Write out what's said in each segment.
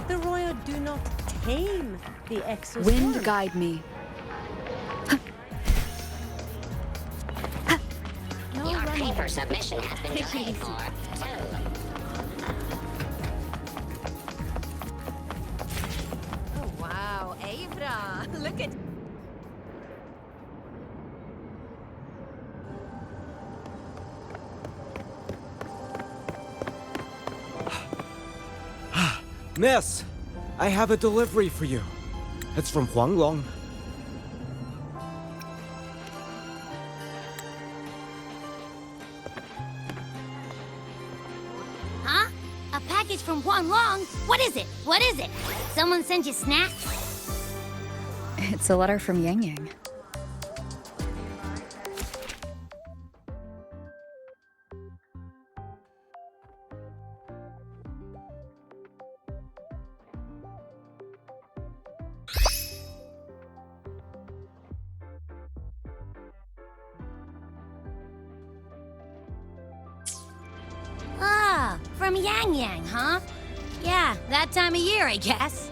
The royal do not tame the exoswarm. Wind guide me. No Your running. paper submission has been delayed for 2. Oh wow, Avra, look at. Miss, I have a delivery for you. It's from Huanglong. Huh? A package from Huanglong? What is it? What is it? Someone send you snacks? It's a letter from Yangyang. Ah, from Yangyang, huh? Yeah, that time of year, I guess.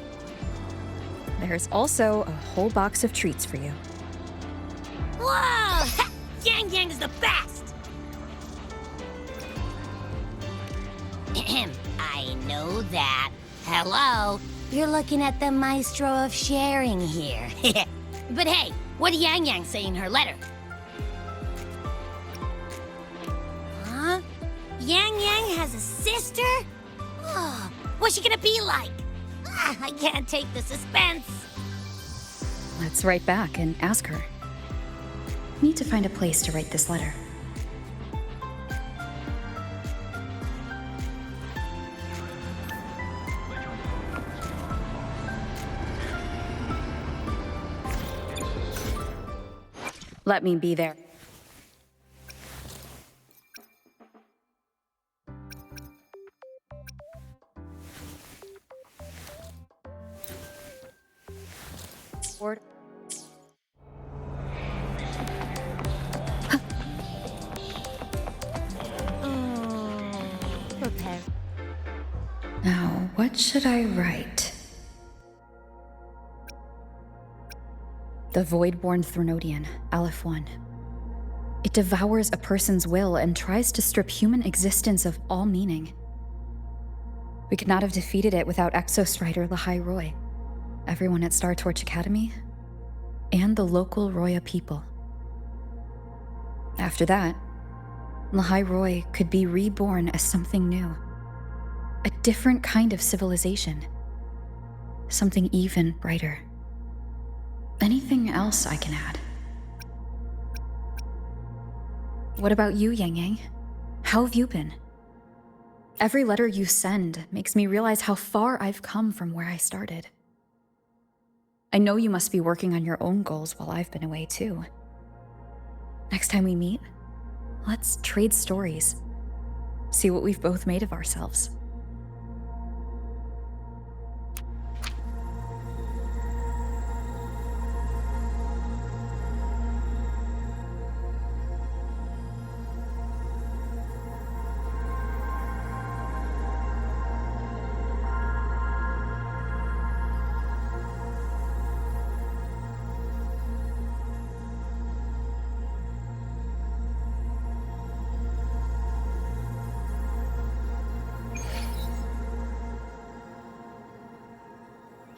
There's also a whole box of treats for you. Whoa! Yangyang is the best! Ahem, I know that. Hello? You're looking at the maestro of sharing here. But hey, what did Yangyang say in her letter? Huh? Yangyang has a sister? Oh, what's she gonna be like? Ah, I can't take the suspense. Let's write back and ask her. Need to find a place to write this letter. Let me be there. Word. Prepare. Now, what should I write? The Void-born Threnodian, Aleph 1. It devours a person's will and tries to strip human existence of all meaning. We could not have defeated it without Exostrider Lahai Roy, everyone at Star Torch Academy, and the local Roya people. After that, Lahai Roy could be reborn as something new. A different kind of civilization. Something even brighter. Anything else I can add? What about you, Yangyang? How have you been? Every letter you send makes me realize how far I've come from where I started. I know you must be working on your own goals while I've been away too. Next time we meet, let's trade stories. See what we've both made of ourselves.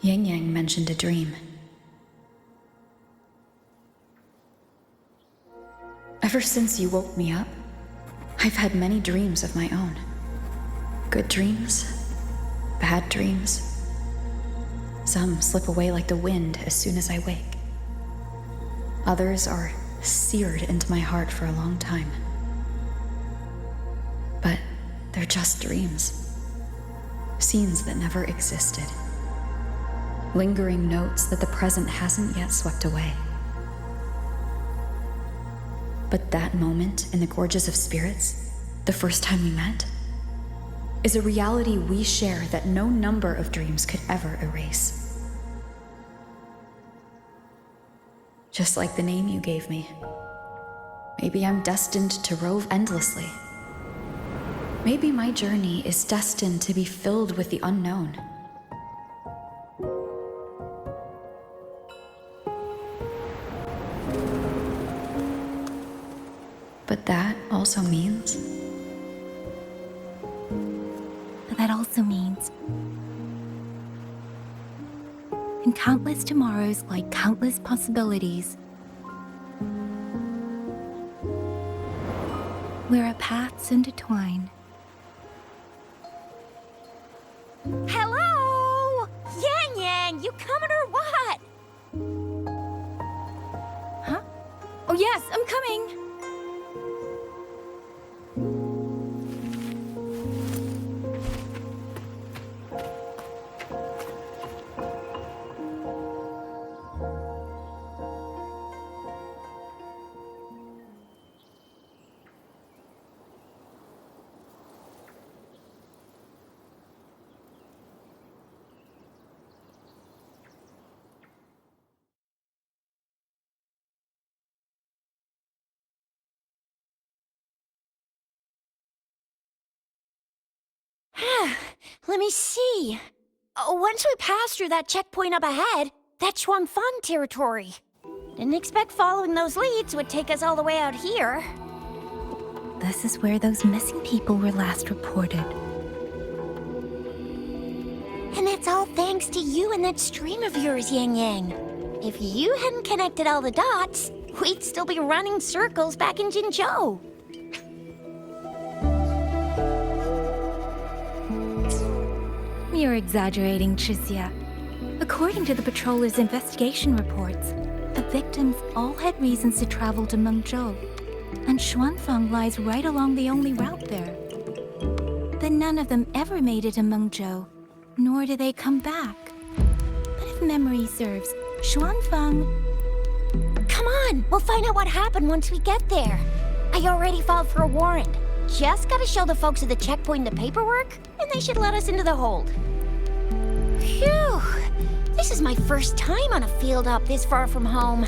Yangyang mentioned a dream. Ever since you woke me up, I've had many dreams of my own. Good dreams, bad dreams. Some slip away like the wind as soon as I wake. Others are seared into my heart for a long time. But they're just dreams. Scenes that never existed. Lingering notes that the present hasn't yet swept away. But that moment in the Gorges of Spirits, the first time we met, is a reality we share that no number of dreams could ever erase. Just like the name you gave me. Maybe I'm destined to rove endlessly. Maybe my journey is destined to be filled with the unknown. But that also means... That also means... in countless tomorrows lie countless possibilities. Where our paths intertwine. Hello? Yangyang, you coming or what? Huh? Oh yes, I'm coming! Let me see. Once we pass through that checkpoint up ahead, that's Xuanfang territory. Didn't expect following those leads would take us all the way out here. This is where those missing people were last reported. And that's all thanks to you and that stream of yours, Yangyang. If you hadn't connected all the dots, we'd still be running circles back in Jinzhou. You're exaggerating, Chixia. According to the patroller's investigation reports, the victims all had reasons to travel to Mengzhou, and Xuanfang lies right along the only route there. But none of them ever made it to Mengzhou, nor did they come back. But if memory serves, Xuanfang... Come on, we'll find out what happened once we get there. I already filed for a warrant. Just gotta show the folks at the checkpoint the paperwork, and they should let us into the hold. Phew! This is my first time on a field up this far from home.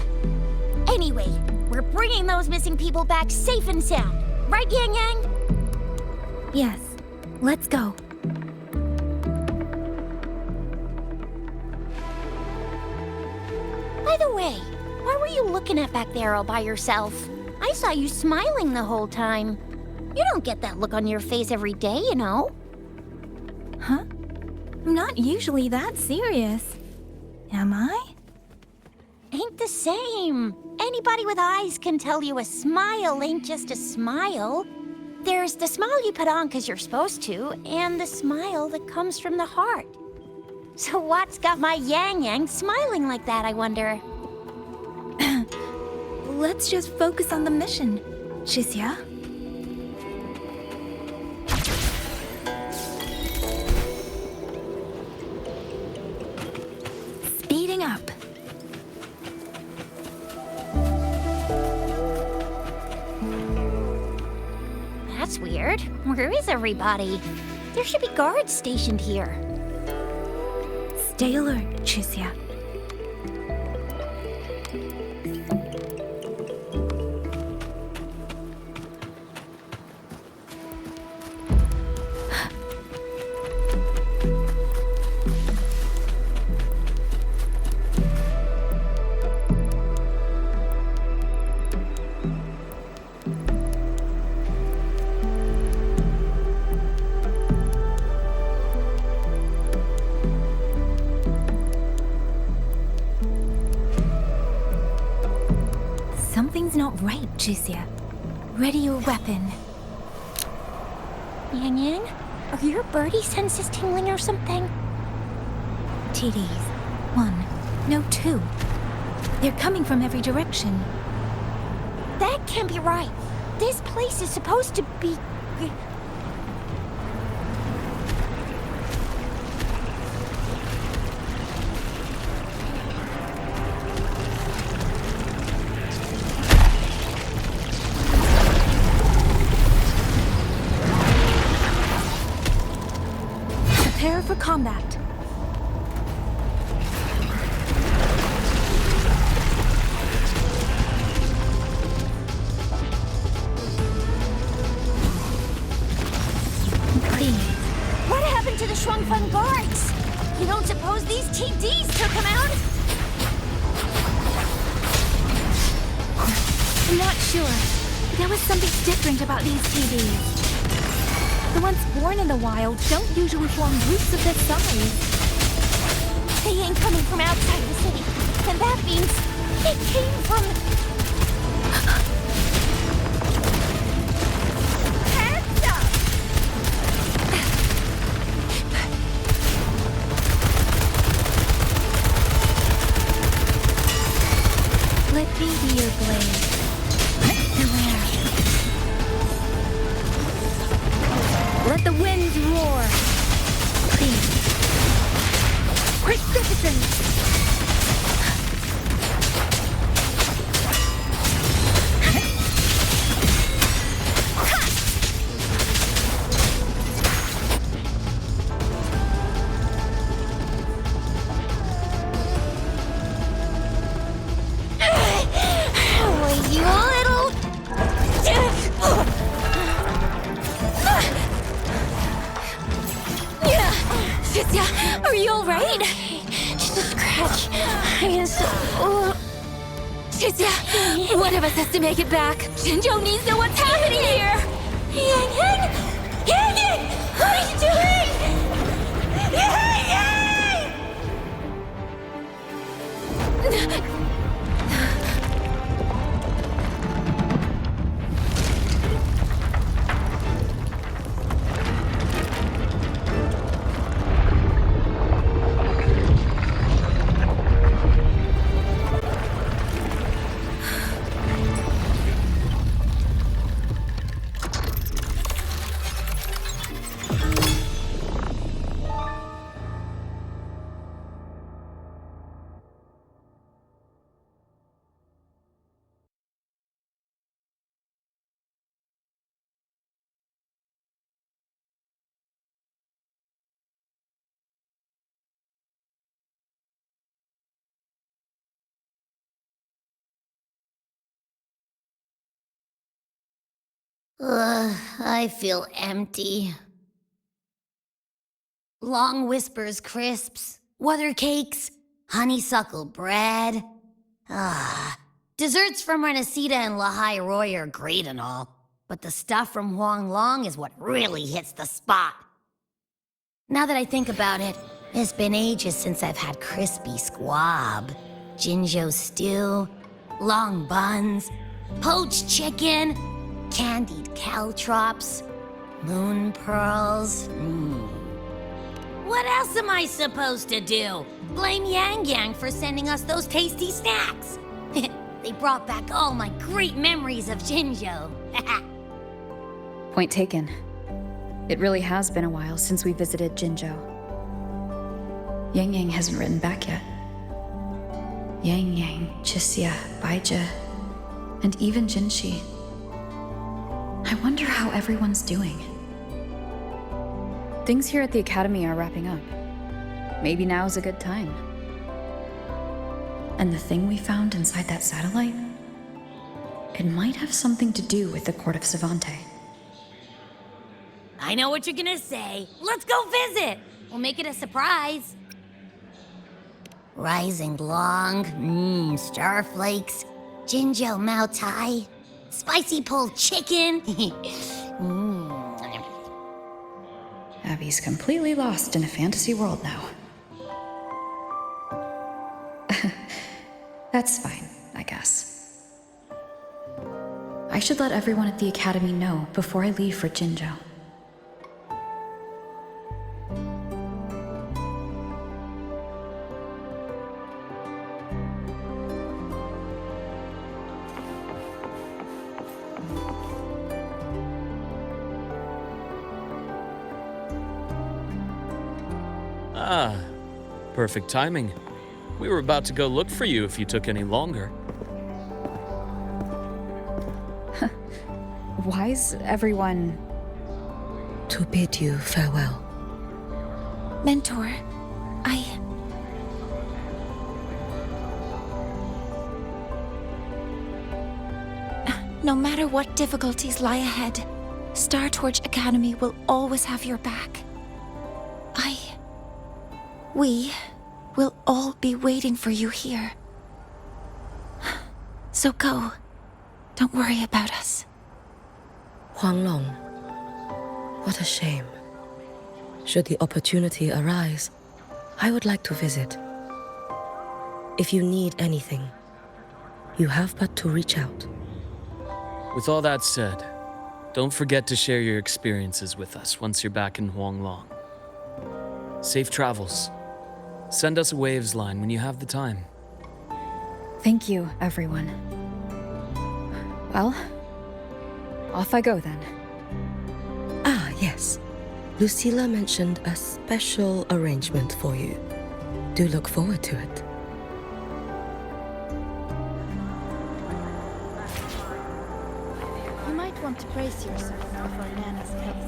Anyway, we're bringing those missing people back safe and sound. Right, Yangyang? Yes, let's go. By the way, what were you looking at back there all by yourself? I saw you smiling the whole time. You don't get that look on your face every day, you know. Huh? I'm not usually that serious. Am I? Ain't the same. Anybody with eyes can tell you a smile ain't just a smile. There's the smile you put on 'cause you're supposed to, and the smile that comes from the heart. So what's got my Yangyang smiling like that, I wonder? Let's just focus on the mission, Chixia. Speeding up. That's weird. Where is everybody? There should be guards stationed here. Stay alert, Chixia. Something's not right, Chixia. Ready your weapon. Yangyang, are your birdie senses tingling or something? TDs. 1. No, 2. They're coming from every direction. That can't be right. This place is supposed to be... for combat. What happened to the Shuangfeng guards? You don't suppose these TDs took him out? I'm not sure. There was something different about these TVs. The ones born in the wild don't usually form groups of this size. They ain't coming from outside the city. And that means it came from... Hands up! Let me be your blade. Beware. Let the winds roar. Please. Precipitance. Chixia, are you alright? Just a scratch. I am so... Chixia, one of us has to make it back. Jinzhou needs to know what's happening here. Yangyang! Yangyang! What are you doing? Yangyang! I feel empty. Long whispers crisps, weather cakes, honeysuckle bread. Desserts from Renacita and Lahai Roy are great and all, but the stuff from Huang Long is what really hits the spot. Now that I think about it, it's been ages since I've had crispy squab, Jinzhou stew, long buns, poached chicken, candied caltrops, moon pearls. What else am I supposed to do? Blame Yangyang for sending us those tasty snacks. They brought back all my great memories of Jinzhou. Point taken. It really has been a while since we visited Jinzhou. Yangyang hasn't written back yet. Yangyang, Chixia, Baizhi, and even Jinhsi. I wonder how everyone's doing. Things here at the Academy are wrapping up. Maybe now's a good time. And the thing we found inside that satellite? It might have something to do with the Court of Savante. I know what you're gonna say. Let's go visit! We'll make it a surprise. Rising long, starflakes, Jinzhou Mao Tai, spicy pulled chicken. Abby's completely lost in a fantasy world now. That's fine, I guess. I should let everyone at the Academy know before I leave for Jinzhou. Ah, perfect timing. We were about to go look for you if you took any longer. Why's everyone... To bid you farewell. Mentor, No matter what difficulties lie ahead, Star Torch Academy will always have your back. We will all be waiting for you here. So go. Don't worry about us. Huanglong, what a shame. Should the opportunity arise, I would like to visit. If you need anything, you have but to reach out. With all that said, don't forget to share your experiences with us once you're back in Huanglong. Safe travels. Send us a waves line when you have the time. Thank you, everyone. Well, off I go then. Ah, yes. Lucilla mentioned a special arrangement for you. Do look forward to it. You might want to brace yourself before Nana's health.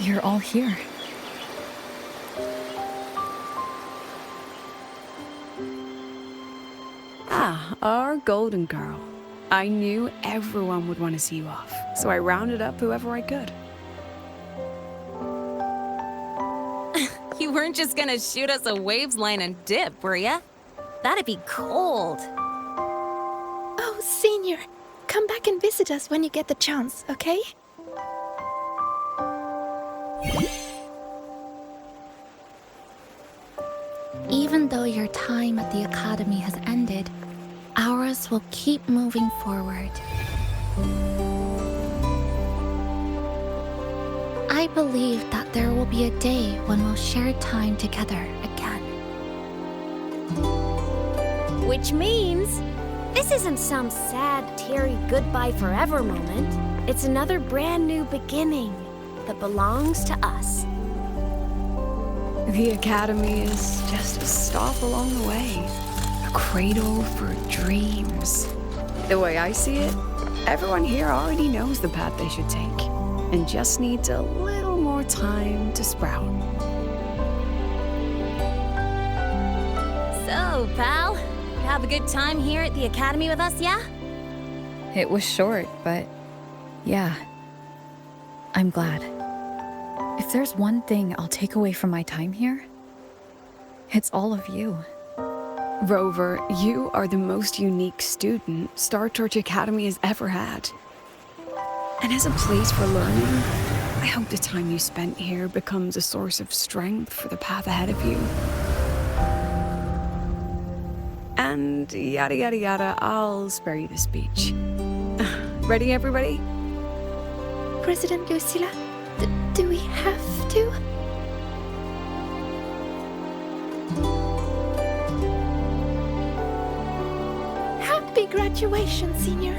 You're all here. Ah, our golden girl. I knew everyone would want to see you off, so I rounded up whoever I could. You weren't just gonna shoot us a waves line and dip, were ya? That'd be cold. Oh, Senior, come back and visit us when you get the chance, okay? Even though your time at the Academy has ended, ours will keep moving forward. I believe that there will be a day when we'll share time together again. Which means this isn't some sad, teary goodbye forever moment. It's another brand new beginning that belongs to us. The Academy is just a stop along the way. A cradle for dreams. The way I see it, everyone here already knows the path they should take, and just needs a little more time to sprout. So, pal, you have a good time here at the Academy with us, yeah? It was short, but yeah, I'm glad. If there's one thing I'll take away from my time here, it's all of you. Rover, you are the most unique student Star Torch Academy has ever had. And as a place for learning, I hope the time you spent here becomes a source of strength for the path ahead of you. And yada yada yada, I'll spare you the speech. Ready, everybody? President Lucilla, do we have to? Happy graduation, Senior.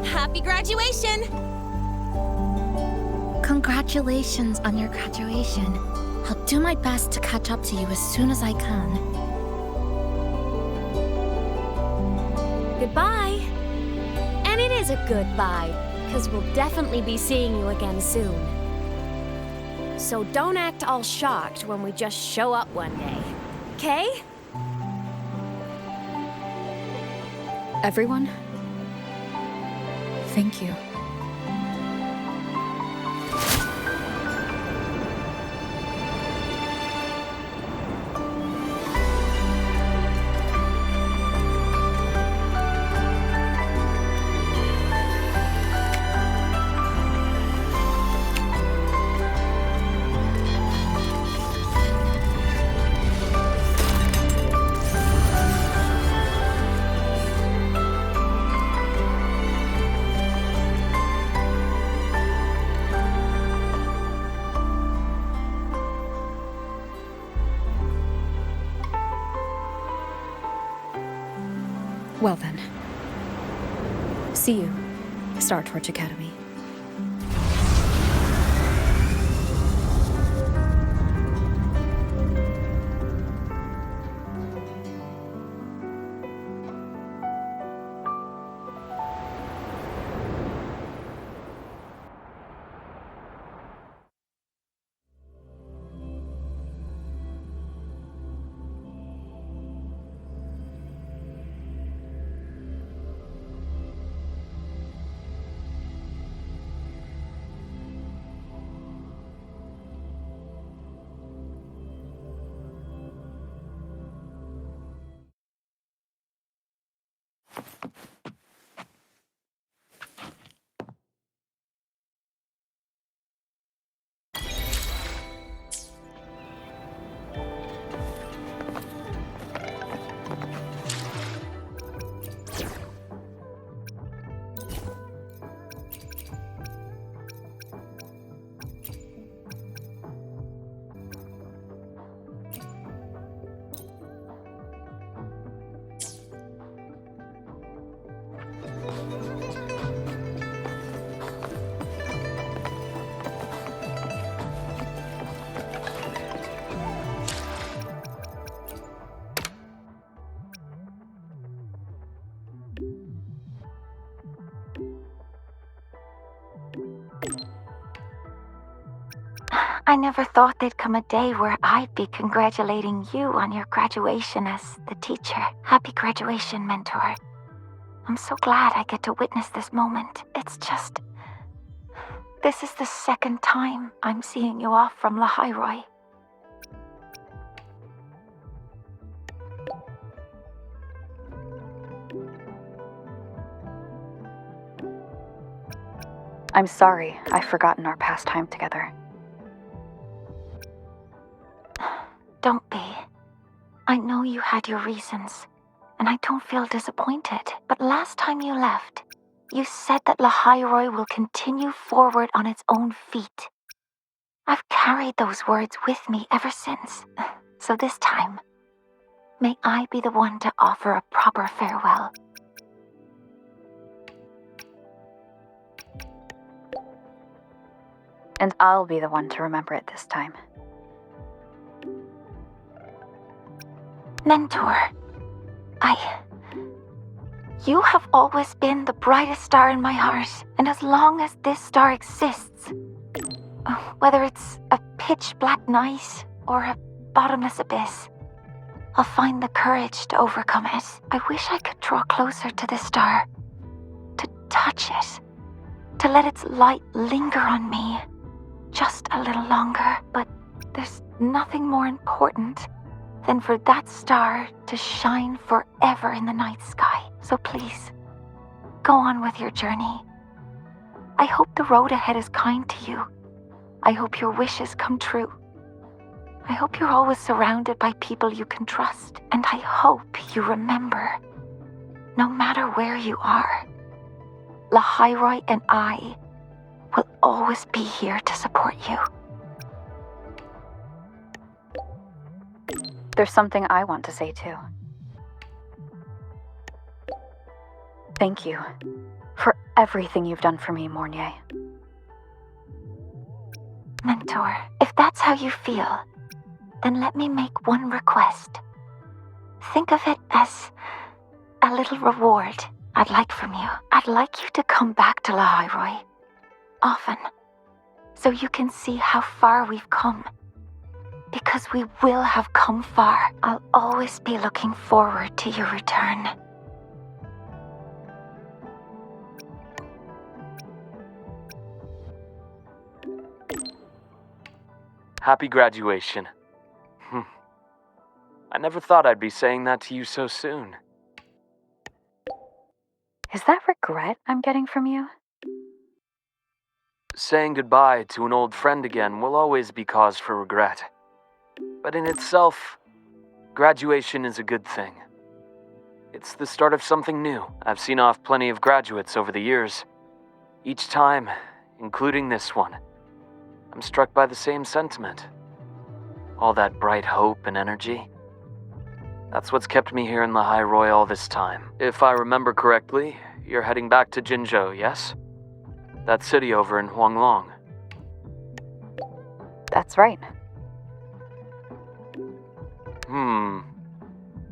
Happy graduation! Congratulations on your graduation. I'll do my best to catch up to you as soon as I can. Goodbye. And it is a goodbye, because we'll definitely be seeing you again soon. So don't act all shocked when we just show up one day, okay? Everyone, thank you. Well then. See you, Star Torch Academy. I never thought there'd come a day where I'd be congratulating you on your graduation as the teacher. Happy graduation, mentor. I'm so glad I get to witness this moment. It's just... this is the second time I'm seeing you off from Lahairoi. I'm sorry I've forgotten our past time together. Don't be. I know you had your reasons, and I don't feel disappointed. But last time you left, you said that Lahairoi will continue forward on its own feet. I've carried those words with me ever since. So this time, may I be the one to offer a proper farewell. And I'll be the one to remember it this time. Mentor, you have always been the brightest star in my heart, and as long as this star exists, whether it's a pitch black night or a bottomless abyss, I'll find the courage to overcome it. I wish I could draw closer to this star, to touch it, to let its light linger on me just a little longer, but there's nothing more important than for that star to shine forever in the night sky. So please, go on with your journey. I hope the road ahead is kind to you. I hope your wishes come true. I hope you're always surrounded by people you can trust. And I hope you remember, no matter where you are, Lahairoi and I will always be here to support you. There's something I want to say too. Thank you for everything you've done for me, Mornier. Mentor, if that's how you feel, then let me make one request. Think of it as a little reward I'd like from you. I'd like you to come back to Lahairoi often, so you can see how far we've come. Because we will have come far. I'll always be looking forward to your return. Happy graduation. I never thought I'd be saying that to you so soon. Is that regret I'm getting from you? Saying goodbye to an old friend again will always be cause for regret. But in itself, graduation is a good thing. It's the start of something new. I've seen off plenty of graduates over the years. Each time, including this one, I'm struck by the same sentiment. All that bright hope and energy. That's what's kept me here in the High Roy all this time. If I remember correctly, you're heading back to Jinzhou, yes? That city over in Huanglong. That's right.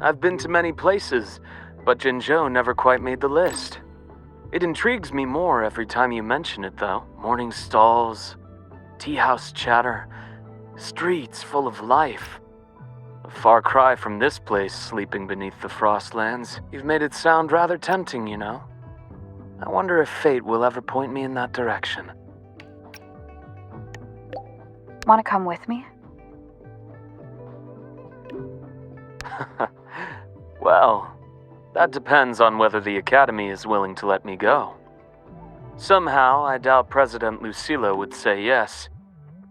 I've been to many places, but Jinzhou never quite made the list. It intrigues me more every time you mention it, though. Morning stalls, tea house chatter, streets full of life. A far cry from this place sleeping beneath the Frostlands. You've made it sound rather tempting, you know. I wonder if fate will ever point me in that direction. Want to come with me? Well, that depends on whether the Academy is willing to let me go. Somehow, I doubt President Lucilla would say yes.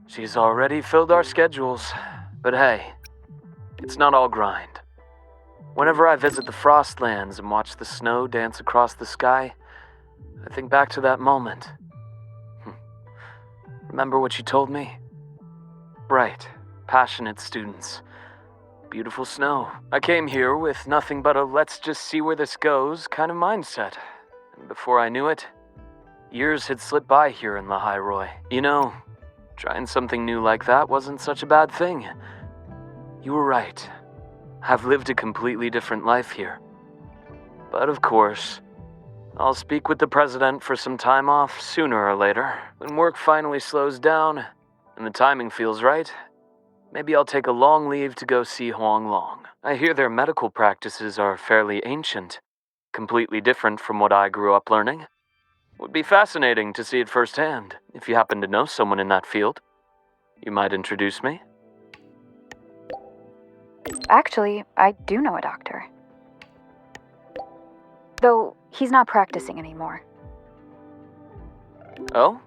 She's already filled our schedules. But hey, it's not all grind. Whenever I visit the Frostlands and watch the snow dance across the sky, I think back to that moment. Remember what you told me? Bright, passionate students. Beautiful snow. I came here with nothing but a let's just see where this goes kind of mindset. And before I knew it, years had slipped by here in the High Roy. You know, trying something new like that wasn't such a bad thing. You were right. I've lived a completely different life here. But of course, I'll speak with the president for some time off sooner or later. When work finally slows down and the timing feels right, maybe I'll take a long leave to go see Huanglong. I hear their medical practices are fairly ancient, completely different from what I grew up learning. Would be fascinating to see it firsthand. If you happen to know someone in that field, you might introduce me? Actually, I do know a doctor. Though he's not practicing anymore. Oh?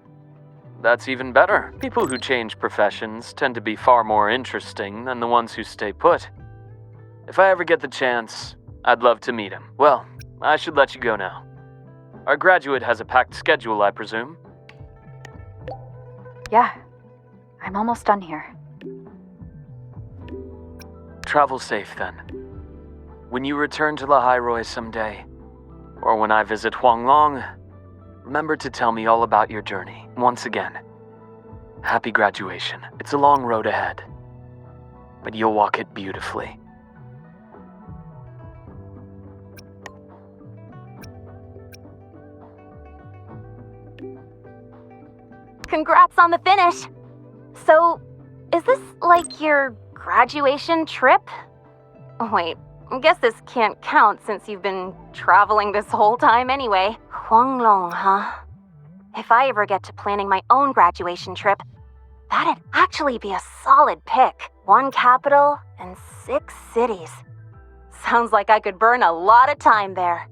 That's even better. People who change professions tend to be far more interesting than the ones who stay put. If I ever get the chance, I'd love to meet him. Well, I should let you go now. Our graduate has a packed schedule, I presume? Yeah, I'm almost done here. Travel safe, then. When you return to the High Roy someday, or when I visit Huanglong, remember to tell me all about your journey. Once again, happy graduation. It's a long road ahead, but you'll walk it beautifully. Congrats on the finish! So, is this like your graduation trip? Wait, I guess this can't count since you've been traveling this whole time anyway. Huanglong, huh? If I ever get to planning my own graduation trip, that'd actually be a solid pick. 1 capital and 6 cities. Sounds like I could burn a lot of time there.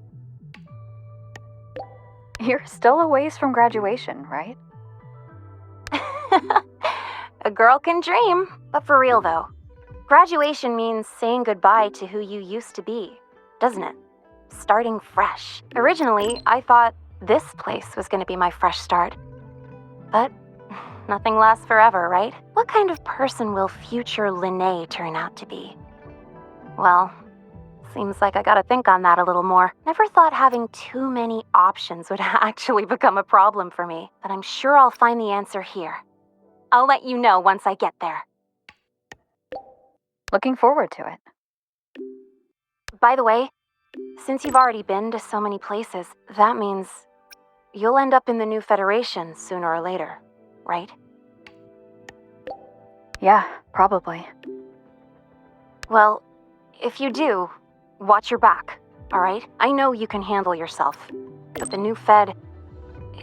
You're still a ways from graduation, right? A girl can dream, but for real though. Graduation means saying goodbye to who you used to be, doesn't it? Starting fresh. Originally, I thought this place was going to be my fresh start. But nothing lasts forever, right? What kind of person will future Linnae turn out to be? Well, seems like I gotta think on that a little more. Never thought having too many options would actually become a problem for me, but I'm sure I'll find the answer here. I'll let you know once I get there. Looking forward to it. By the way, since you've already been to so many places, that means you'll end up in the new Federation sooner or later, right? Yeah, probably. Well, if you do, watch your back, alright? I know you can handle yourself, but the new Fed,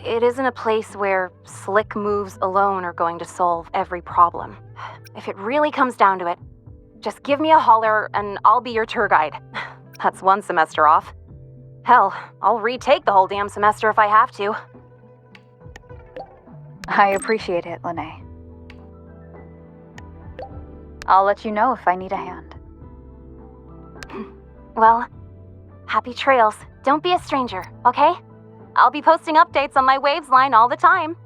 it isn't a place where slick moves alone are going to solve every problem. If it really comes down to it, just give me a holler and I'll be your tour guide. That's 1 semester off. Hell, I'll retake the whole damn semester if I have to. I appreciate it, Linnae. I'll let you know if I need a hand. Well, happy trails. Don't be a stranger, okay? I'll be posting updates on my Waves line all the time.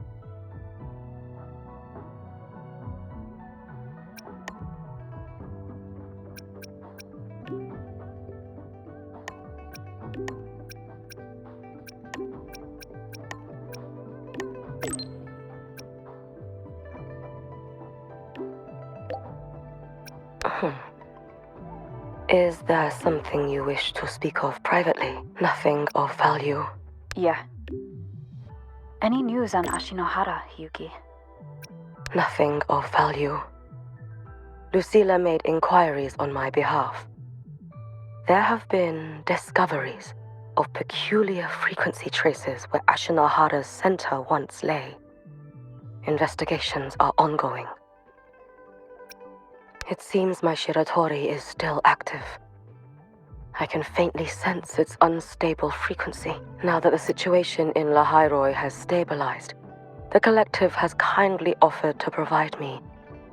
Is there something you wish to speak of privately? Nothing of value. Yeah. Any news on Ashinohara, Yuki? Nothing of value. Lucilla made inquiries on my behalf. There have been discoveries of peculiar frequency traces where Ashinohara's center once lay. Investigations are ongoing. It seems my Shiratori is still active. I can faintly sense its unstable frequency. Now that the situation in Lahairoi has stabilized, the collective has kindly offered to provide me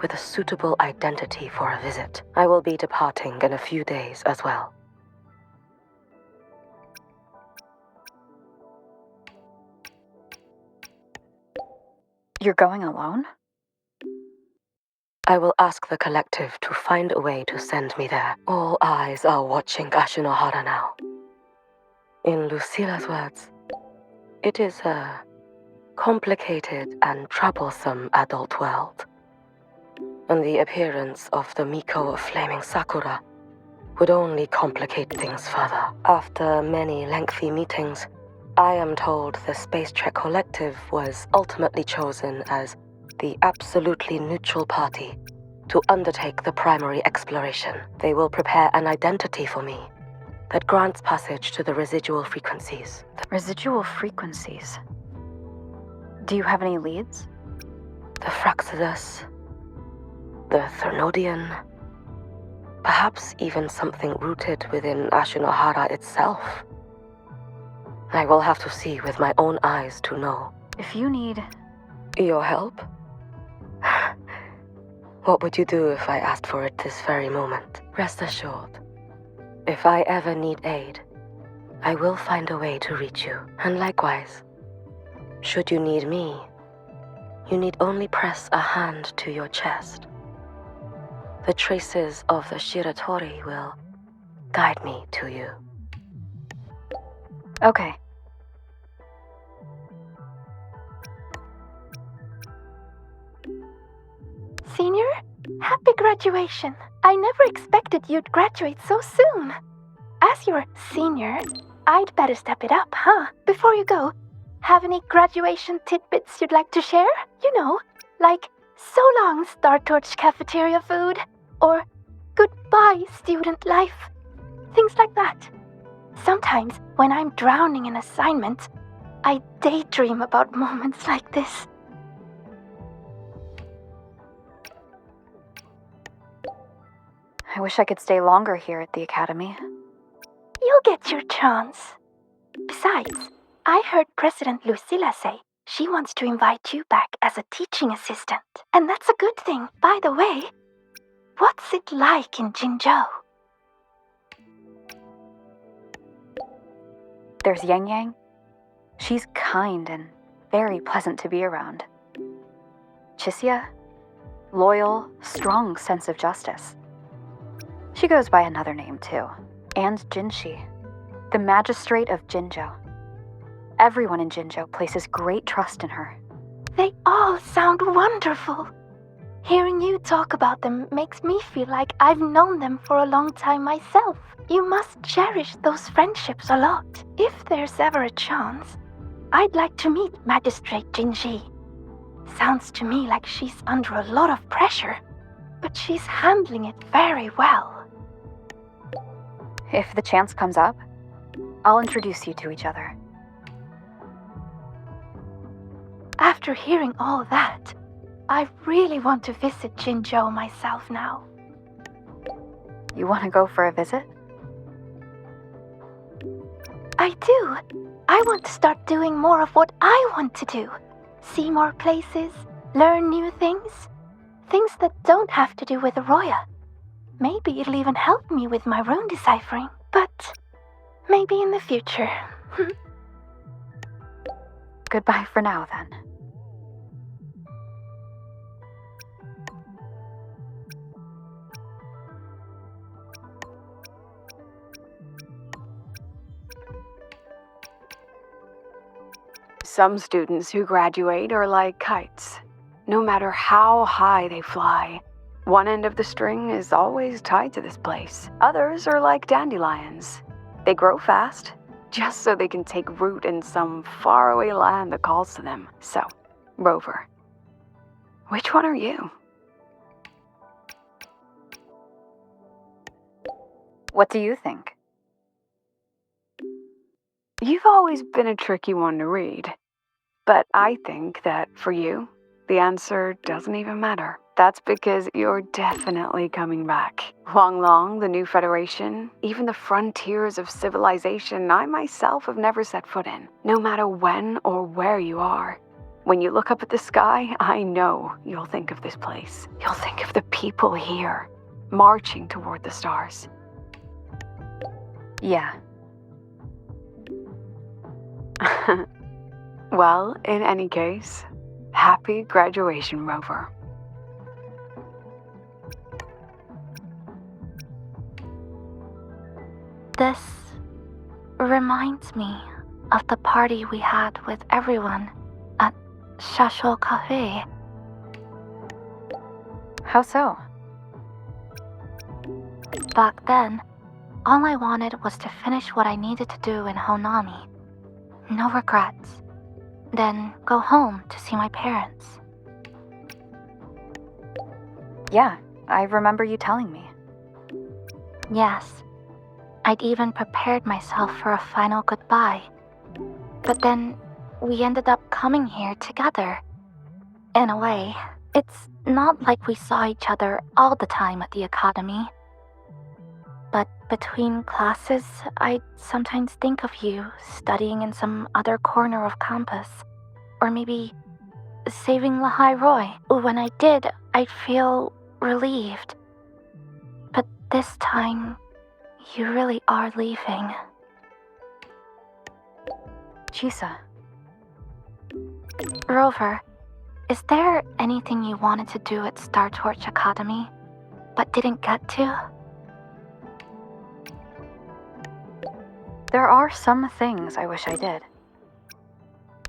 with a suitable identity for a visit. I will be departing in a few days as well. You're going alone? I will ask the collective to find a way to send me there. All eyes are watching Ashinohara now. In Lucilla's words, it is a complicated and troublesome adult world. And the appearance of the Miko of Flaming Sakura would only complicate things further. After many lengthy meetings, I am told the Space Trek Collective was ultimately chosen as the absolutely neutral party to undertake the primary exploration. They will prepare an identity for me that grants passage to the residual frequencies. Residual frequencies? Do you have any leads? The Fraxidus, the Thernodian, perhaps even something rooted within Ashinohara itself. I will have to see with my own eyes to know. If you need... Your help? What would you do if I asked for it this very moment? Rest assured, if I ever need aid, I will find a way to reach you. And likewise, should you need me, you need only press a hand to your chest. The traces of the Shiratori will guide me to you. Okay. Senior, happy graduation. I never expected you'd graduate so soon. As your senior, I'd better step it up, huh? Before you go, have any graduation tidbits you'd like to share? You know, like so long Star Torch cafeteria food, or goodbye student life. Things like that. Sometimes, when I'm drowning in assignments, I daydream about moments like this. I wish I could stay longer here at the academy. You'll get your chance. Besides, I heard President Lucilla say she wants to invite you back as a teaching assistant. And that's a good thing. By the way, what's it like in Jingzhou? There's Yangyang. She's kind and very pleasant to be around. Chixia, loyal, strong sense of justice. She goes by another name too. And Jinhsi, the magistrate of Jingzhou. Everyone in Jingzhou places great trust in her. They all sound wonderful. Hearing you talk about them makes me feel like I've known them for a long time myself. You must cherish those friendships a lot. If there's ever a chance, I'd like to meet Magistrate Jinhsi. Sounds to me like she's under a lot of pressure, but she's handling it very well. If the chance comes up, I'll introduce you to each other. After hearing all that, I really want to visit Jingzhou myself now. You want to go for a visit? I do. I want to start doing more of what I want to do. See more places, learn new things. Things that don't have to do with Roya. Maybe it'll even help me with my rune deciphering. But maybe in the future. Goodbye for now, then. Some students who graduate are like kites. No matter how high they fly, One end of the string is always tied to this place. Others are like dandelions. They grow fast, just so they can take root in some faraway land that calls to them. So, Rover, which one are you? What do you think? You've always been a tricky one to read. But I think that for you, the answer doesn't even matter. That's because you're definitely coming back. Huanglong, the new federation, even the frontiers of civilization I myself have never set foot in. No matter when or where you are. When you look up at the sky, I know you'll think of this place. You'll think of the people here, marching toward the stars. Yeah. Well, in any case, happy graduation, Rover. This reminds me of the party we had with everyone at Shasho Cafe. How so? Back then, all I wanted was to finish what I needed to do in Honami. No regrets. Then go home to see my parents. Yeah, I remember you telling me. Yes. I'd even prepared myself for a final goodbye. But then, we ended up coming here together. In a way, it's not like we saw each other all the time at the academy. But between classes, I'd sometimes think of you studying in some other corner of campus. Or maybe saving Lahai Roy. When I did, I'd feel relieved. But this time, you really are leaving. Chixia. Rover, is there anything you wanted to do at Star Torch Academy, but didn't get to? There are some things I wish I did.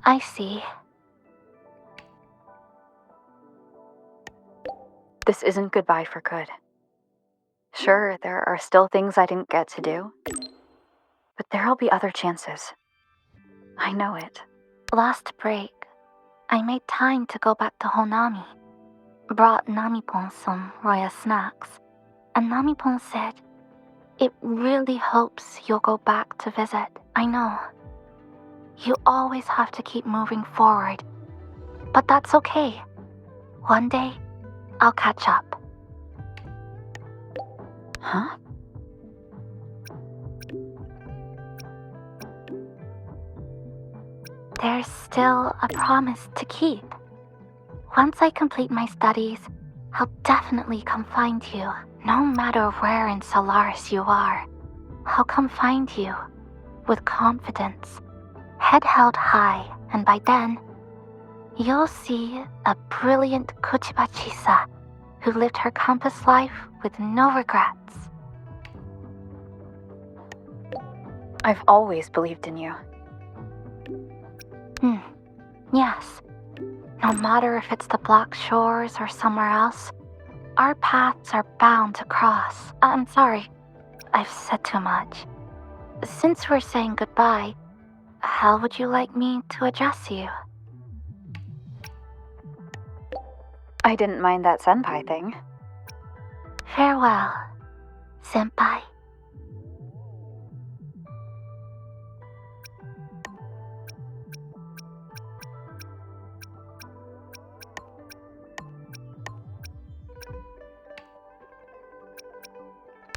I see. This isn't goodbye for good. Sure, there are still things I didn't get to do, but there'll be other chances. I know it. Last break, I made time to go back to Honami. Brought Namipon some royal snacks, and Namipon said, "It really hopes you'll go back to visit. I know. You always have to keep moving forward, but that's okay. One day, I'll catch up." Huh? There's still a promise to keep. Once I complete my studies, I'll definitely come find you. No matter where in Solaris you are, I'll come find you with confidence, head held high, and by then, you'll see a brilliant Kuchiba Chisa who lived her campus life with no regrets. I've always believed in you. Yes. No matter if it's the Black Shores or somewhere else, our paths are bound to cross. I'm sorry, I've said too much. Since we're saying goodbye, how would you like me to address you? I didn't mind that senpai thing. Farewell, senpai.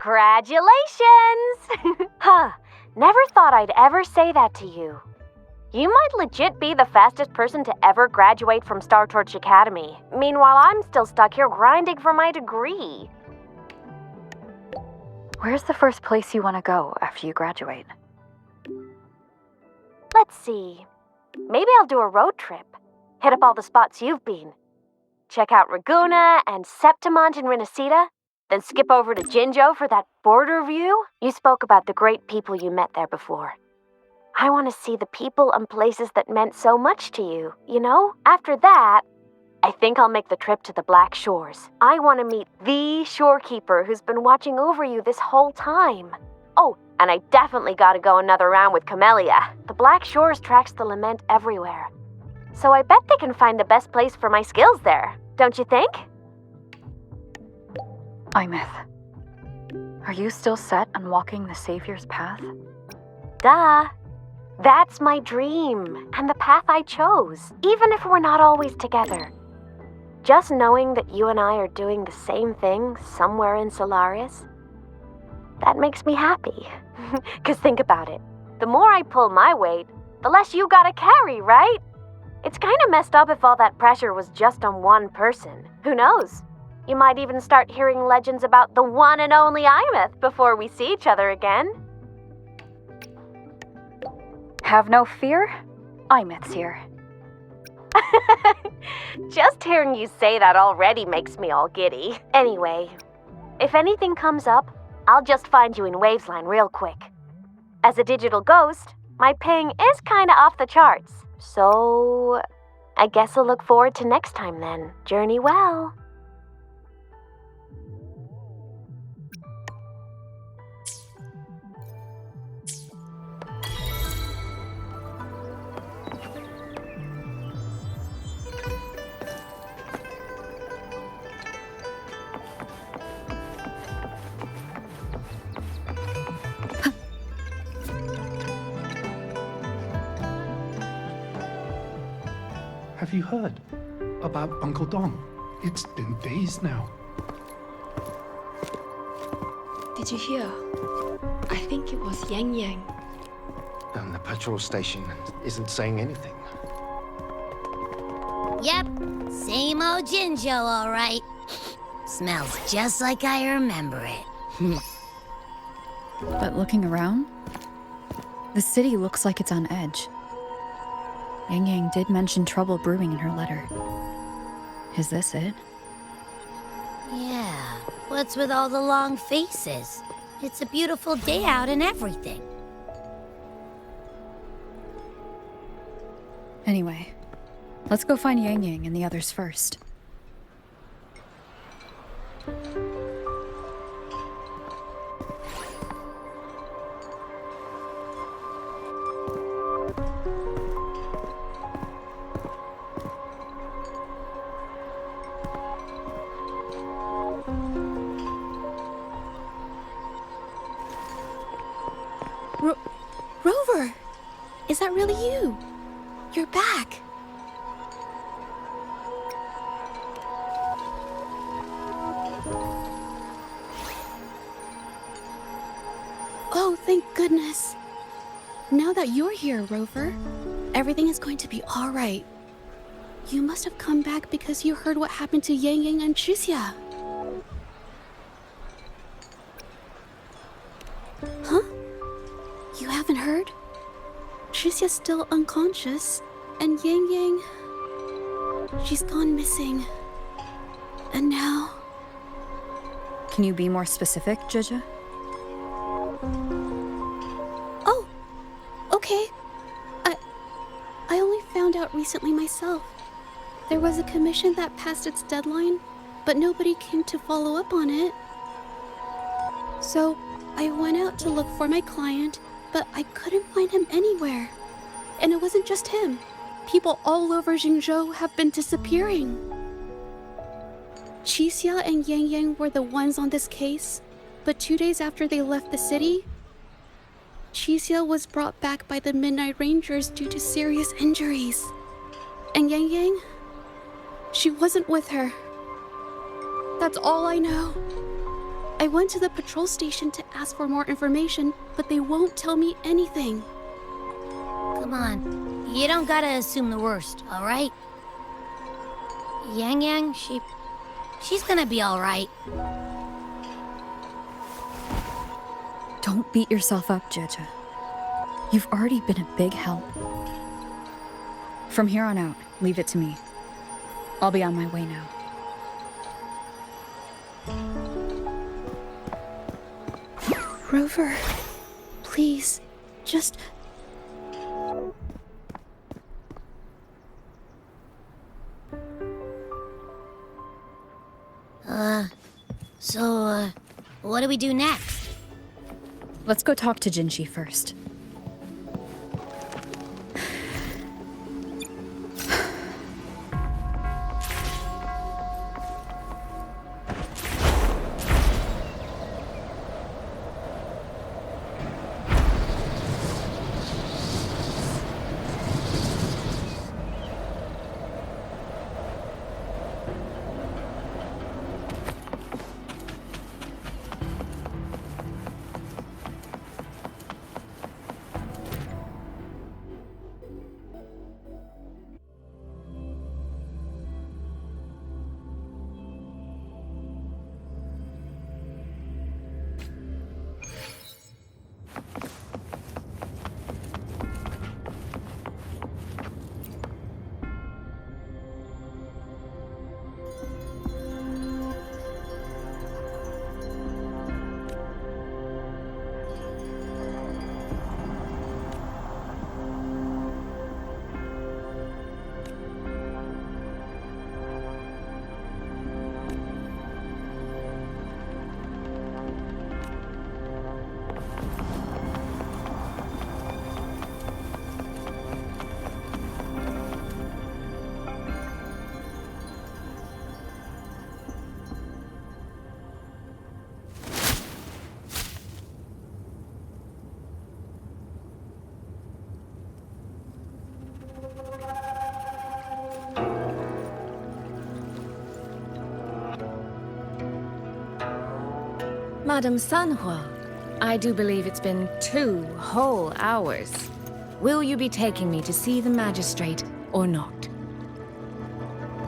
Congratulations! Huh, never thought I'd ever say that to you. You might legit be the fastest person to ever graduate from Star Torch Academy. Meanwhile, I'm still stuck here grinding for my degree. Where's the first place you want to go after you graduate? Let's see. Maybe I'll do a road trip. Hit up all the spots you've been. Check out Raguna and Septimont in Renacita. Then skip over to Jinzhou for that border view. You spoke about the great people you met there before. I want to see the people and places that meant so much to you, you know? After that, I think I'll make the trip to the Black Shores. I want to meet the shorekeeper who's been watching over you this whole time. Oh, and I definitely gotta go another round with Camellia. The Black Shores tracks the lament everywhere. So I bet they can find the best place for my skills there, don't you think? Imith, are you still set on walking the Savior's path? Duh. That's my dream, and the path I chose, even if we're not always together. Just knowing that you and I are doing the same thing somewhere in Solaris, that makes me happy. 'Cause think about it. The more I pull my weight, the less you gotta carry, right? It's kinda messed up if all that pressure was just on one person. Who knows? You might even start hearing legends about the one and only Imith before we see each other again. Have no fear, Imith's here. Just hearing you say that already makes me all giddy. Anyway, if anything comes up, I'll just find you in Wavesline real quick. As a digital ghost, my ping is kinda off the charts. So, I guess I'll look forward to next time then. Journey well. Have you heard about Uncle Dong? It's been days now. Did you hear? I think it was Yangyang. And the patrol station isn't saying anything. Yep, same old Jinzhou, all right. Smells just like I remember it. But looking around, the city looks like it's on edge. Yangyang did mention trouble brewing in her letter. Is this it? Yeah, what's with all the long faces? It's a beautiful day out and everything. Anyway, let's go find Yangyang and the others first. Rover! Is that really you? You're back. Oh, thank goodness. Now that you're here, Rover, everything is going to be all right. You must have come back because you heard what happened to Yangyang and Chixia. Huh? You haven't heard? Chixia's still unconscious, and Yangyang, she's gone missing. And now... Can you be more specific, Jija? Oh, okay. I only found out recently myself. There was a commission that passed its deadline, but nobody came to follow up on it. So, I went out to look for my client, but I couldn't find him anywhere. And it wasn't just him. People all over Jingzhou have been disappearing. Qixia and Yangyang were the ones on this case, but 2 days after they left the city, Qixia was brought back by the Midnight Rangers due to serious injuries. And Yangyang, she wasn't with her. That's all I know. I went to the patrol station to ask for more information, but they won't tell me anything. Come on, you don't gotta assume the worst, all right? Yangyang, she's gonna be all right. Don't beat yourself up, Jija. You've already been a big help. From here on out, leave it to me. I'll be on my way now. Rover, please, just... what do we do next? Let's go talk to Jinhsi first. Madam Sanhua, I do believe it's been 2 whole hours. Will you be taking me to see the magistrate or not?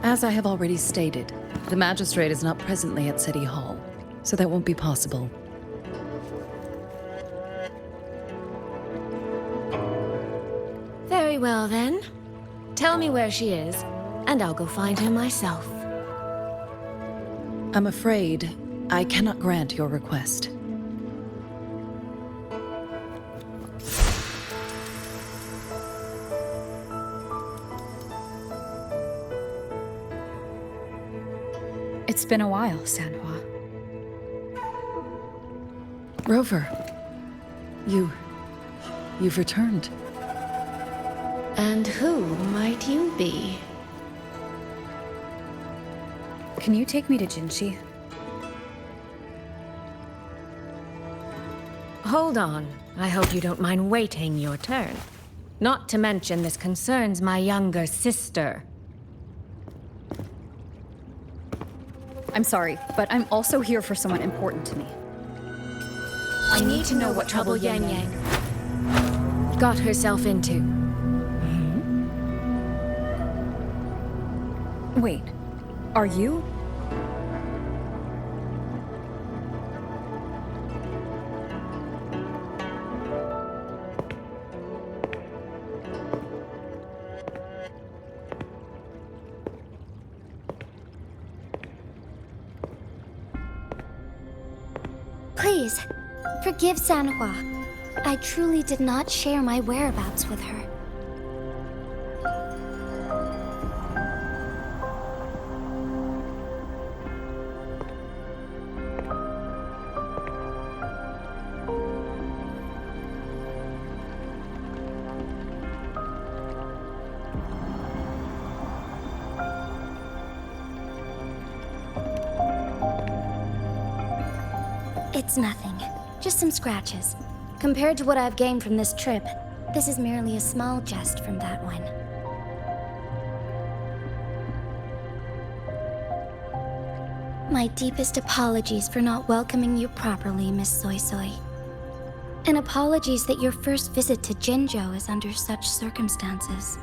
As I have already stated, the magistrate is not presently at City Hall, so that won't be possible. Very well then. Tell me where she is, and I'll go find her myself. I'm afraid I cannot grant your request. It's been a while, Sanhua. Rover, you've returned. And who might you be? Can you take me to Jinhsi? Hold on. I hope you don't mind waiting your turn. Not to mention this concerns my younger sister. I'm sorry, but I'm also here for someone important to me. I need to know what trouble Yangyang got herself into. Wait, are you? Please, forgive Sanhua. I truly did not share my whereabouts with her. It's nothing. Just some scratches. Compared to what I've gained from this trip, this is merely a small jest from that one. My deepest apologies for not welcoming you properly, Miss Suisui. And apologies that your first visit to Jinzhou is under such circumstances.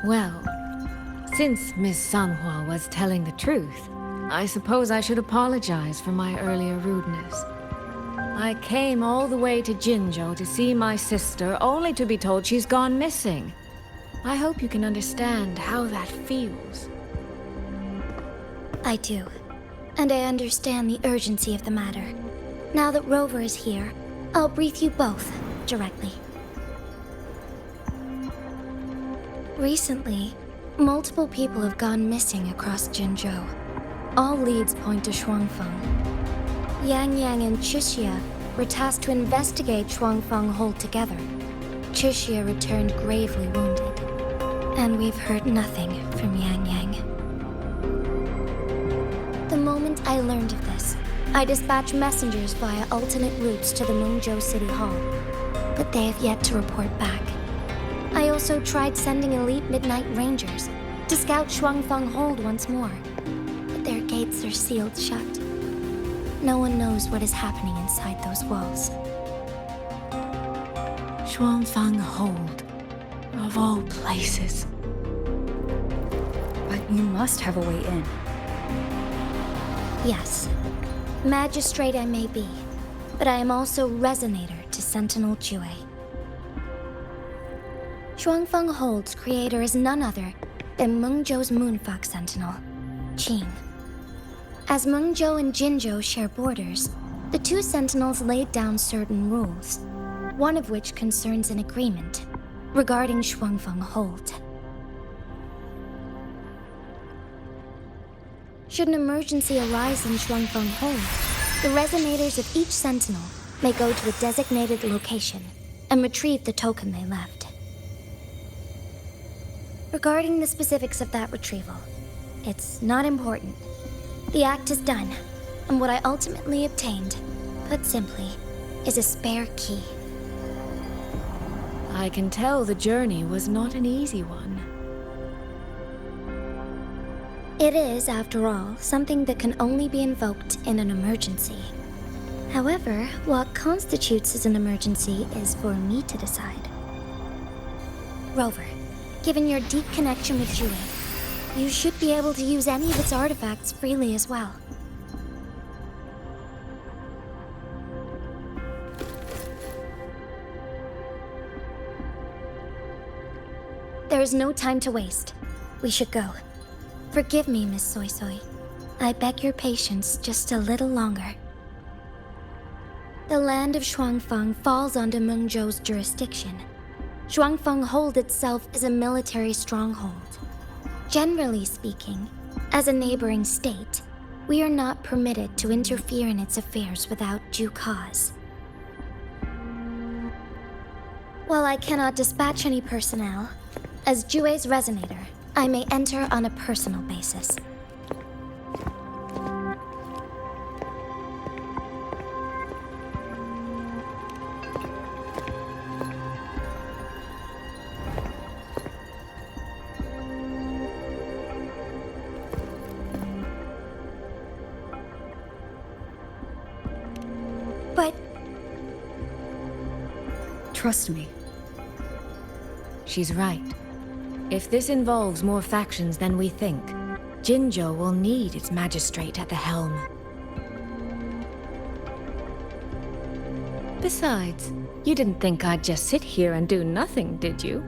Well, since Miss Sanhua was telling the truth, I suppose I should apologize for my earlier rudeness. I came all the way to Jinzhou to see my sister, only to be told she's gone missing. I hope you can understand how that feels. I do. And I understand the urgency of the matter. Now that Rover is here, I'll brief you both directly. Recently, multiple people have gone missing across Jinzhou. All leads point to Shuangfeng. Yangyang and Chixia were tasked to investigate Shuangfeng Hold together. Chixia returned gravely wounded, and we've heard nothing from Yangyang. The moment I learned of this, I dispatched messengers via alternate routes to the Mengzhou City Hall, but they have yet to report back. I also tried sending elite Midnight Rangers to scout Shuangfeng Hold once more, but their gates are sealed shut. No one knows what is happening inside those walls. Shuangfeng Hold, of all places. But you must have a way in. Yes. Magistrate I may be, but I am also Resonator to Sentinel Jue. Shuangfeng Hold's creator is none other than Mengzhou's Moonfox Sentinel, Qing. As Mengzhou and Jinzhou share borders, the two Sentinels laid down certain rules, one of which concerns an agreement regarding Shuangfeng Hold. Should an emergency arise in Shuangfeng Hold, the resonators of each Sentinel may go to a designated location and retrieve the token they left. Regarding the specifics of that retrieval, it's not important. The act is done, and what I ultimately obtained, put simply, is a spare key. I can tell the journey was not an easy one. It is, after all, something that can only be invoked in an emergency. However, what constitutes as an emergency is for me to decide. Rover, given your deep connection with Jue, you should be able to use any of its artifacts freely as well. There is no time to waste. We should go. Forgive me, Miss Suisui. I beg your patience just a little longer. The land of Shuangfeng falls under Mengzhou's jurisdiction. Shuangfeng Hold itself is a military stronghold. Generally speaking, as a neighboring state, we are not permitted to interfere in its affairs without due cause. While I cannot dispatch any personnel, as Jue's Resonator, I may enter on a personal basis. But... Trust me. She's right. If this involves more factions than we think, Jinzhou will need its magistrate at the helm. Besides, you didn't think I'd just sit here and do nothing, did you?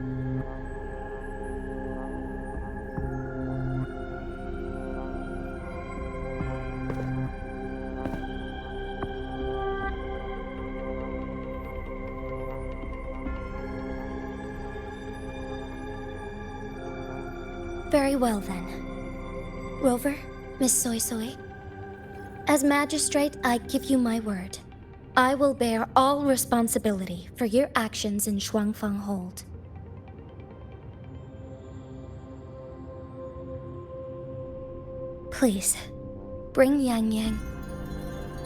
Very well then. Rover, Miss Suisui. As magistrate, I give you my word. I will bear all responsibility for your actions in Shuangfeng Hold. Please, bring Yangyang.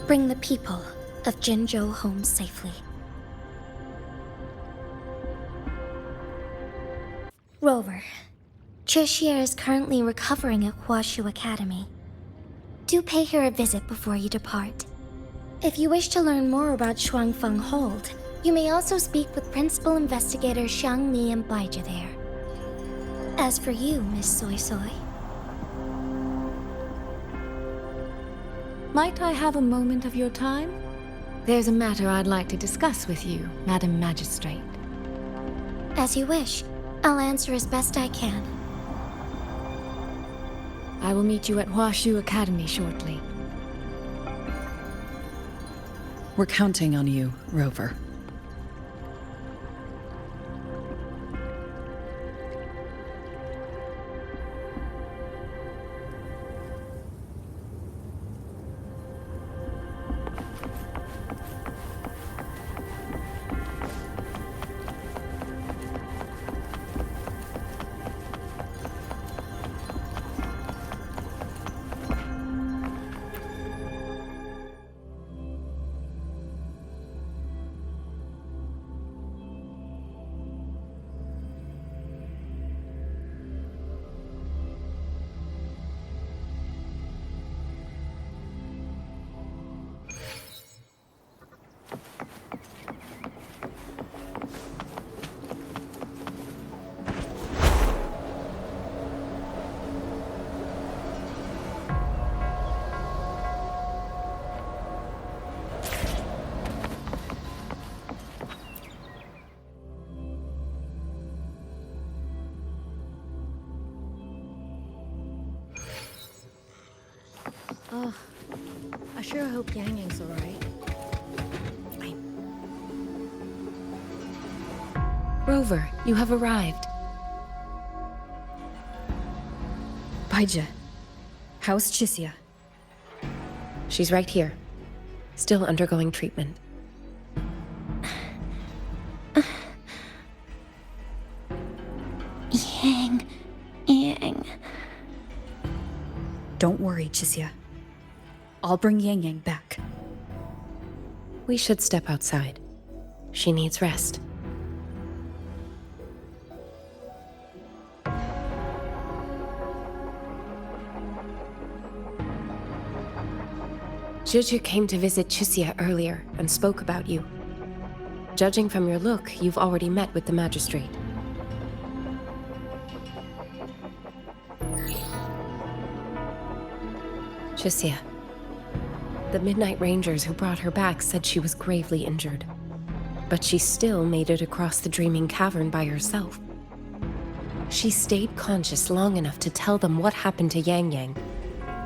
Bring the people of Jinzhou home safely. Rover, Chixia is currently recovering at Huashu Academy. Do pay her a visit before you depart. If you wish to learn more about Shuangfeng Hold, you may also speak with Principal Investigator Xiang Li and Baizhi there. As for you, Miss Suisui... Might I have a moment of your time? There's a matter I'd like to discuss with you, Madam Magistrate. As you wish. I'll answer as best I can. I will meet you at Huashu Academy shortly. We're counting on you, Rover. Oh, I sure hope Yangyang's alright. Rover, you have arrived. Baizhi, how's Chixia? She's right here, still undergoing treatment. Yang. Don't worry, Chixia. I'll bring Yangyang back. We should step outside. She needs rest. Juju came to visit Chixia earlier and spoke about you. Judging from your look, you've already met with the magistrate. Chixia. The Midnight Rangers who brought her back said she was gravely injured. But she still made it across the Dreaming Cavern by herself. She stayed conscious long enough to tell them what happened to Yangyang,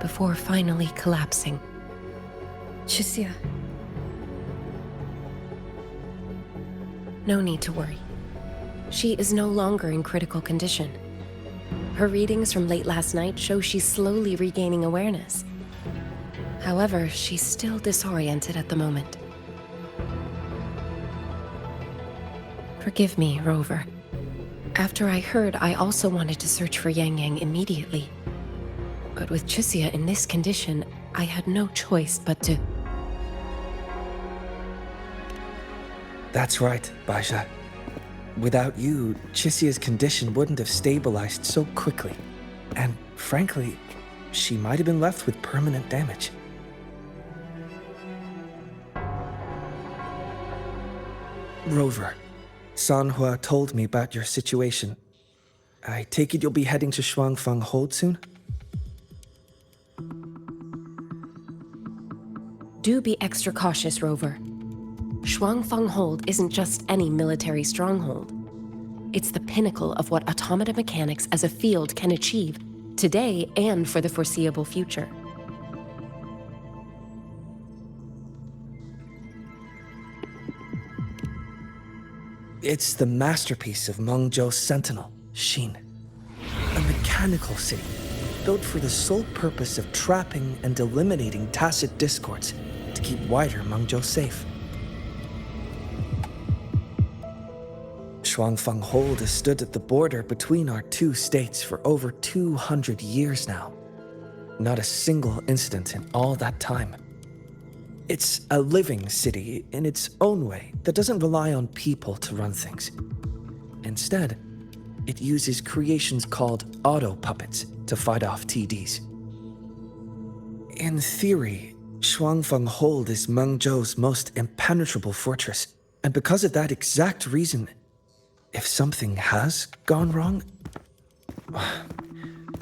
before finally collapsing. Chixia. No need to worry. She is no longer in critical condition. Her readings from late last night show she's slowly regaining awareness. However, she's still disoriented at the moment. Forgive me, Rover. After I heard, I also wanted to search for Yangyang immediately. But with Chixia in this condition, I had no choice but to... That's right, Baizhi. Without you, Chixia's condition wouldn't have stabilized so quickly. And frankly, she might have been left with permanent damage. Rover, Sanhua told me about your situation. I take it you'll be heading to Shuangfang Hold soon? Do be extra cautious, Rover. Shuangfang Hold isn't just any military stronghold. It's the pinnacle of what automata mechanics as a field can achieve, today and for the foreseeable future. It's the masterpiece of Mengzhou's sentinel, Hsin. A mechanical city, built for the sole purpose of trapping and eliminating tacit discords to keep wider Mengzhou safe. Shuangfang Hold has stood at the border between our two states for over 200 years now. Not a single incident in all that time. It's a living city in its own way that doesn't rely on people to run things. Instead, it uses creations called auto-puppets to fight off TDs. In theory, Shuangfang Hold is Mengzhou's most impenetrable fortress, and because of that exact reason, if something has gone wrong,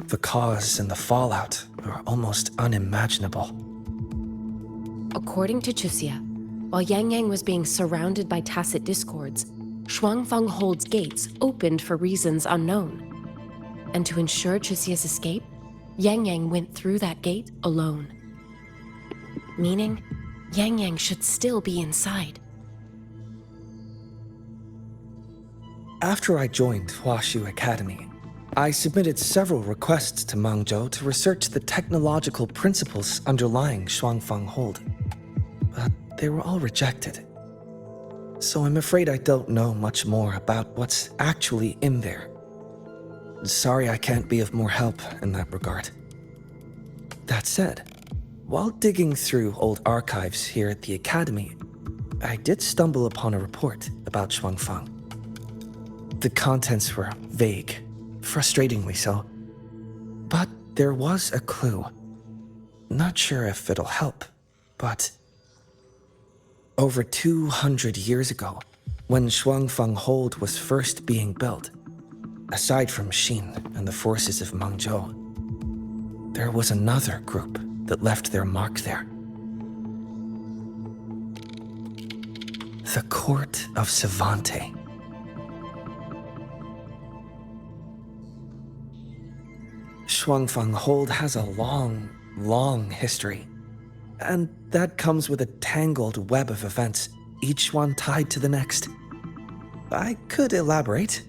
the cause and the fallout are almost unimaginable. According to Chixia, while Yangyang was being surrounded by tacit discords, Shuangfang Hold's gates opened for reasons unknown. And to ensure Chixia's escape, Yangyang went through that gate alone. Meaning, Yangyang should still be inside. After I joined Huashu Academy, I submitted several requests to Mengzhou to research the technological principles underlying Shuangfang Hold, but they were all rejected. So I'm afraid I don't know much more about what's actually in there. Sorry I can't be of more help in that regard. That said, while digging through old archives here at the Academy, I did stumble upon a report about Shuangfang. The contents were vague, frustratingly so, but there was a clue. Not sure if it'll help, but over 200 years ago, when Shuangfang Hold was first being built, aside from Hsin and the forces of Mengzhou, there was another group that left their mark there. The Court of Savante. Shuangfang Hold has a long history, and that comes with a tangled web of events, each one tied to the next. I could elaborate,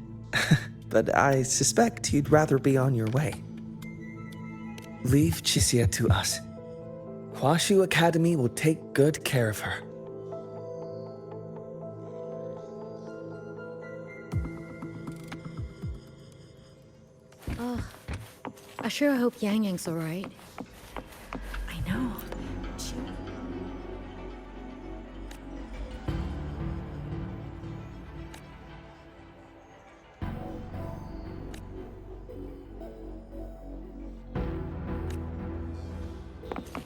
but I suspect you'd rather be on your way. Leave Chixia to us. Huashu Academy will take good care of her. Oh, I sure hope Yangyang's alright. I know.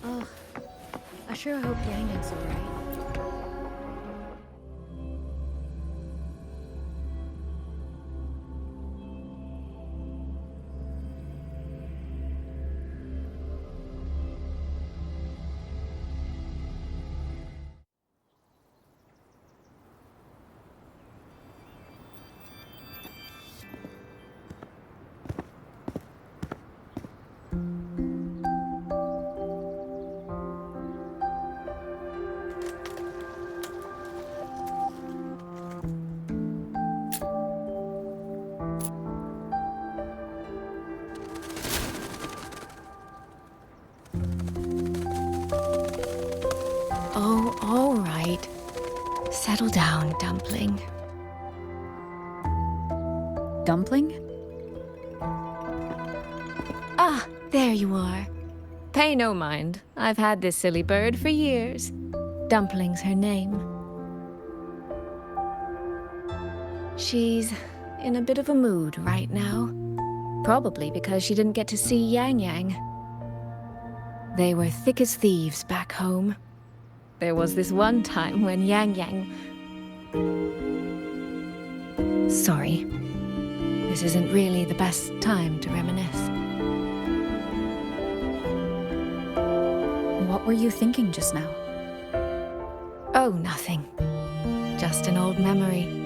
Oh, I sure hope Yangyang's alright. Oh, all right. Settle down, Dumpling. Dumpling? Ah, there you are. Pay no mind. I've had this silly bird for years. Dumpling's her name. She's in a bit of a mood right now. Probably because she didn't get to see Yangyang. They were thick as thieves back home. There was this one time when Yangyang... Sorry. This isn't really the best time to reminisce. What were you thinking just now? Oh, nothing. Just an old memory.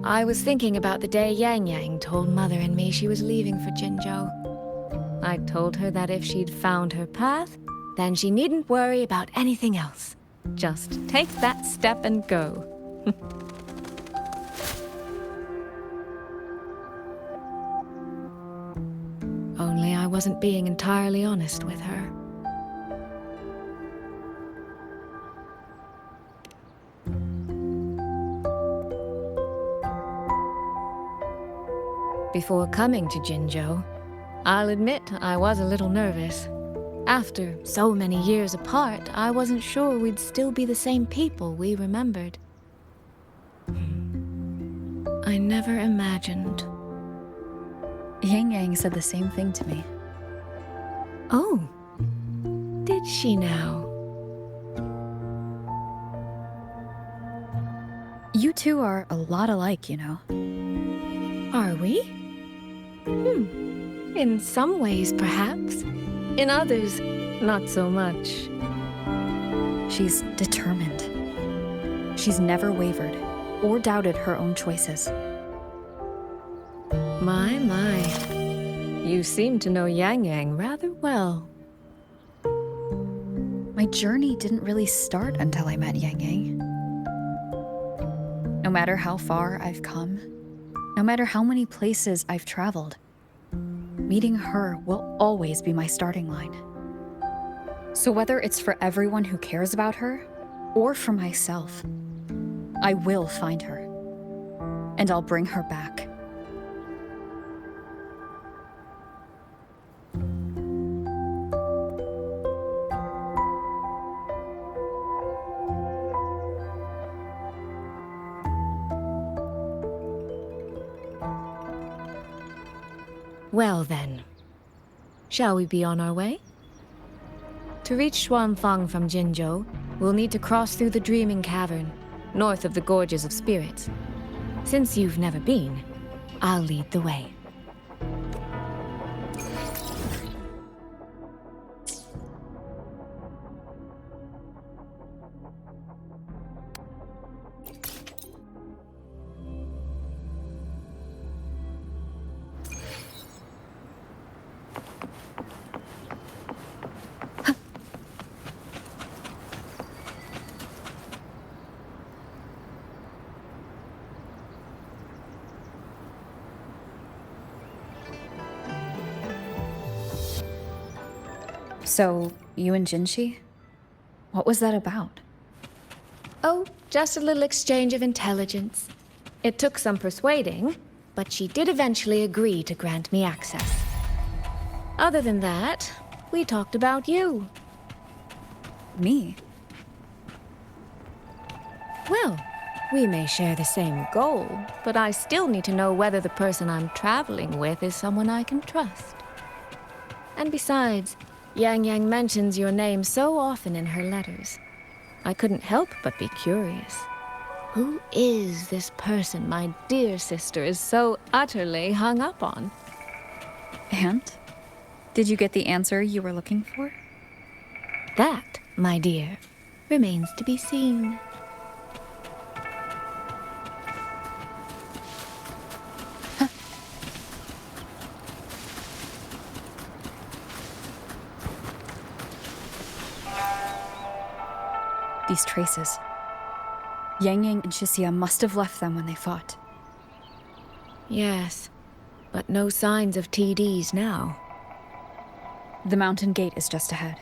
I was thinking about the day Yangyang told Mother and me she was leaving for Jinzhou. I told her that if she'd found her path, then she needn't worry about anything else. Just take that step and go. Only I wasn't being entirely honest with her. Before coming to Jinzhou, I'll admit I was a little nervous. After so many years apart, I wasn't sure we'd still be the same people we remembered. I never imagined. Yangyang said the same thing to me. Oh, did she now? You two are a lot alike, you know. Are we? In some ways, perhaps. In others, not so much. She's determined. She's never wavered or doubted her own choices. My. You seem to know Yangyang rather well. My journey didn't really start until I met Yangyang. No matter how far I've come, no matter how many places I've traveled, meeting her will always be my starting line. So whether it's for everyone who cares about her, or for myself, I will find her. And I'll bring her back. Well then, shall we be on our way? To reach Xuanfang from Jinzhou, we'll need to cross through the Dreaming Cavern, north of the Gorges of Spirits. Since you've never been, I'll lead the way. So, you and Jinhsi? What was that about? Oh, just a little exchange of intelligence. It took some persuading, but she did eventually agree to grant me access. Other than that, we talked about you. Me? Well, we may share the same goal, but I still need to know whether the person I'm traveling with is someone I can trust. And besides, Yangyang mentions your name so often in her letters. I couldn't help but be curious. Who is this person my dear sister is so utterly hung up on? And? Did you get the answer you were looking for? That, my dear, remains to be seen. These traces. Yangyang and Chixia must have left them when they fought. Yes, but no signs of TDs now. The mountain gate is just ahead.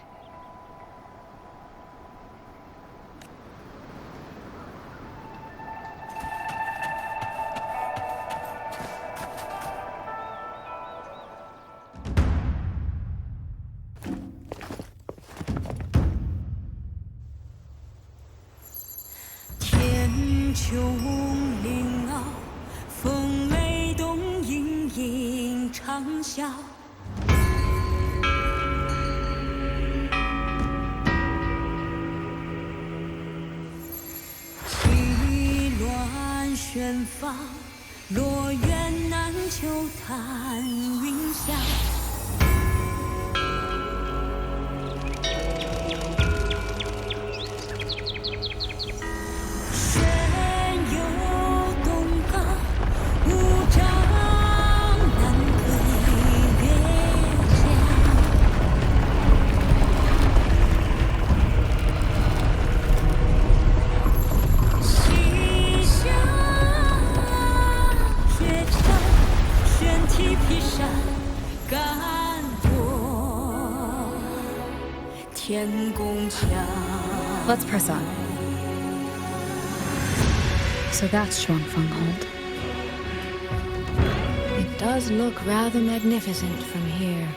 Let's press on. So that's Xuanfang Hold. It does look rather magnificent from here.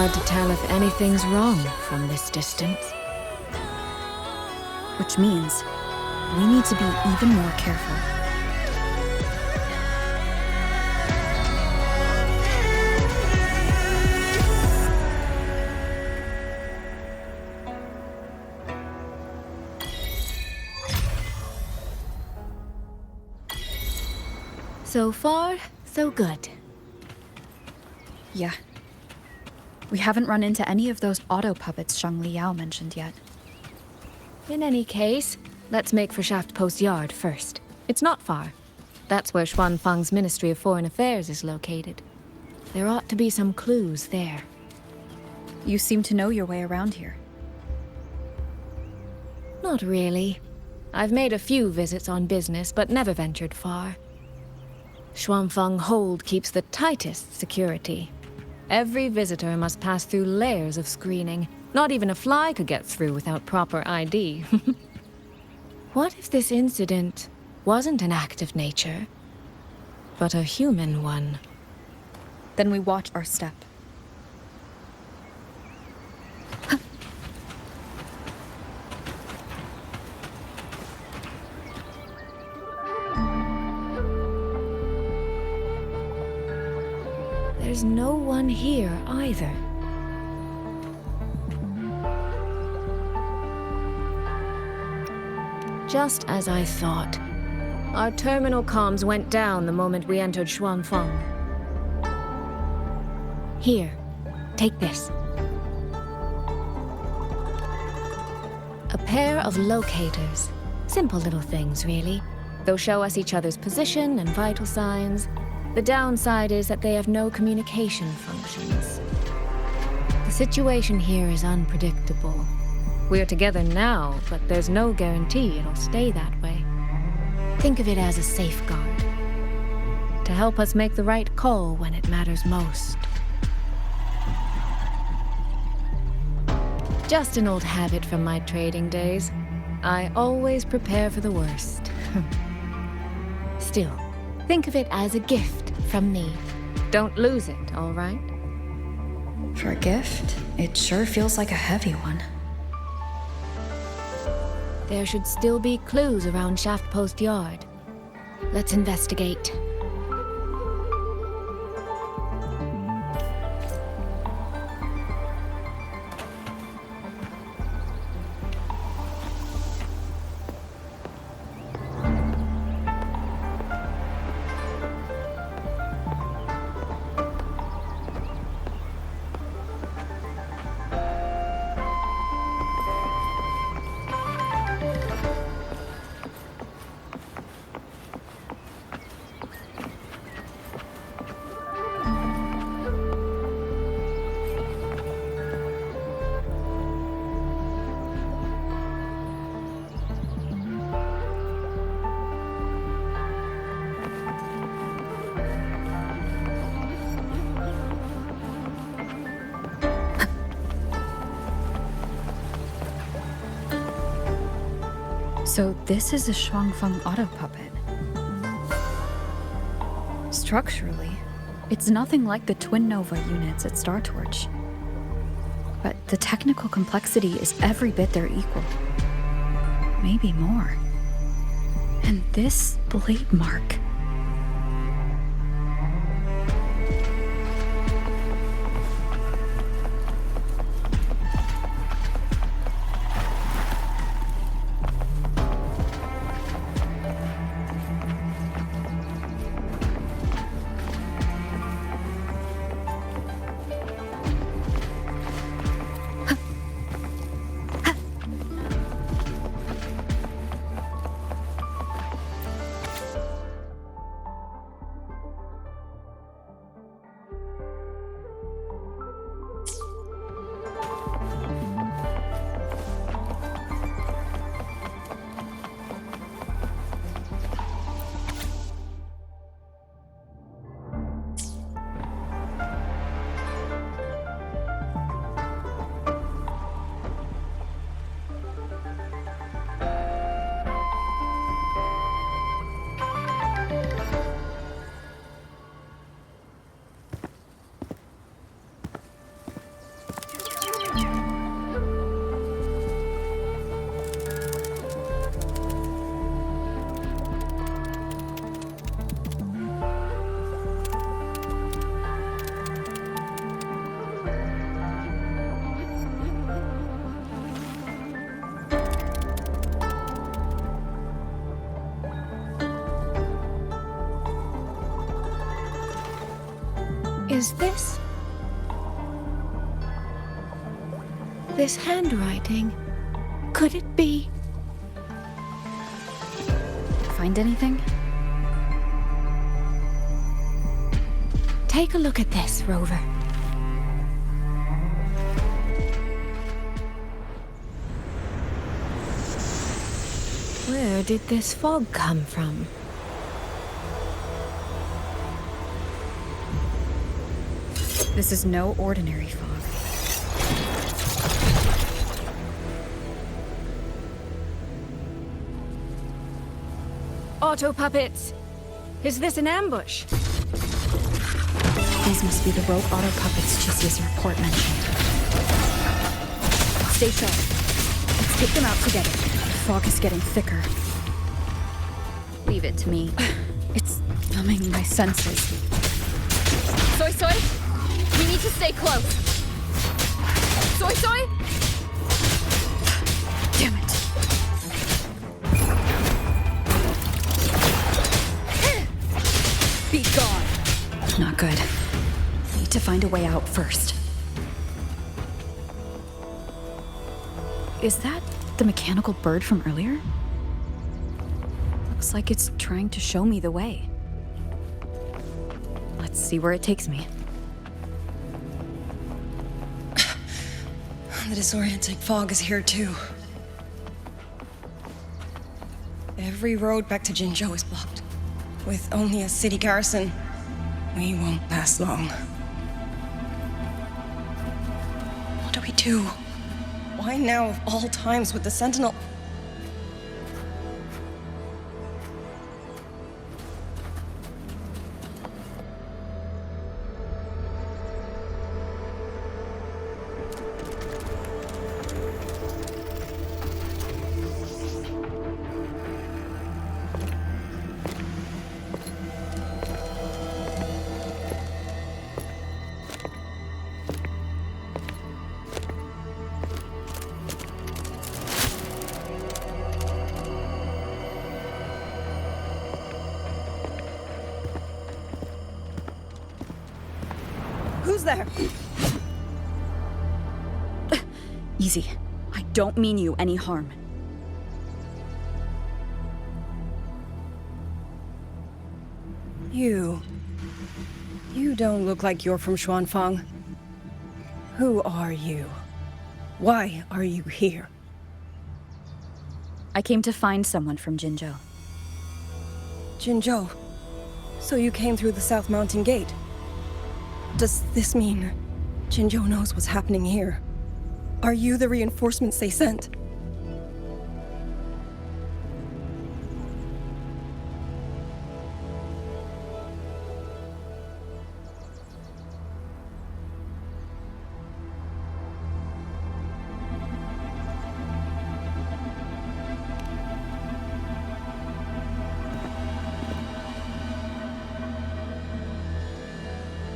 hard to tell if anything's wrong from this distance. Which means we need to be even more careful. So far, so good. Yeah. We haven't run into any of those auto puppets Zhang Liao mentioned yet. In any case, let's make for Shaft Post Yard first. It's not far. That's where Xuanfang's Ministry of Foreign Affairs is located. There ought to be some clues there. You seem to know your way around here. Not really. I've made a few visits on business, but never ventured far. Xuanfang Hold keeps the tightest security. Every visitor must pass through layers of screening. Not even a fly could get through without proper ID. What if this incident wasn't an act of nature, but a human one? Then we watch our step. There's no one here either. Just as I thought. Our terminal comms went down the moment we entered Xuanfang. Here, take this. A pair of locators. Simple little things, really. They'll show us each other's position and vital signs. The downside is that they have no communication functions. The situation here is unpredictable. We're together now, but there's no guarantee it'll stay that way. Think of it as a safeguard, to help us make the right call when it matters most. Just an old habit from my trading days. I always prepare for the worst. Still, think of it as a gift from me. Don't lose it, all right? For a gift, it sure feels like a heavy one. There should still be clues around Shaft Post Yard. Let's investigate. So this is a Xuanfang auto puppet. Structurally, it's nothing like the Twin Nova units at Star Torch. But the technical complexity is every bit their equal. Maybe more. And this blade mark. Is this... this handwriting? Could it be... Find anything? Take a look at this, Rover. Where did this fog come from? This is no ordinary fog. Auto puppets! Is this an ambush? These must be the rogue auto puppets Chixia's report mentioned. Stay sharp. Let's take them out together. The fog is getting thicker. Leave it to me. It's numbing my senses. Suisui, we need to stay close. Suisui? Damn it. Be gone. Not good. Need to find a way out first. Is that the mechanical bird from earlier? Looks like it's trying to show me the way. Let's see where it takes me. The disorienting fog is here too. Every road back to Mengzhou is blocked. With only a city garrison, we won't last long. What do we do? Why now of all times with the Sentinel? Who's there? Easy. I don't mean you any harm. You don't look like you're from Xuanfang. Who are you? Why are you here? I came to find someone from Jinzhou. Jinzhou? So you came through the South Mountain Gate? Does this mean Jinzhou knows what's happening here? Are you the reinforcements they sent?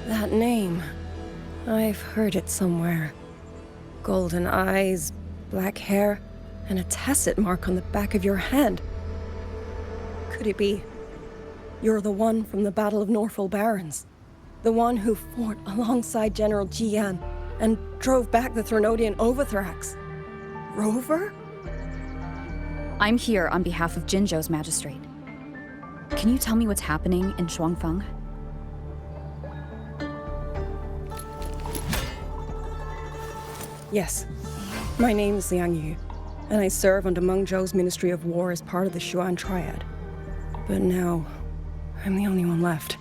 That name. I've heard it somewhere. Golden eyes, black hair, and a tacit mark on the back of your hand. Could it be? You're the one from the Battle of Norfolk Barrens. The one who fought alongside General Jian and drove back the Threnodian Overthrax. Rover? I'm here on behalf of Jinzhou's magistrate. Can you tell me what's happening in Xuanfang? Yes. My name is Yangyang, and I serve under Mengzhou's Ministry of War as part of the Xuan Triad. But now, I'm the only one left.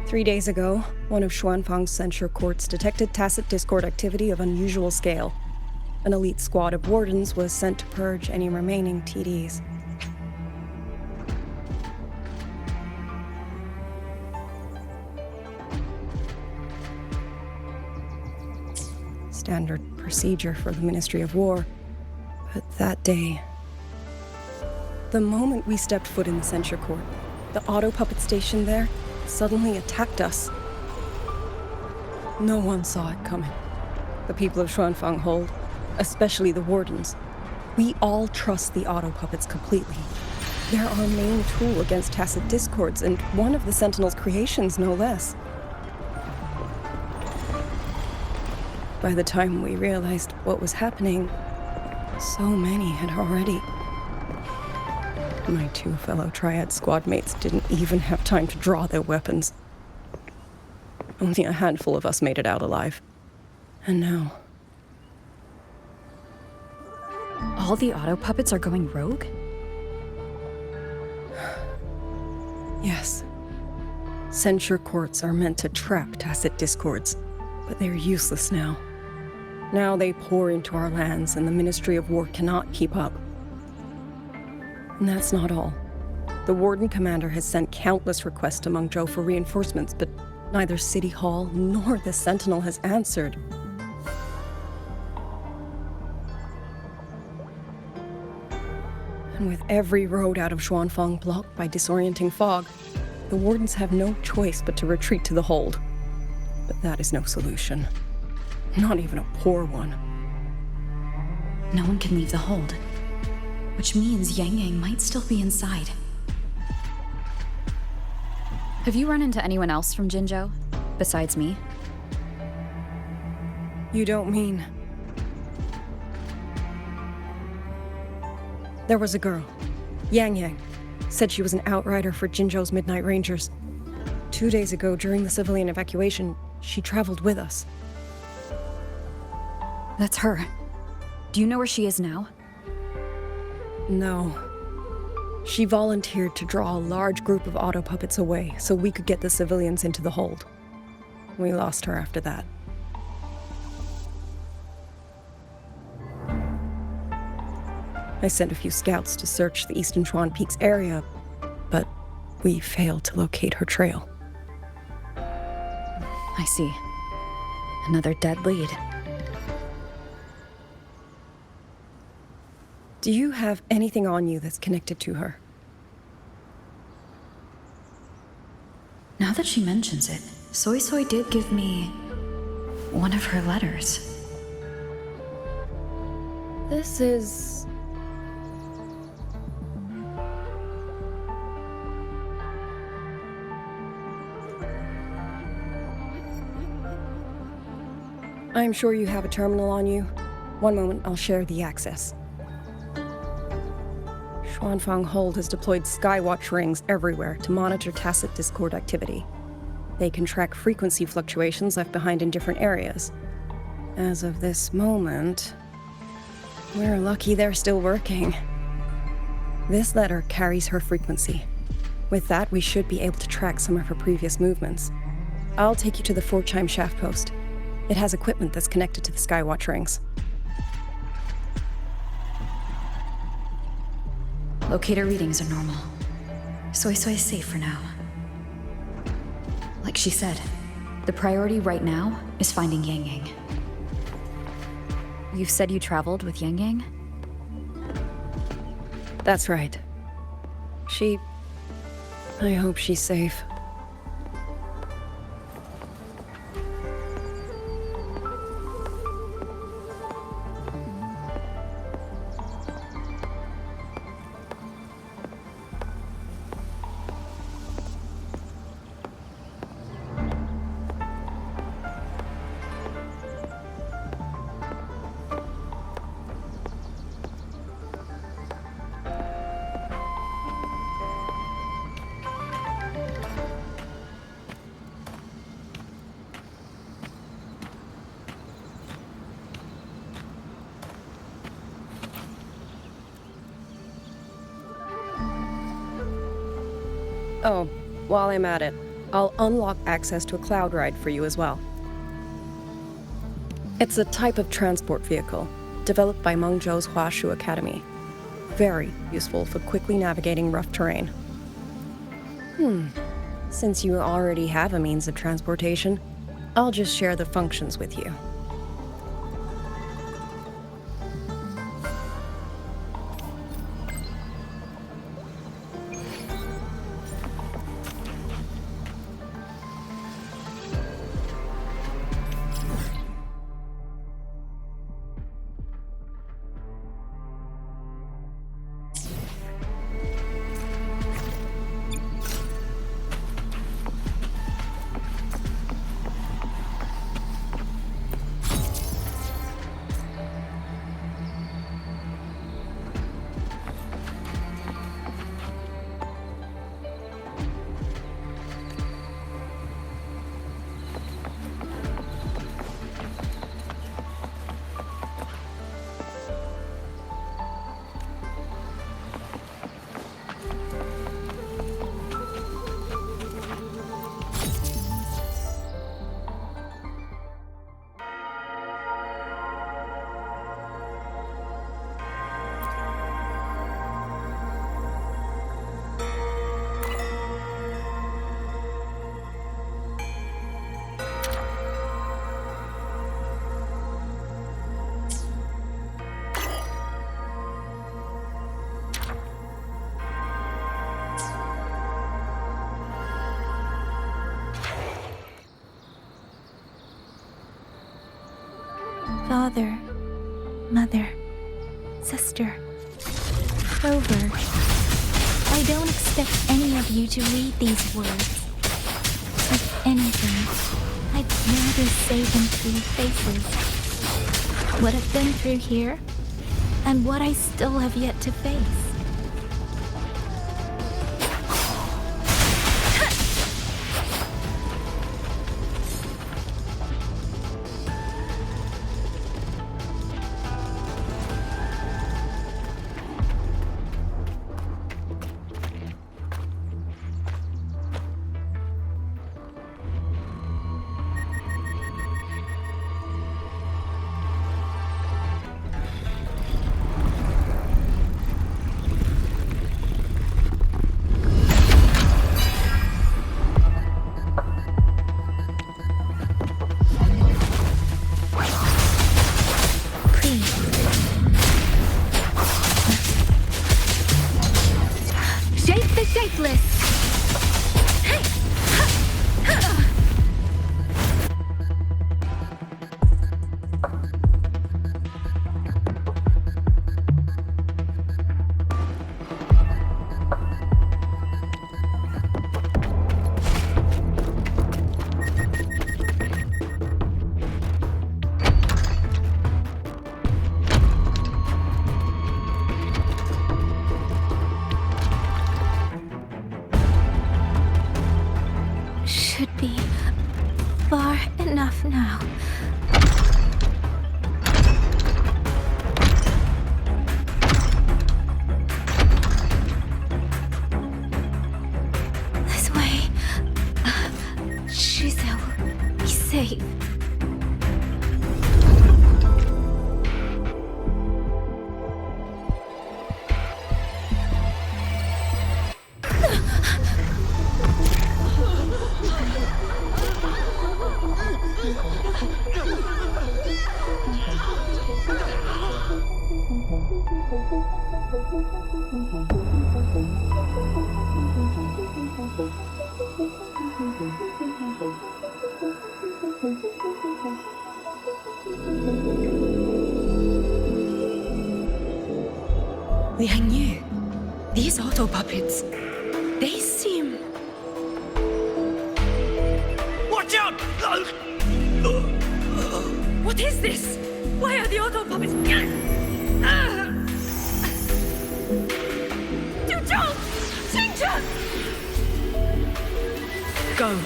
Three days ago, one of Xuanfang's censure courts detected tacit discord activity of unusual scale. An elite squad of wardens was sent to purge any remaining TDs. Standard procedure for the Ministry of War. But that day, the moment we stepped foot in the censure court, the auto puppet station there suddenly attacked us. No one saw it coming. The people of Xuanfang hold especially the wardens. We all trust the auto puppets completely. They're our main tool against tacit discords, and one of the Sentinel's creations, no less. By the time we realized what was happening, so many had already. My 2 fellow Triad squad mates didn't even have time to draw their weapons. Only a handful of us made it out alive. And now... All the auto puppets are going rogue? Yes. Censure courts are meant to trap tacit discords, but they're useless now. Now they pour into our lands, and the Ministry of War cannot keep up. And that's not all. The Warden Commander has sent countless requests to Mengzhou for reinforcements, but neither City Hall nor the Sentinel has answered. And with every road out of Xuanfang blocked by disorienting fog, the Wardens have no choice but to retreat to the hold. But that is no solution. Not even a poor one. No one can leave the hold, which means Yangyang might still be inside. Have you run into anyone else from Jinzhou, besides me? You don't mean... There was a girl, Yangyang, said she was an outrider for Jinzhou's Midnight Rangers. 2 days ago, during the civilian evacuation, she traveled with us. That's her. Do you know where she is now? No. She volunteered to draw a large group of auto puppets away so we could get the civilians into the hold. We lost her after that. I sent a few scouts to search the Eastern Chuan Peaks area, but we failed to locate her trail. I see. Another dead lead. Do you have anything on you that's connected to her? Now that she mentions it, Suisui did give me one of her letters. This is... I'm sure you have a terminal on you. One moment, I'll share the access. Xuanfang Hold has deployed Skywatch rings everywhere to monitor tacit discord activity. They can track frequency fluctuations left behind in different areas. As of this moment, we're lucky they're still working. This letter carries her frequency. With that, we should be able to track some of her previous movements. I'll take you to the 4-chime shaft post. It has equipment that's connected to the Skywatch rings. Locator readings are normal. Suisui is safe for now. Like she said, the priority right now is finding Yangyang. You said you traveled with Yangyang? That's right. I hope she's safe. Oh, while I'm at it, I'll unlock access to a cloud ride for you as well. It's a type of transport vehicle, developed by Mengzhou's Huashu Academy. Very useful for quickly navigating rough terrain. Since you already have a means of transportation, I'll just share the functions with you. Father, mother, sister, Rover. I don't expect any of you to read these words. If anything, I'd rather say them to your faces. What I've been through here, and what I still have yet to face. Should be far enough now. This way. Qixia will be safe. Liangyu, these auto puppets, they seem... Watch out! What is this? Why are the auto puppets... Go.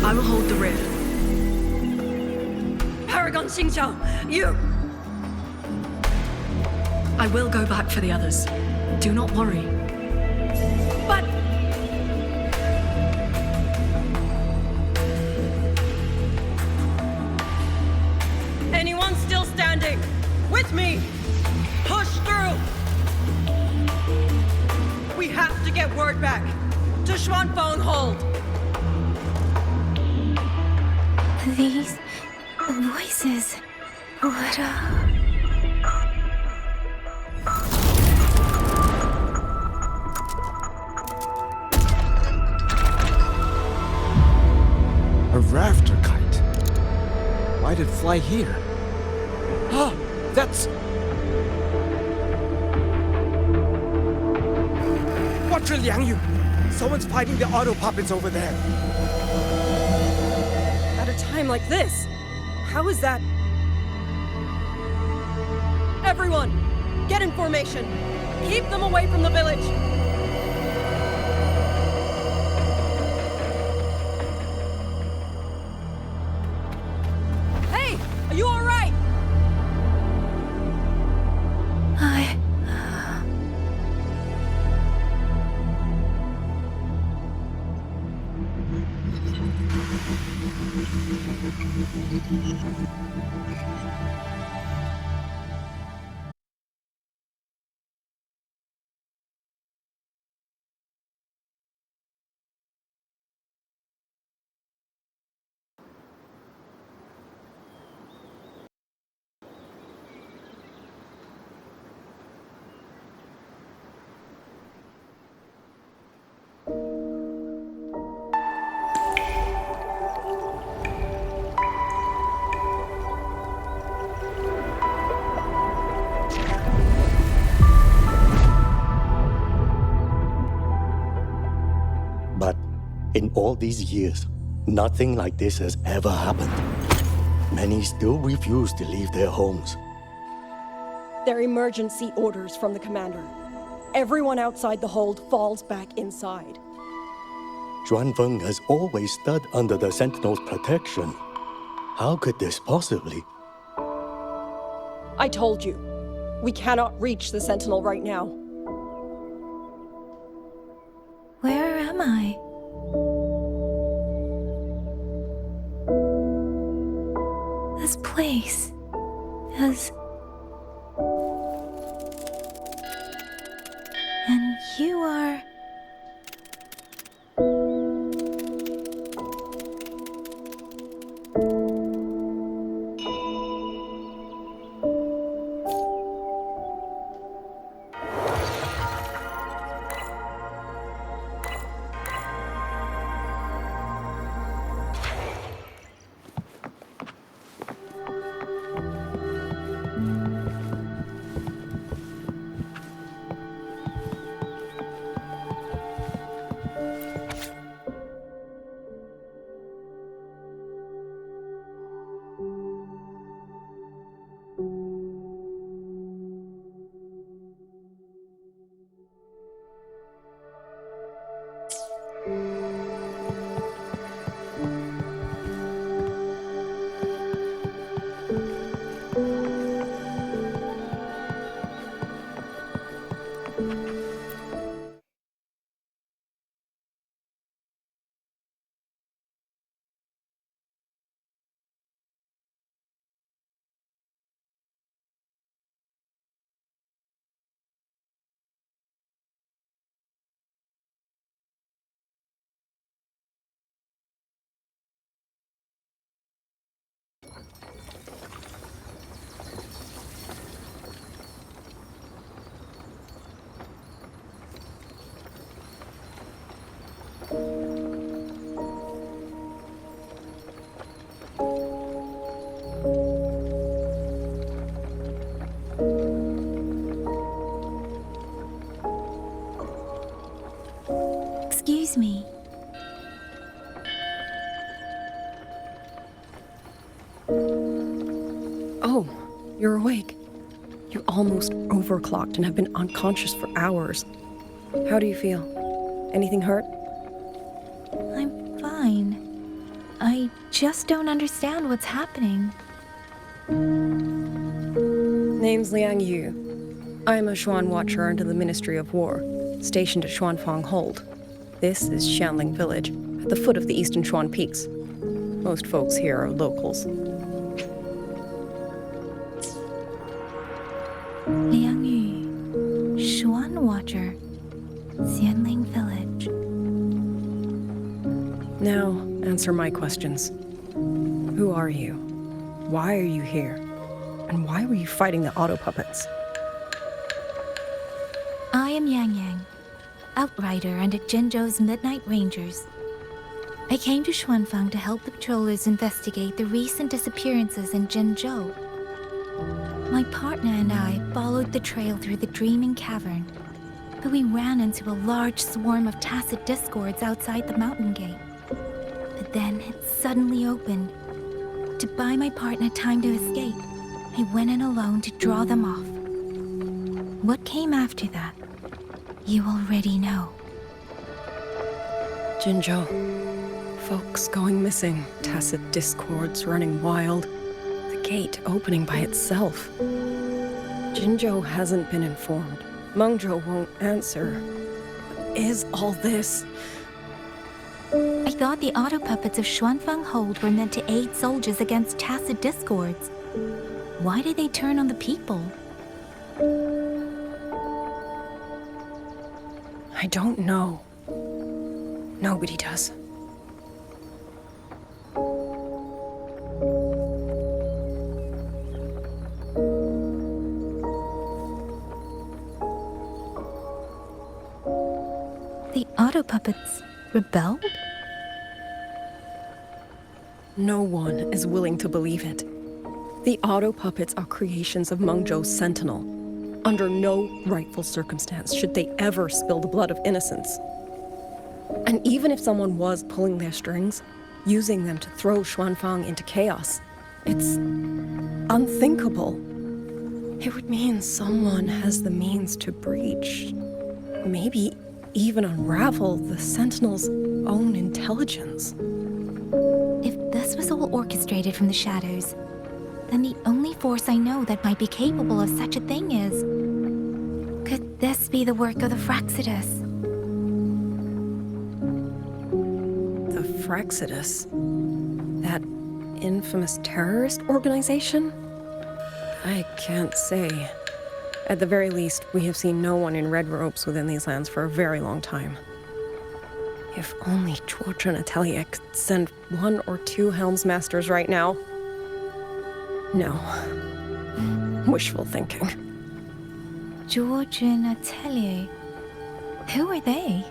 I will hold the rear. Paragon Qingxiao, you... I will go back for the others. Do not worry. But... Anyone still standing? With me! Push through! We have to get word back to Xuanfeng Hold. These voices. What A rafter kite. Why'd it fly here? Ah, that's... Watch your Liangyu! Someone's fighting the auto puppets over there. At a time like this, how is that? Everyone, get in formation. Keep them away from the village. Hey, are you all right? In all these years, nothing like this has ever happened. Many still refuse to leave their homes. They're emergency orders from the commander. Everyone outside the hold falls back inside. Xuanfeng has always stood under the Sentinel's protection. How could this possibly? I told you, we cannot reach the Sentinel right now. Where am I? This place is... And you are... Excuse me. Oh, you're awake. You almost overclocked and have been unconscious for hours. How do you feel? Anything hurt? I'm fine. I just don't understand what's happening. Name's Liang Yu. I'm a Xuan Watcher under the Ministry of War, stationed at Xuanfang Hold. This is Xianling Village, at the foot of the Eastern Xuan Peaks. Most folks here are locals. Liang Yu, Xuan Watcher, Xianling Village. Now, answer my questions. Who are you? Why are you here? And why were you fighting the auto puppets? I am Yangyang, outrider under Jinzhou's Midnight Rangers. I came to Xuanfang to help the patrollers investigate the recent disappearances in Jinzhou. My partner and I followed the trail through the Dreaming Cavern, but we ran into a large swarm of tacit discords outside the mountain gate. But then it suddenly opened. To buy my partner time to escape, I went in alone to draw them off. What came after that, you already know. Jinzhou. Folks going missing, tacit discords running wild, the gate opening by itself. Jinzhou hasn't been informed. Mengzhou won't answer. What is all this? I thought the auto puppets of Xuanfang Hold were meant to aid soldiers against tacit discords. Why did they turn on the people? I don't know. Nobody does. The auto puppets rebelled? No one is willing to believe it. The auto puppets are creations of Mengzhou's Sentinel. Under no rightful circumstance should they ever spill the blood of innocents. And even if someone was pulling their strings, using them to throw Xuanfang into chaos, it's unthinkable. It would mean someone has the means to breach, maybe even unravel the Sentinel's own intelligence. If this was all orchestrated from the shadows, then the only force I know that might be capable of such a thing is... Could this be the work of the Fraxidus? The Fraxidus? That infamous terrorist organization? I can't say. At the very least, we have seen no one in red robes within these lands for a very long time. If only Zhuozhen Atelier could send 1 or 2 Helmsmasters right now. No. Wishful thinking. Zhuozhen Atelier? Who are they?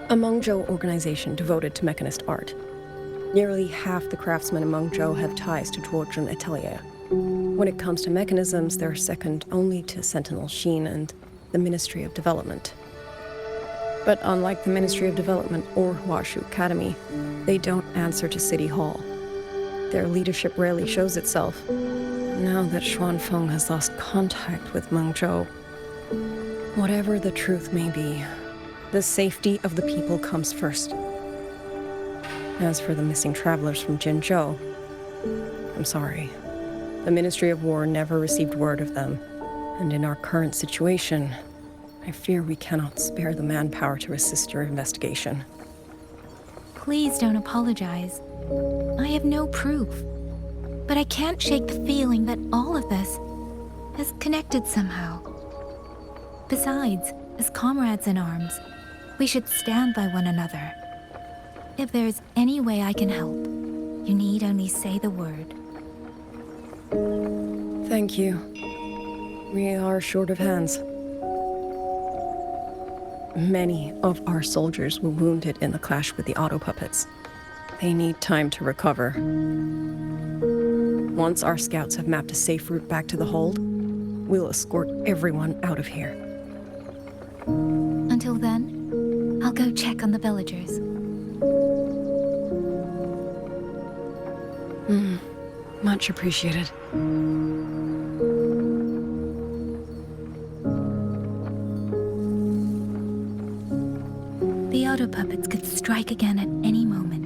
A Mengzhou organization devoted to mechanist art. Nearly half the craftsmen in Mengzhou have ties to Zhuozhen Atelier. When it comes to mechanisms, they're second only to Sentinel Hsin and the Ministry of Development. But unlike the Ministry of Development or Huashu Academy, they don't answer to City Hall. Their leadership rarely shows itself. Now that Xuanfeng has lost contact with Mengzhou, whatever the truth may be, the safety of the people comes first. As for the missing travelers from Jinzhou, I'm sorry. The Ministry of War never received word of them, and in our current situation, I fear we cannot spare the manpower to assist your investigation. Please don't apologize. I have no proof. But I can't shake the feeling that all of this is connected somehow. Besides, as comrades in arms, we should stand by one another. If there's any way I can help, you need only say the word. Thank you. We are short of hands. Many of our soldiers were wounded in the clash with the auto puppets. They need time to recover. Once our scouts have mapped a safe route back to the hold, we'll escort everyone out of here. Until then, I'll go check on the villagers. Much appreciated. The auto puppets could strike again at any moment.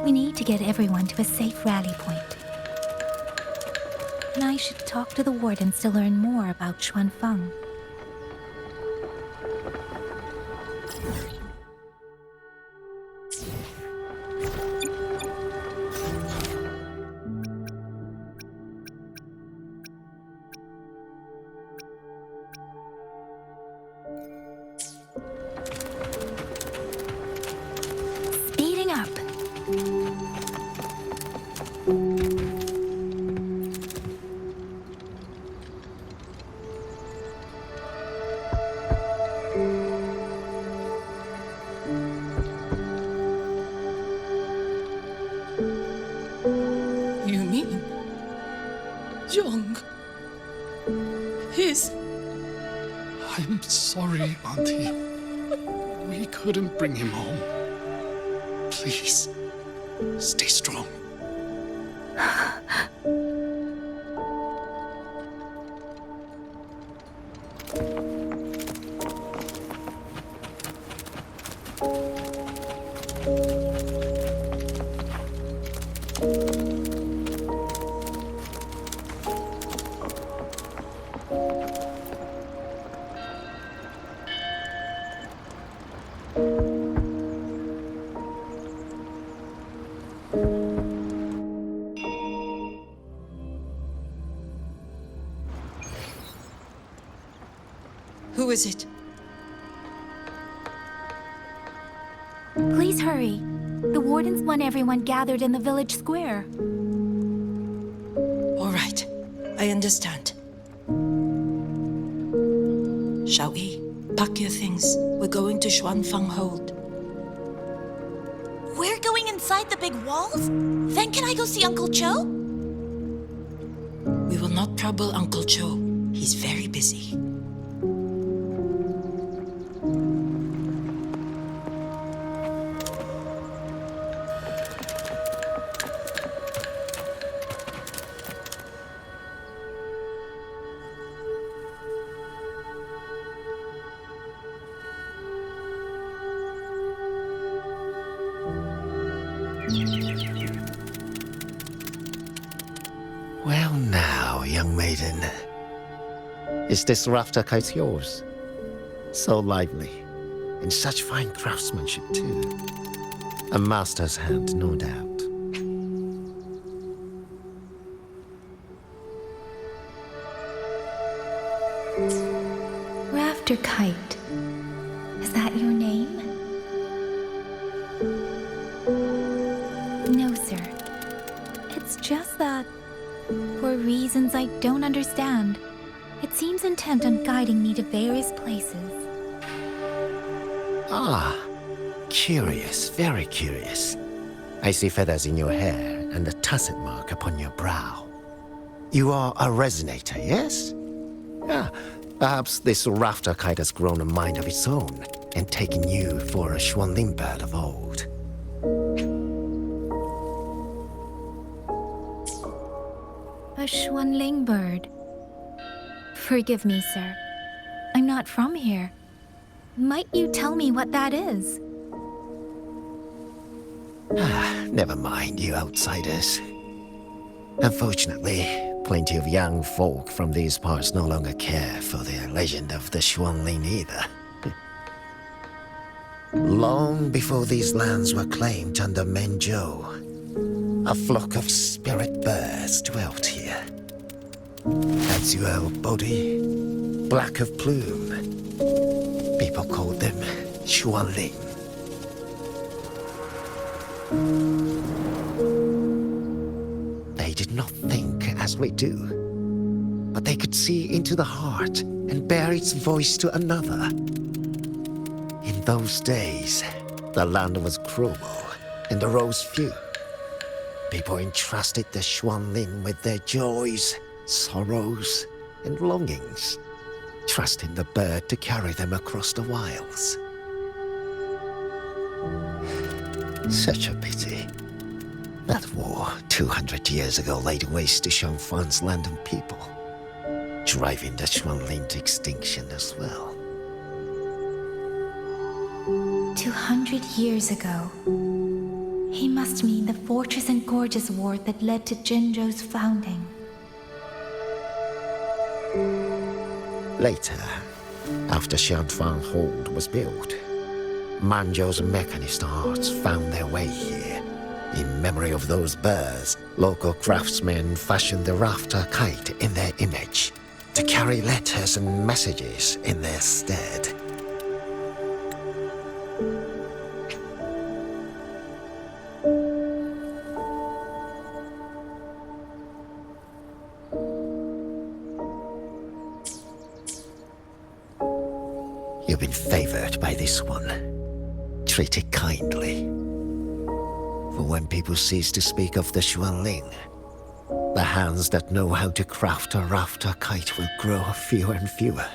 We need to get everyone to a safe rally point. And I should talk to the wardens to learn more about Xuanfeng. Speeding up. You mean Young? His... I'm sorry, Auntie. We couldn't bring him home. Please, stay strong. Who is it? Please hurry. The wardens want everyone gathered in the village square. All right, I understand. Shall we? Pack your things. We're going to Xuanfeng Hold. We're going inside the big walls? Then can I go see Uncle Joe? We will not trouble Uncle Joe. He's very busy. young maiden. Is this rafter kite yours? So lively, and such fine craftsmanship too. A master's hand, no doubt. Rafter Kite. Is that your name? No, sir. It's just that, for reasons I don't understand, it seems intent on guiding me to various places. Ah, curious, very curious. I see feathers in your hair and a tusset mark upon your brow. You are a resonator, yes? Ah, perhaps this rafter kite has grown a mind of its own and taken you for a Xuanling bird of old. A Xuanling bird. Forgive me, sir. I'm not from here. Might you tell me what that is? Never mind, you outsiders. Unfortunately, plenty of young folk from these parts no longer care for the legend of the Xuanling either. Long before these lands were claimed under Mengzhou, a flock of spirit birds dwelt here. Azure body, black of plume. People called them Xuanling. They did not think as we do, but they could see into the heart and bear its voice to another. In those days, the land was cruel and the roads few. People entrusted the Xuanling with their joys, sorrows, and longings, trusting the bird to carry them across the wilds. Such a pity. That war 200 years ago laid waste to Shangfan's land and people, driving the Xuanling to extinction as well. 200 years ago. He must mean the Fortress and Gorges War that led to Jinzhou's founding. Later, after Shangfang Hold was built, Manzhou's mechanist arts found their way here. In memory of those birds, local craftsmen fashioned the rafter kite in their image, to carry letters and messages in their stead. You've been favored by this one. Treat it kindly. For when people cease to speak of the Xuanling, the hands that know how to craft a rafter kite will grow fewer and fewer.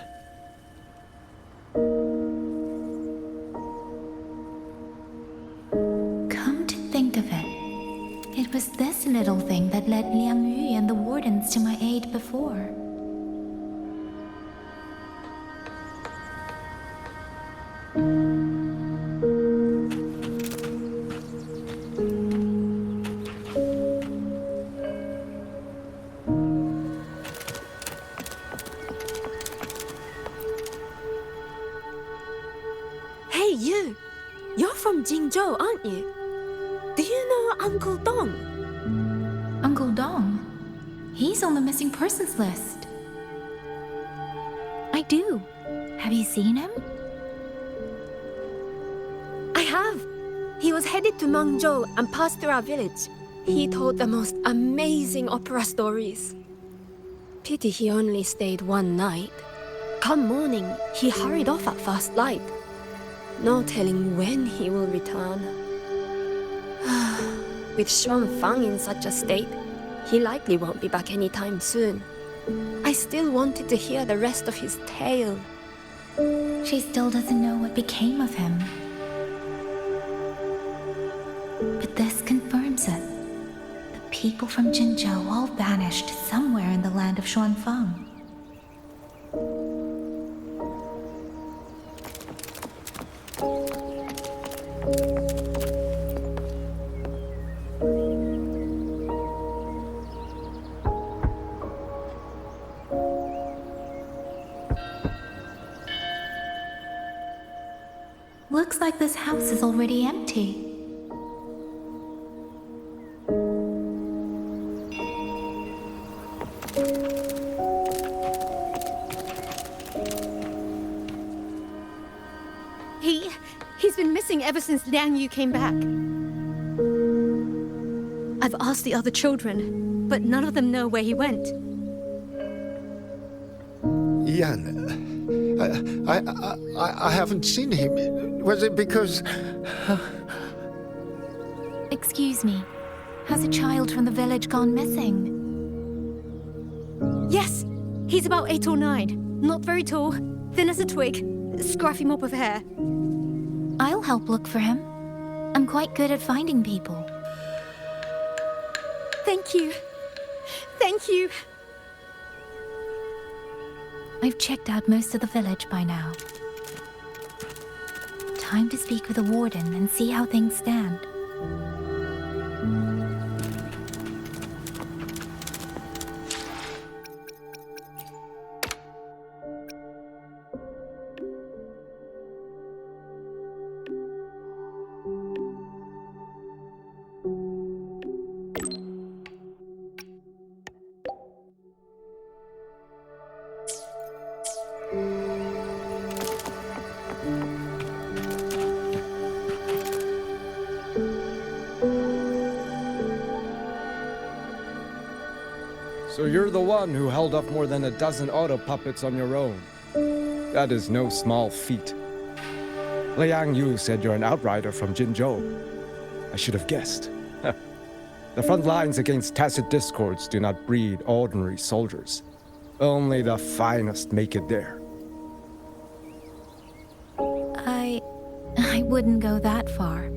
Come to think of it, it was this little thing that led Liang Yu and the wardens to my aid before. Hey, you! You're from Jingzhou, aren't you? Do you know Uncle Dong? Uncle Dong? He's on the missing persons list. I do. Have you seen him? I have. He was headed to Mengzhou and passed through our village. He told the most amazing opera stories. Pity he only stayed one night. Come morning, he hurried off at first light. No telling when he will return. With Xuanfang in such a state, he likely won't be back anytime soon. I still wanted to hear the rest of his tale. She still doesn't know what became of him. But this confirms it. The people from Jinzhou all vanished somewhere in the land of Xuanfang. Looks like this house is already empty. He's been missing ever since Liangyu came back. I've asked the other children, but none of them know where he went. Yan, I haven't seen him. Was it because... Excuse me. Has a child from the village gone missing? Yes! He's about 8 or 9. Not very tall, thin as a twig, scruffy mop of hair. I'll help look for him. I'm quite good at finding people. Thank you. Thank you. I've checked out most of the village by now. Time to speak with the warden and see how things stand. So you're the one who held up more than a dozen auto puppets on your own. That is no small feat. Liang Yu said you're an outrider from Jinzhou. I should have guessed. The front lines against tacit discords do not breed ordinary soldiers. Only the finest make it there. I wouldn't go that far.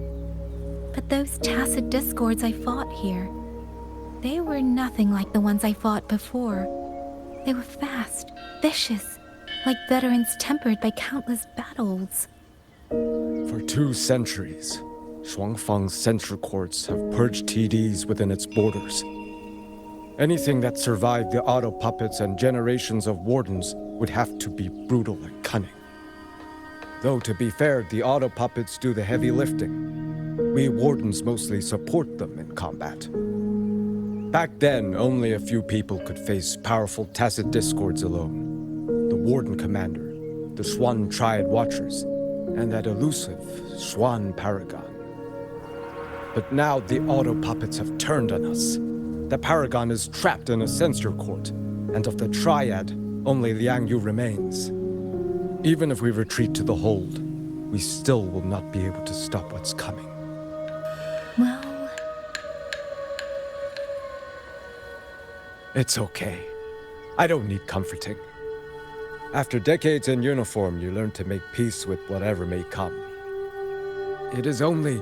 But those tacit discords I fought here, they were nothing like the ones I fought before. They were fast, vicious, like veterans tempered by countless battles. For 2 centuries, Shuangfang's central courts have purged TDs within its borders. Anything that survived the auto puppets and generations of wardens would have to be brutal and cunning. Though to be fair, the auto puppets do the heavy lifting. We wardens mostly support them in combat. Back then, only a few people could face powerful tacit discords alone. The Warden Commander, the Swan Triad Watchers, and that elusive Swan Paragon. But now the auto puppets have turned on us. The Paragon is trapped in a censor court, and of the Triad, only Liang Yu remains. Even if we retreat to the hold, we still will not be able to stop what's coming. Well... It's okay. I don't need comforting. After decades in uniform, you learn to make peace with whatever may come. It is only...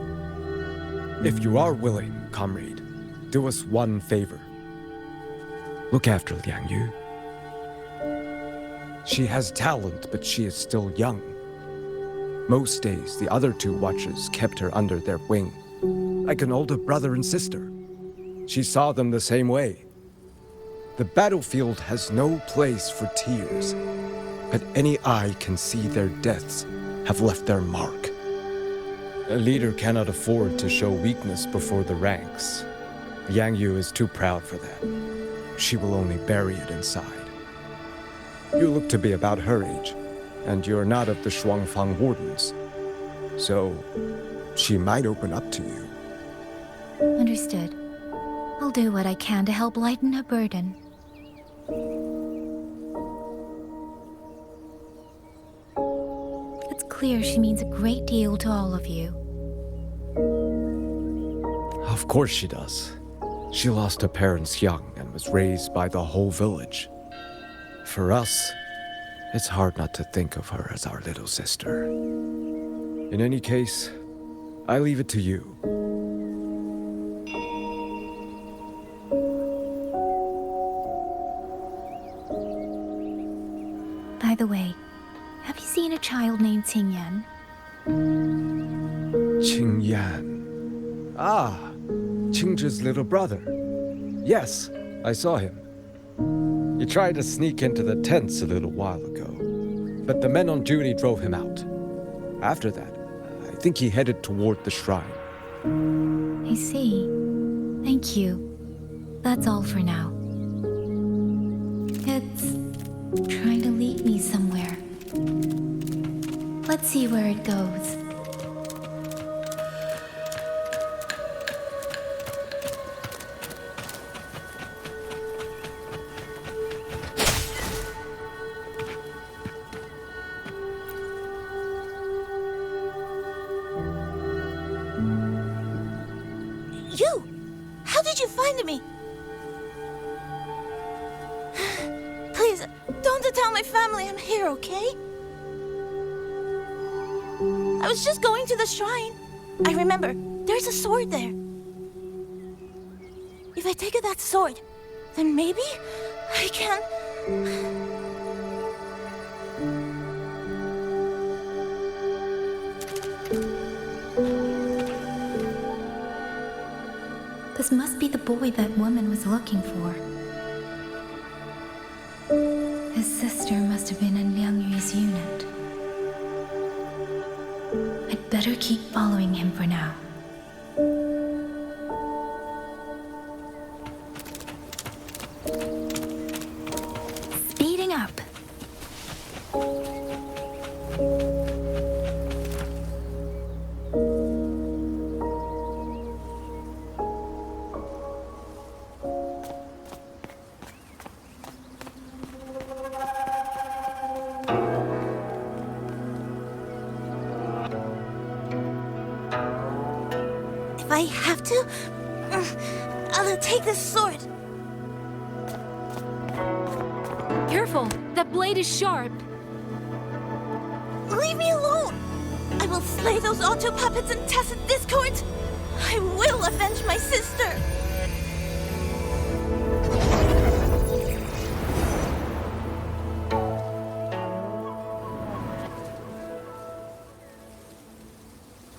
If you are willing, comrade, do us one favor. Look after Liang Yu. She has talent, but she is still young. Most days, the other 2 watchers kept her under their wing, like an older brother and sister. She saw them the same way. The battlefield has no place for tears, but any eye can see their deaths have left their mark. A leader cannot afford to show weakness before the ranks. Yang Yu is too proud for that. She will only bury it inside. You look to be about her age, and you're not of the Shuangfang Wardens. So, she might open up to you. Understood. I'll do what I can to help lighten her burden. It's clear she means a great deal to all of you. Of course she does. She lost her parents young and was raised by the whole village. For us, it's hard not to think of her as our little sister. In any case, I leave it to you. By the way, have you seen a child named Qingyan? Qingyan. Ah, Qingzhi's little brother. Yes, I saw him. He tried to sneak into the tents a little while ago, but the men on duty drove him out. After that, think he headed toward the shrine. I see. Thank you. That's all for now. It's trying to lead me somewhere. Let's see where it goes. You! How did you find me? Please, don't tell my family I'm here, okay? I was just going to the shrine. I remember, there's a sword there. If I take that sword, then maybe I can... This must be the boy that woman was looking for. His sister must have been in Liang Yu's unit. I'd better keep following him for now. Speeding up. If I have to, I'll take this sword. Careful! That blade is sharp! Leave me alone! I will slay those auto puppets and tacit discords! I will avenge my sister!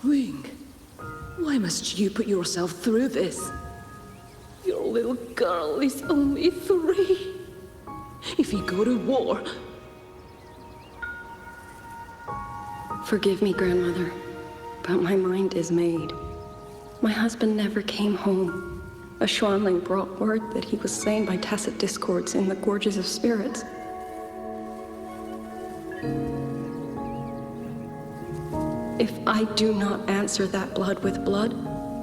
Wing, why must you put yourself through this? Your little girl is only 3. If you go to war... Forgive me, Grandmother, but my mind is made. My husband never came home. A Xuanling brought word that he was slain by tacit discords in the Gorges of Spirits. If I do not answer that blood with blood,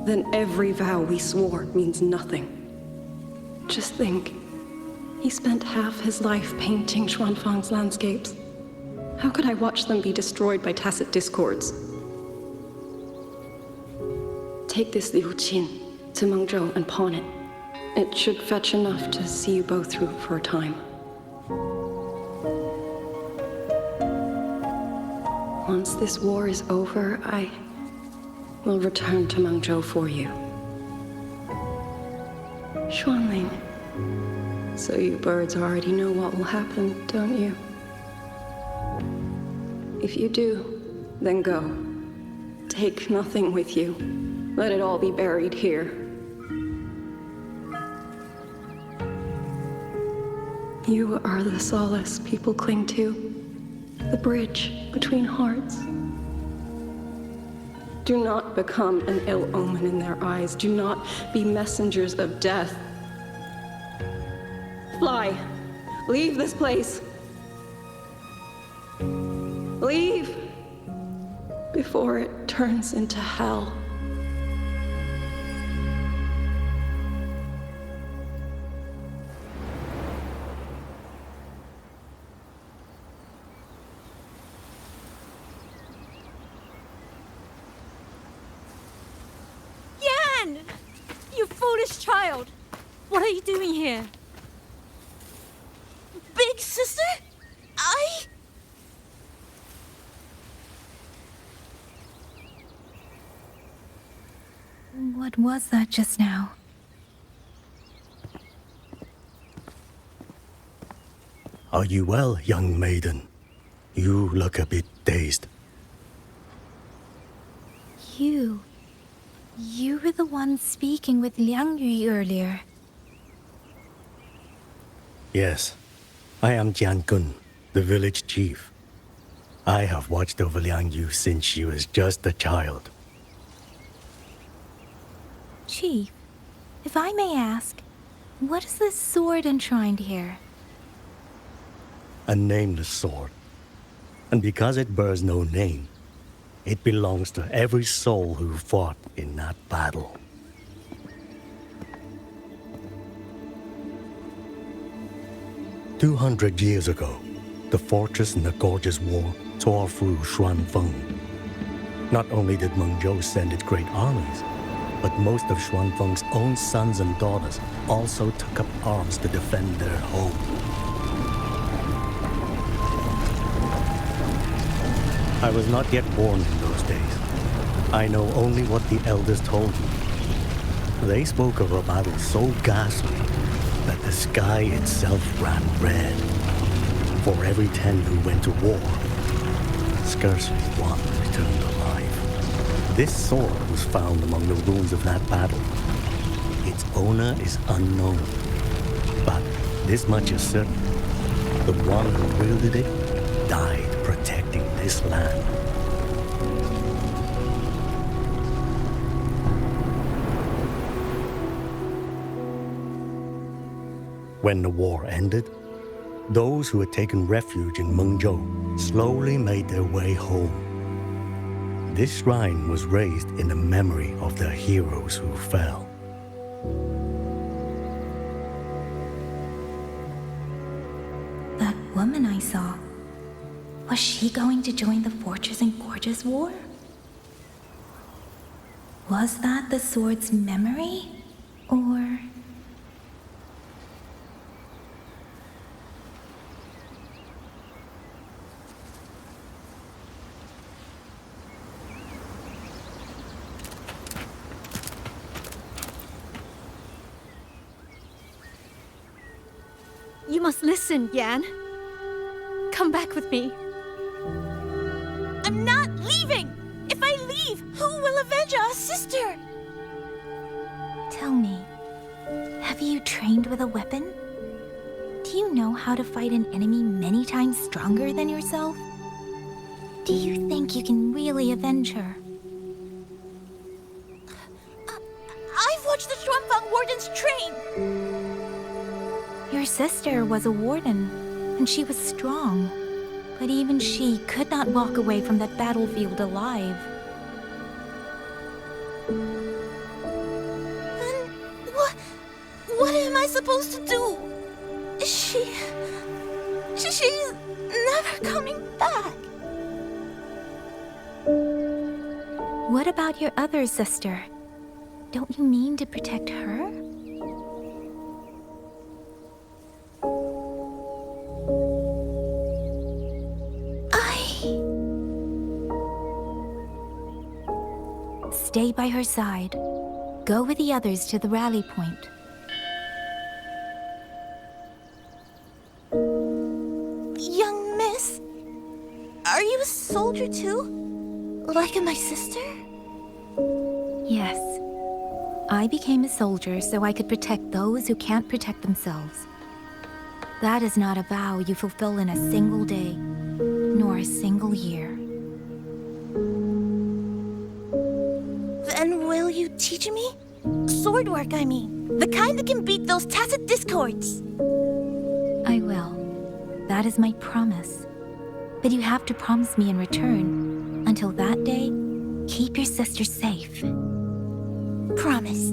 then every vow we swore means nothing. Just think, he spent half his life painting Xuanfang's landscapes. How could I watch them be destroyed by tacit discords? Take this Liu Qin to Mengzhou and pawn it. It should fetch enough to see you both through for a time. Once this war is over, I will return to Mengzhou for you. Xuanling. So you birds already know what will happen, don't you? If you do, then go. Take nothing with you. Let it all be buried here. You are the solace people cling to. The bridge between hearts. Do not become an ill omen in their eyes. Do not be messengers of death. Fly. Leave this place. Leave before it turns into hell. Yan! You foolish child! What are you doing here? Big sister? What was that just now? Are you well, young maiden? You look a bit dazed. You were the one speaking with Liang Yu earlier. Yes, I am Jian Gun, the village chief. I have watched over Liang Yu since she was just a child. Chief, if I may ask, what is this sword enshrined here? A nameless sword. And because it bears no name, it belongs to every soul who fought in that battle. "200 years ago, the fortress in the Gorgeous War tore through Xuanfeng. Not only did Mengzhou send its great armies, but most of Xuanfeng's own sons and daughters also took up arms to defend their home. I was not yet born in those days. I know only what the elders told me. They spoke of a battle so ghastly that the sky itself ran red. For every 10 who went to war, scarcely one returned alive. This sword was found among the ruins of that battle. Its owner is unknown, but this much is certain. The one who wielded it died protecting this land. When the war ended, those who had taken refuge in Mengzhou slowly made their way home. This shrine was raised in the memory of the heroes who fell. That woman I saw, was she going to join the Fortress and Gorgeous War? Was that the sword's memory? Or... You must listen, Yan. Come back with me. I'm not leaving! If I leave, who will avenge our sister? Tell me, have you trained with a weapon? Do you know how to fight an enemy many times stronger than yourself? Do you think you can really avenge her? I've watched the Xuanfang wardens train! Your sister was a warden, and she was strong. But even she could not walk away from that battlefield alive. Then what am I supposed to do? She's never coming back. What about your other sister? Don't you mean to protect her? Stay by her side. Go with the others to the rally point. Young miss, are you a soldier too? Like my sister? Yes. I became a soldier so I could protect those who can't protect themselves. That is not a vow you fulfill in a single day, nor a single year. Then will you teach me? Sword work, I mean. The kind that can beat those tacit discords. I will. That is my promise. But you have to promise me in return. Until that day, keep your sister safe. Promise.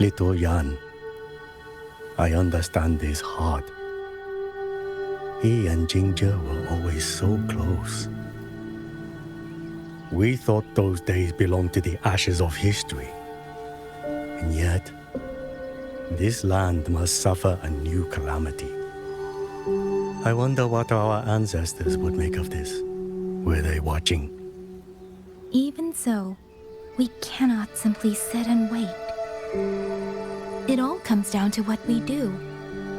Little Yan, I understand his heart. He and Jingzhi were always so close. We thought those days belonged to the ashes of history. And yet, this land must suffer a new calamity. I wonder what our ancestors would make of this. Were they watching? Even so, we cannot simply sit and wait. It all comes down to what we do.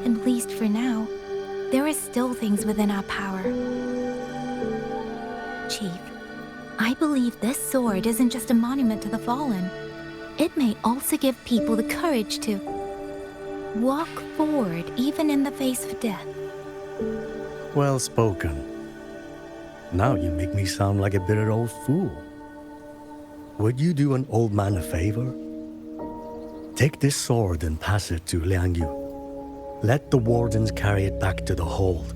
At least for now, there are still things within our power. Chief, I believe this sword isn't just a monument to the fallen. It may also give people the courage to walk forward even in the face of death. Well spoken. Now you make me sound like a bitter old fool. Would you do an old man a favor? Take this sword and pass it to Liang Yu. Let the wardens carry it back to the hold.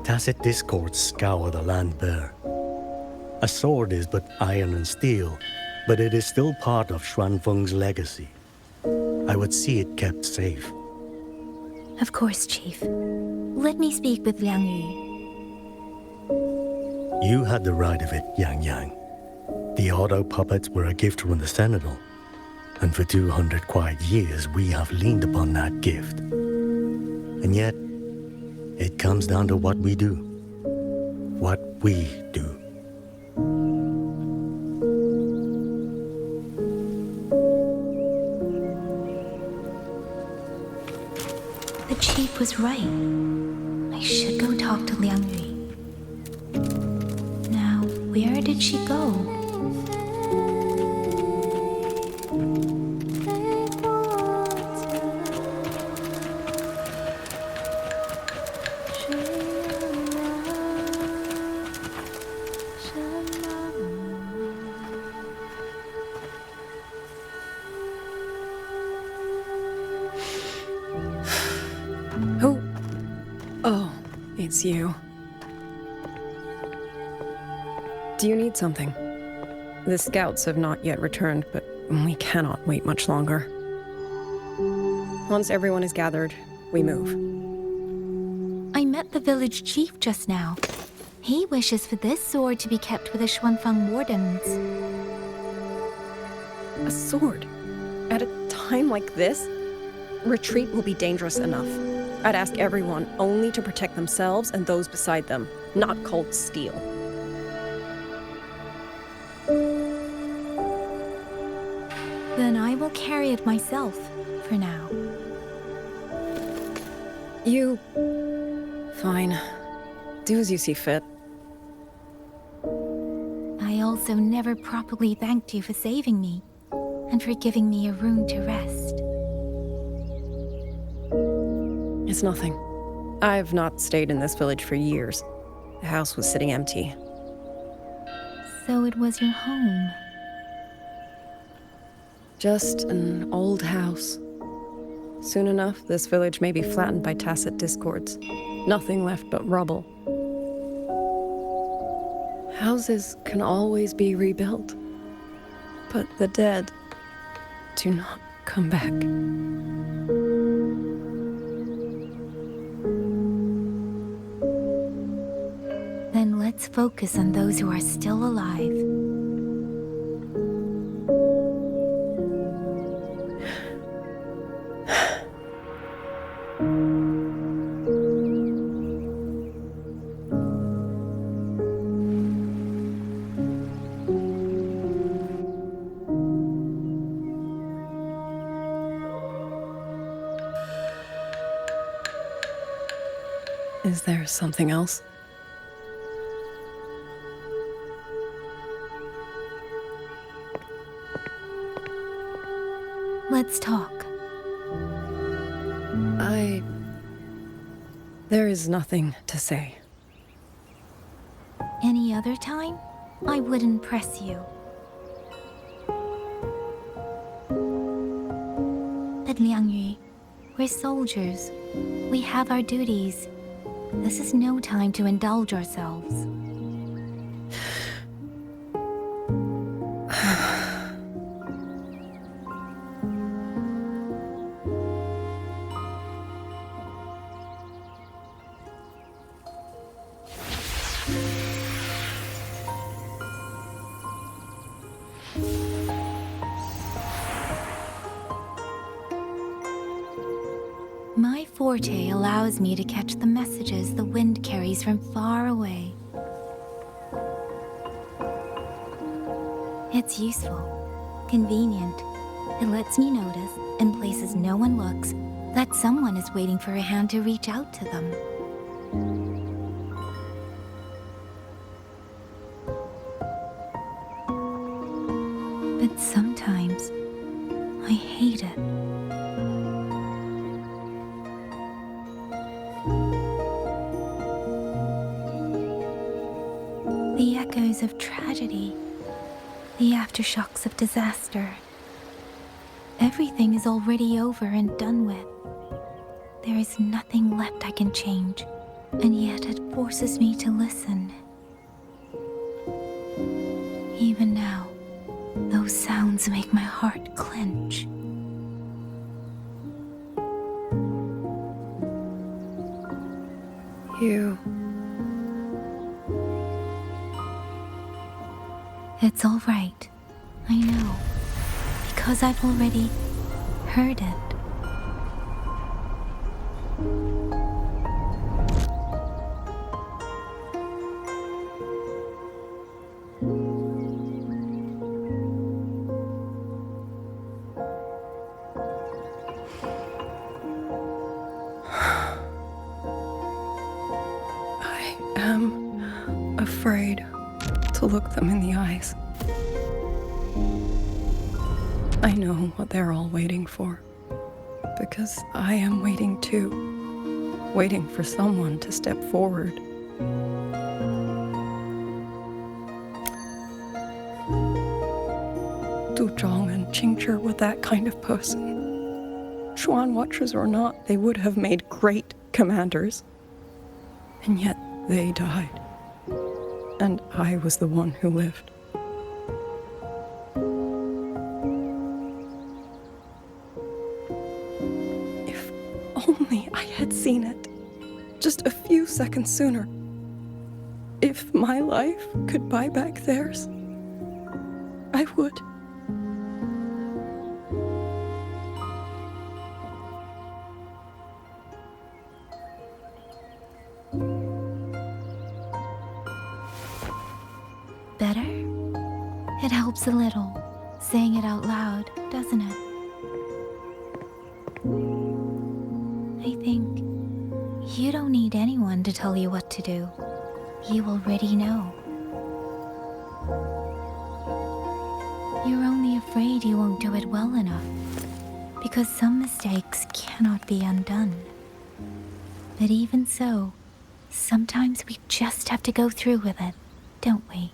Tacit discords scour the land bare. A sword is but iron and steel, but it is still part of Xuanfeng's legacy. I would see it kept safe. Of course, Chief. Let me speak with Liang Yu. You had the right of it, Yangyang. The auto puppets were a gift from the Sentinel, and for 200 quiet years we have leaned upon that gift. And yet, it comes down to what we do. What we do. The Chief was right. I should go talk to Liang Yu. Now, where did she go? Who? Oh, it's you. Do you need something? The scouts have not yet returned, but we cannot wait much longer. Once everyone is gathered, we move. I met the village chief just now. He wishes for this sword to be kept with the Xuanfeng wardens. A sword? At a time like this? Retreat will be dangerous enough. I'd ask everyone only to protect themselves and those beside them, not cold steel. Then I will carry it myself, for now. You... Fine. Do as you see fit. I also never properly thanked you for saving me, and for giving me a room to rest. It's nothing. I've not stayed in this village for years. The house was sitting empty. So it was your home. Just an old house. Soon enough, this village may be flattened by tacit discords. Nothing left but rubble. Houses can always be rebuilt. But the dead do not come back. Then let's focus on those who are still alive. Is there something else? Let's talk. There is nothing to say. Any other time, I wouldn't press you. But Liang Yu, we're soldiers. We have our duties. This is no time to indulge ourselves. My forte allows me to catch the messages the wind carries from far away. It's useful, convenient. It lets me notice, in places no one looks, that someone is waiting for a hand to reach out to them. But sometimes I hate it. The echoes of tragedy, the aftershocks of disaster. Everything is already over and done with. There is nothing left I can change, and yet it forces me to listen. Even now, those sounds make my heart clench. It's all right. I know. Because I've already heard it. I am afraid to look them in the eyes. I know what they're all waiting for, because I am waiting too, waiting for someone to step forward. Du Zhong and Qingxiao were that kind of person. Xuan Watchers or not, they would have made great commanders. And yet they died. And I was the one who lived. If only I had seen it just a few seconds sooner. If my life could buy back theirs, I would. Better? It helps a little, saying it out loud, doesn't it? I think you don't need anyone to tell you what to do. You already know. You're only afraid you won't do it well enough, because some mistakes cannot be undone. But even so, sometimes we just have to go through with it, don't we?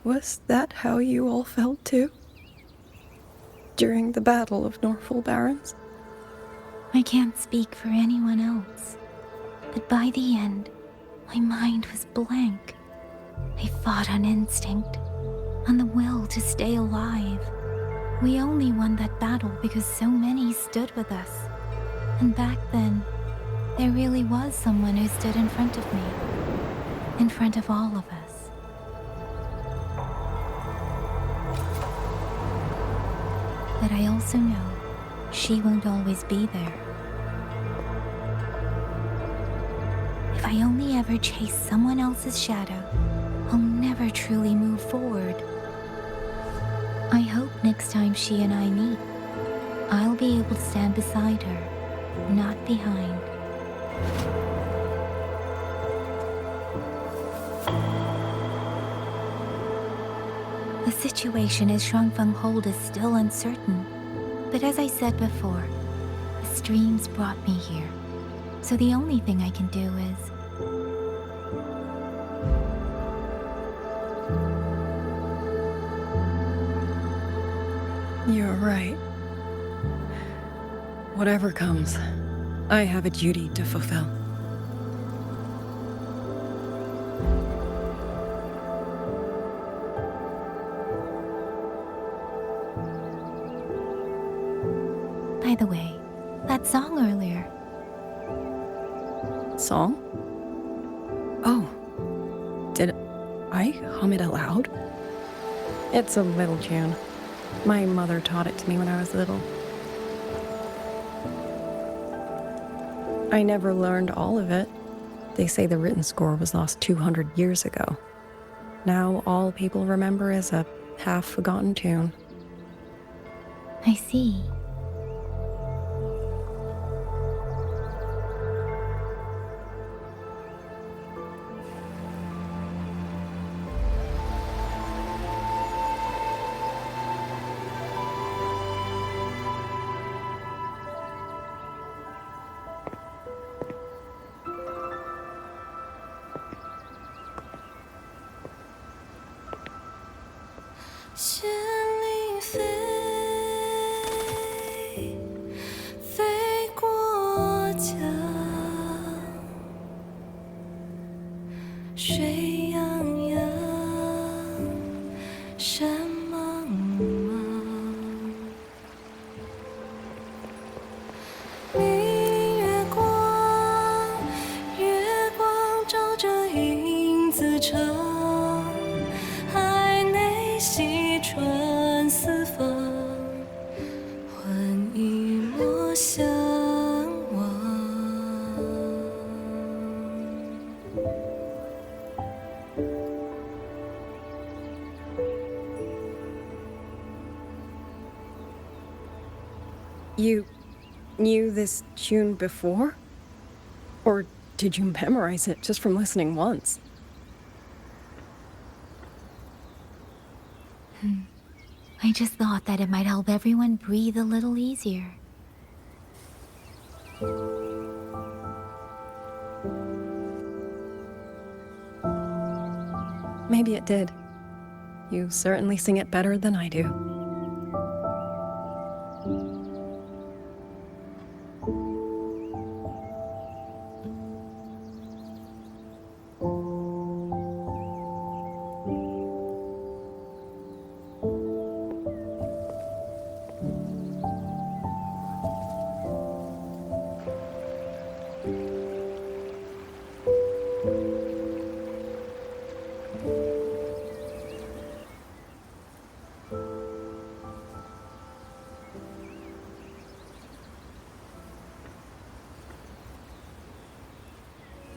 Was that how you all felt too? During the Battle of Norfolk Barrens? I can't speak for anyone else, but by the end, my mind was blank. I fought on instinct, on the will to stay alive. We only won that battle because so many stood with us. And back then, there really was someone who stood in front of me, in front of all of us. But I also know she won't always be there. If I only ever chase someone else's shadow, I'll never truly move forward. I hope next time she and I meet, I'll be able to stand beside her, not behind. The situation as Shuangfeng Hold is still uncertain, but as I said before, the streams brought me here, so the only thing I can do is... You're right. Whatever comes, I have a duty to fulfill. By the way, that song earlier. Song? Oh. Did I hum it aloud? It's a little tune. My mother taught it to me when I was little. I never learned all of it. They say the written score was lost 200 years ago. Now all people remember is a half-forgotten tune. I see. 千里飞，飞过江，水泱泱，山茫茫。明月光，月光照着影子长。海内西川四方，换一抹相望。You knew this tune before? Or did you memorize it just from listening once? I just thought that it might help everyone breathe a little easier. Maybe it did. You certainly sing it better than I do.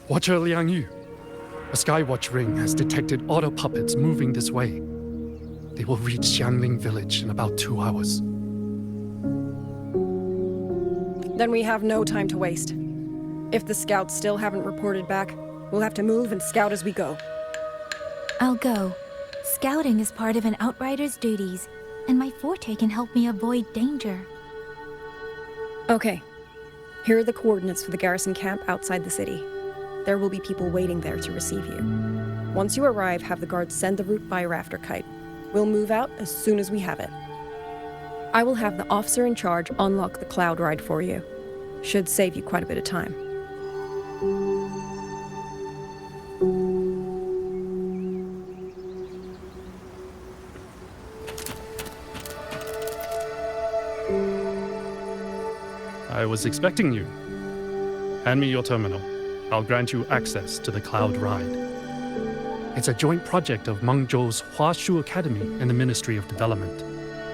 Watcher Liang Yu, a Skywatch ring has detected auto puppets moving this way. They will reach Xiangling village in about 2 hours. Then we have no time to waste. If the scouts still haven't reported back, we'll have to move and scout as we go. I'll go. Scouting is part of an outrider's duties, and my forte can help me avoid danger. Okay. Here are the coordinates for the garrison camp outside the city. There will be people waiting there to receive you. Once you arrive, have the guards send the route by rafter kite. We'll move out as soon as we have it. I will have the officer in charge unlock the cloud ride for you. Should save you quite a bit of time. I was expecting you. Hand me your terminal. I'll grant you access to the Cloud Ride. It's a joint project of Mengzhou's Huashu Academy and the Ministry of Development.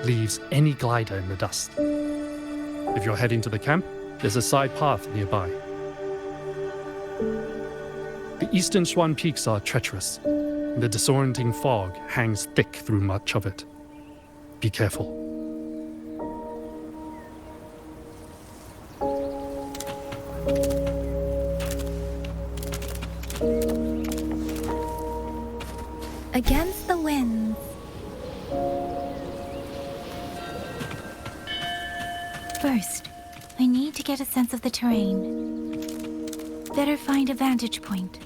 Leaves any glider in the dust. If you're heading to the camp, there's a side path nearby. The eastern Xuan peaks are treacherous, and the disorienting fog hangs thick through much of it. Be careful. Against the winds. First, I need to get a sense of the terrain. Better find a vantage point.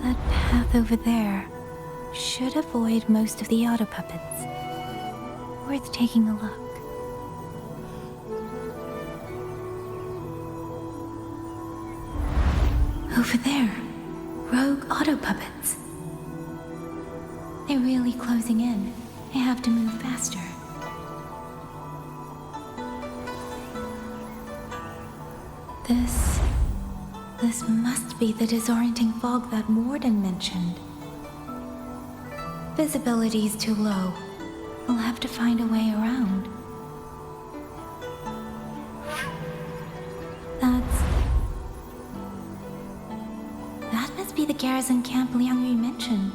That path over there should avoid most of the auto puppets. Worth taking a look. Over there, rogue auto puppets. They're really closing in. I have to move faster. This must be the disorienting fog that Morden mentioned. Visibility's too low. We'll have to find a way around. That must be the garrison camp Liang Yu mentioned.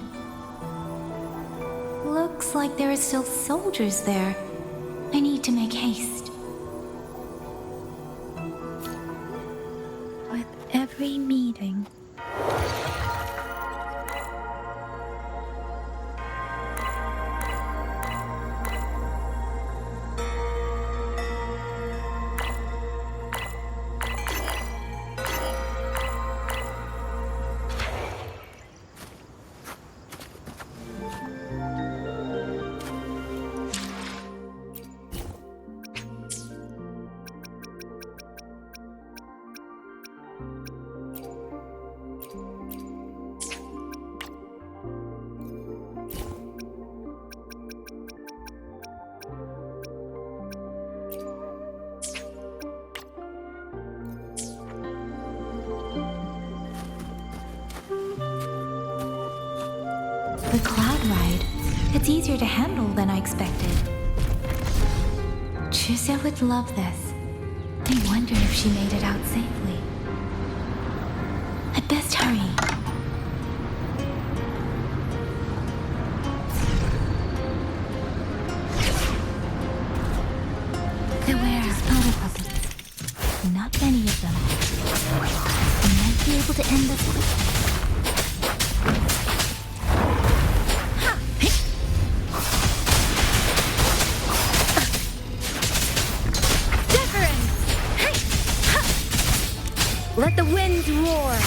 Looks like there are still soldiers there. I need to make haste. With every meeting, the cloud ride. It's easier to handle than I expected. Chixia would love this. I wonder if she made it out safely. I'd best hurry. Beware powder puppets. Not many of them. I might be able to end this quickly. Let the winds roar!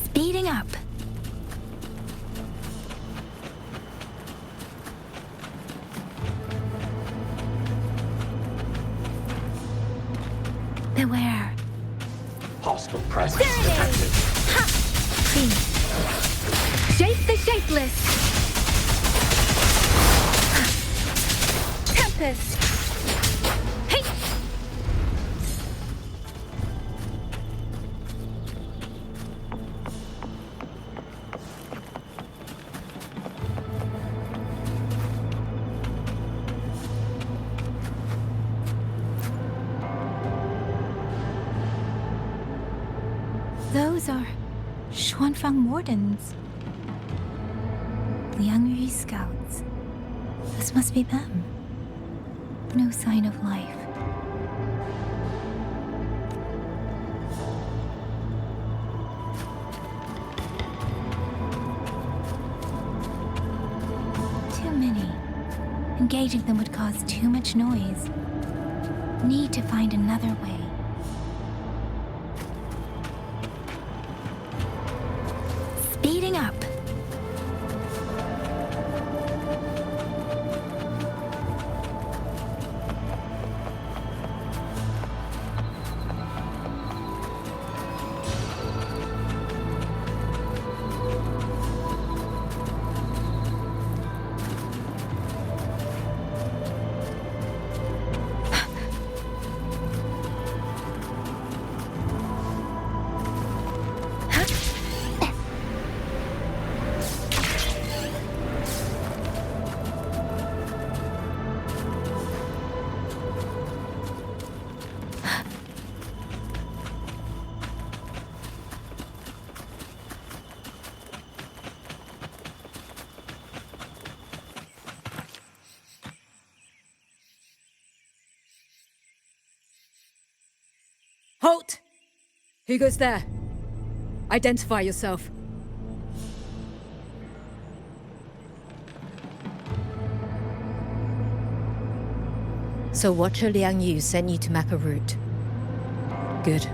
Speeding up. Beware. Hostile presence There it detected. is! Ha! Freeze. Shape the shapeless! Tempest! Hey! Those are Xuanfang Wardens. Liang Yu scouts. This must be them. No sign of life. Too many. Engaging them would cause too much noise. Need to find another way. Speeding up. Halt! Who goes there? Identify yourself. So Watcher Liang Yu sent you to map a route. Good.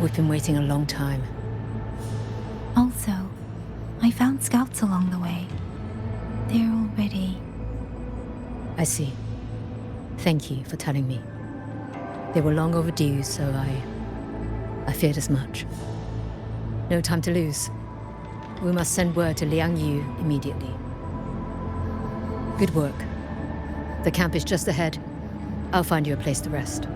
We've been waiting a long time. Also, I found scouts along the way. They're already... I see. Thank you for telling me. They were long overdue, so I feared as much. No time to lose. We must send word to Liang Yu immediately. Good work. The camp is just ahead. I'll find you a place to rest.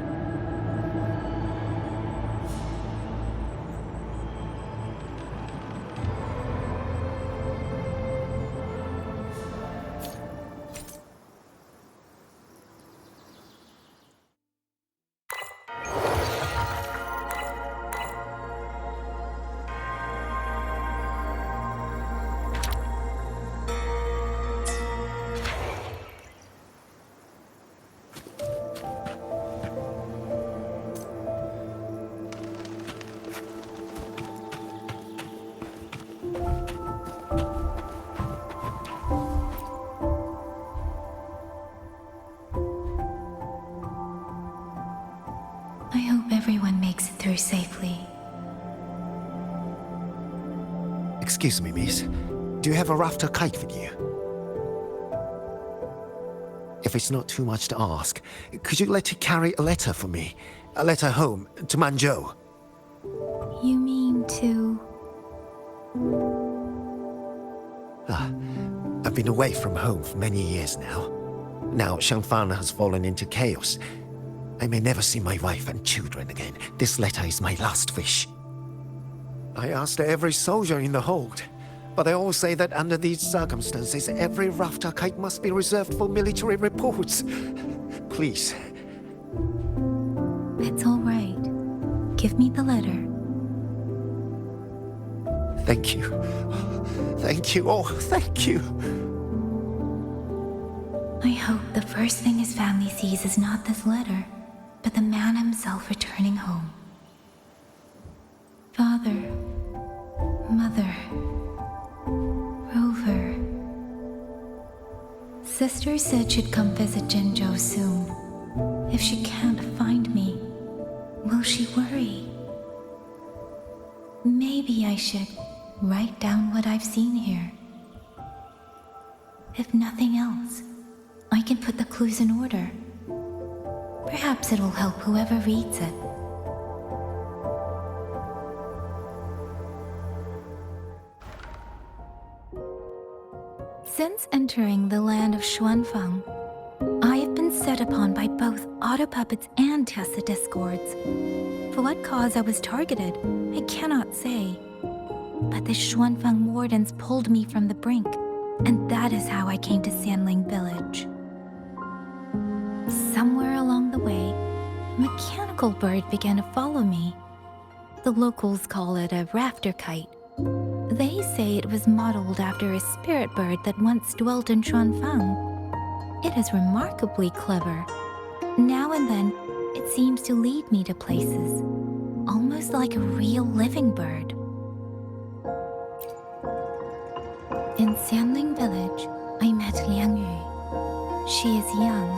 I hope everyone makes it through safely. Excuse me, miss. Do you have a rafter kite with you? If it's not too much to ask, could you let it carry a letter for me? A letter home, to Mengzhou. You mean to... I've been away from home for many years now. Now Shangfang has fallen into chaos. I may never see my wife and children again. This letter is my last wish. I asked every soldier in the hold, but they all say that under these circumstances, every rafter kite must be reserved for military reports. Please. It's all right. Give me the letter. Thank you. Thank you. Oh, thank you. I hope the first thing his family sees is not this letter, but the man himself returning home. Father, Mother, Rover. Sister said she'd come visit Jinzhou soon. If she can't find me, will she worry? Maybe I should write down what I've seen here. If nothing else, I can put the clues in order. Perhaps it will help whoever reads it. Since entering the land of Xuanfang, I have been set upon by both auto puppets and Tessa discords. For what cause I was targeted, I cannot say. But the Xuanfang wardens pulled me from the brink, and that is how I came to Sanling village. Somewhere along the way, a mechanical bird began to follow me. The locals call it a rafter kite. They say it was modeled after a spirit bird that once dwelt in Xuanfang. It is remarkably clever. Now and then, it seems to lead me to places, almost like a real living bird. In Sanling village, I met Liang Yu. She is young,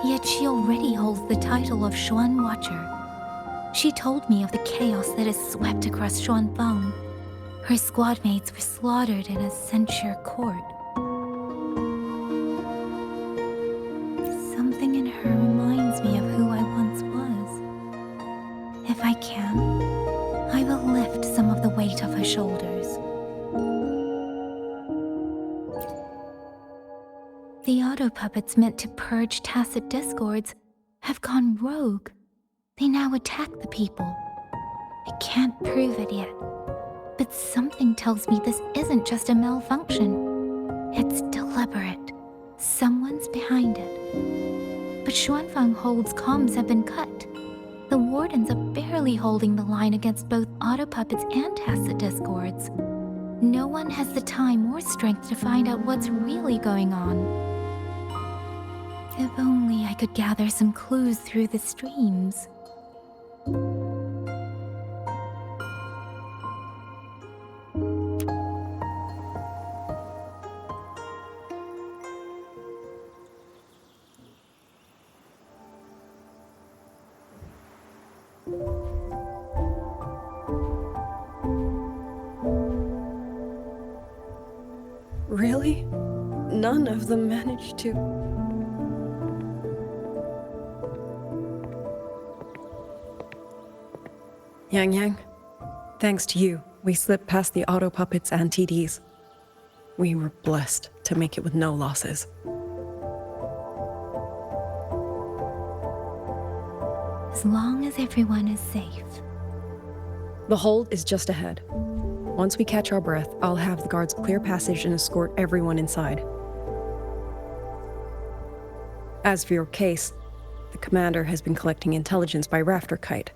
yet she already holds the title of Xuan Watcher. She told me of the chaos that has swept across Xuanfang. Her squad mates were slaughtered in a censure court. Something in her reminds me of who I once was. If I can, I will lift some of the weight off her shoulders. The auto puppets meant to purge tacit discords have gone rogue. They now attack the people. I can't prove it yet, but something tells me this isn't just a malfunction. It's deliberate. Someone's behind it. But Xuanfang Hold's comms have been cut. The wardens are barely holding the line against both auto puppets and tacit discords. No one has the time or strength to find out what's really going on. If only I could gather some clues through the streams. Really? None of them managed to... Yangyang, thanks to you, we slipped past the auto puppets and TDs. We were blessed to make it with no losses. As long as everyone is safe. The hold is just ahead. Once we catch our breath, I'll have the guards clear passage and escort everyone inside. As for your case, the commander has been collecting intelligence by Rafter Kite.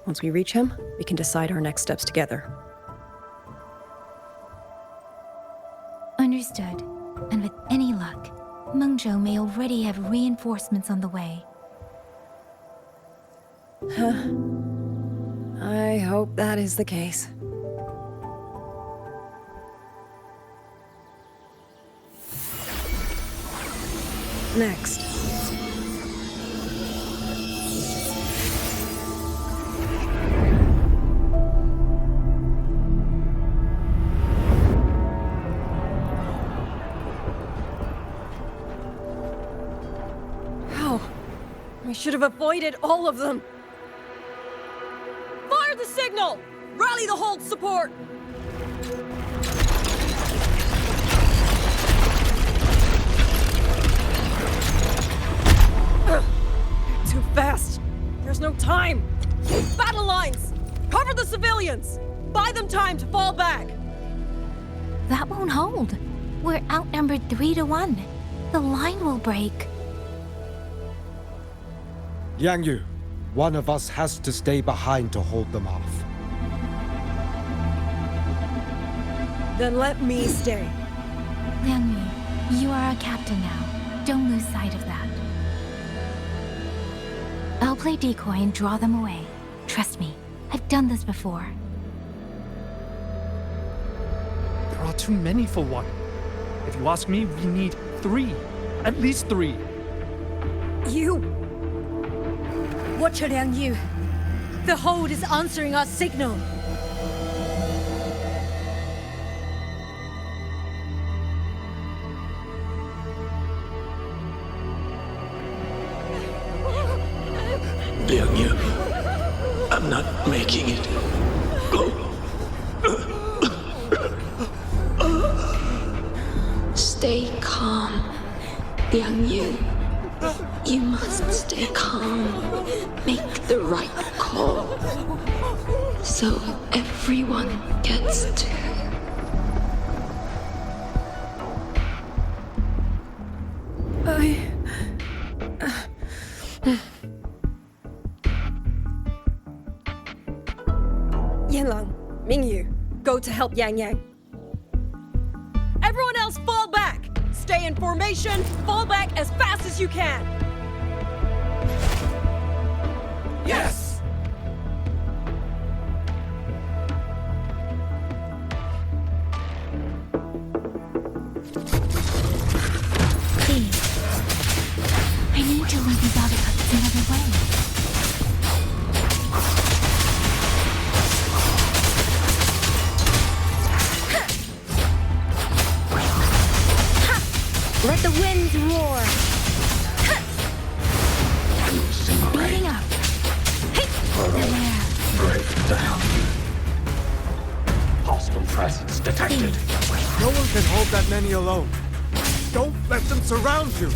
Once we reach him, we can decide our next steps together. Understood. And with any luck, Mengzhou may already have reinforcements on the way. I hope that is the case. Next. How? I should have avoided all of them. Fire the signal! Rally the hold support! Too fast! There's no time! Battle lines! Cover the civilians! Buy them time to fall back! That won't hold. We're outnumbered 3-1. The line will break. Yangyu, one of us has to stay behind to hold them off. Then let me stay. Liangyu, you are our captain now. Don't lose sight of that. I'll play decoy and draw them away. Trust me, I've done this before. There are too many for one. If you ask me, we need 3. At least 3. You! Watch Liangyu. The hold is answering our signal. Liangyu, I'm not making it. Stay calm, Liangyu. You must stay calm. Make the right call. So everyone gets to. Yanlang, Mingyu, go to help Yangyang. Everyone else fall back! Stay in formation, fall back as fast as you can! Yes! Please. I need to lead these autopuppets another way. Let the winds roar! Speeding up. Break down. Hostile presence detected. No one can hold that many alone. Don't let them surround you!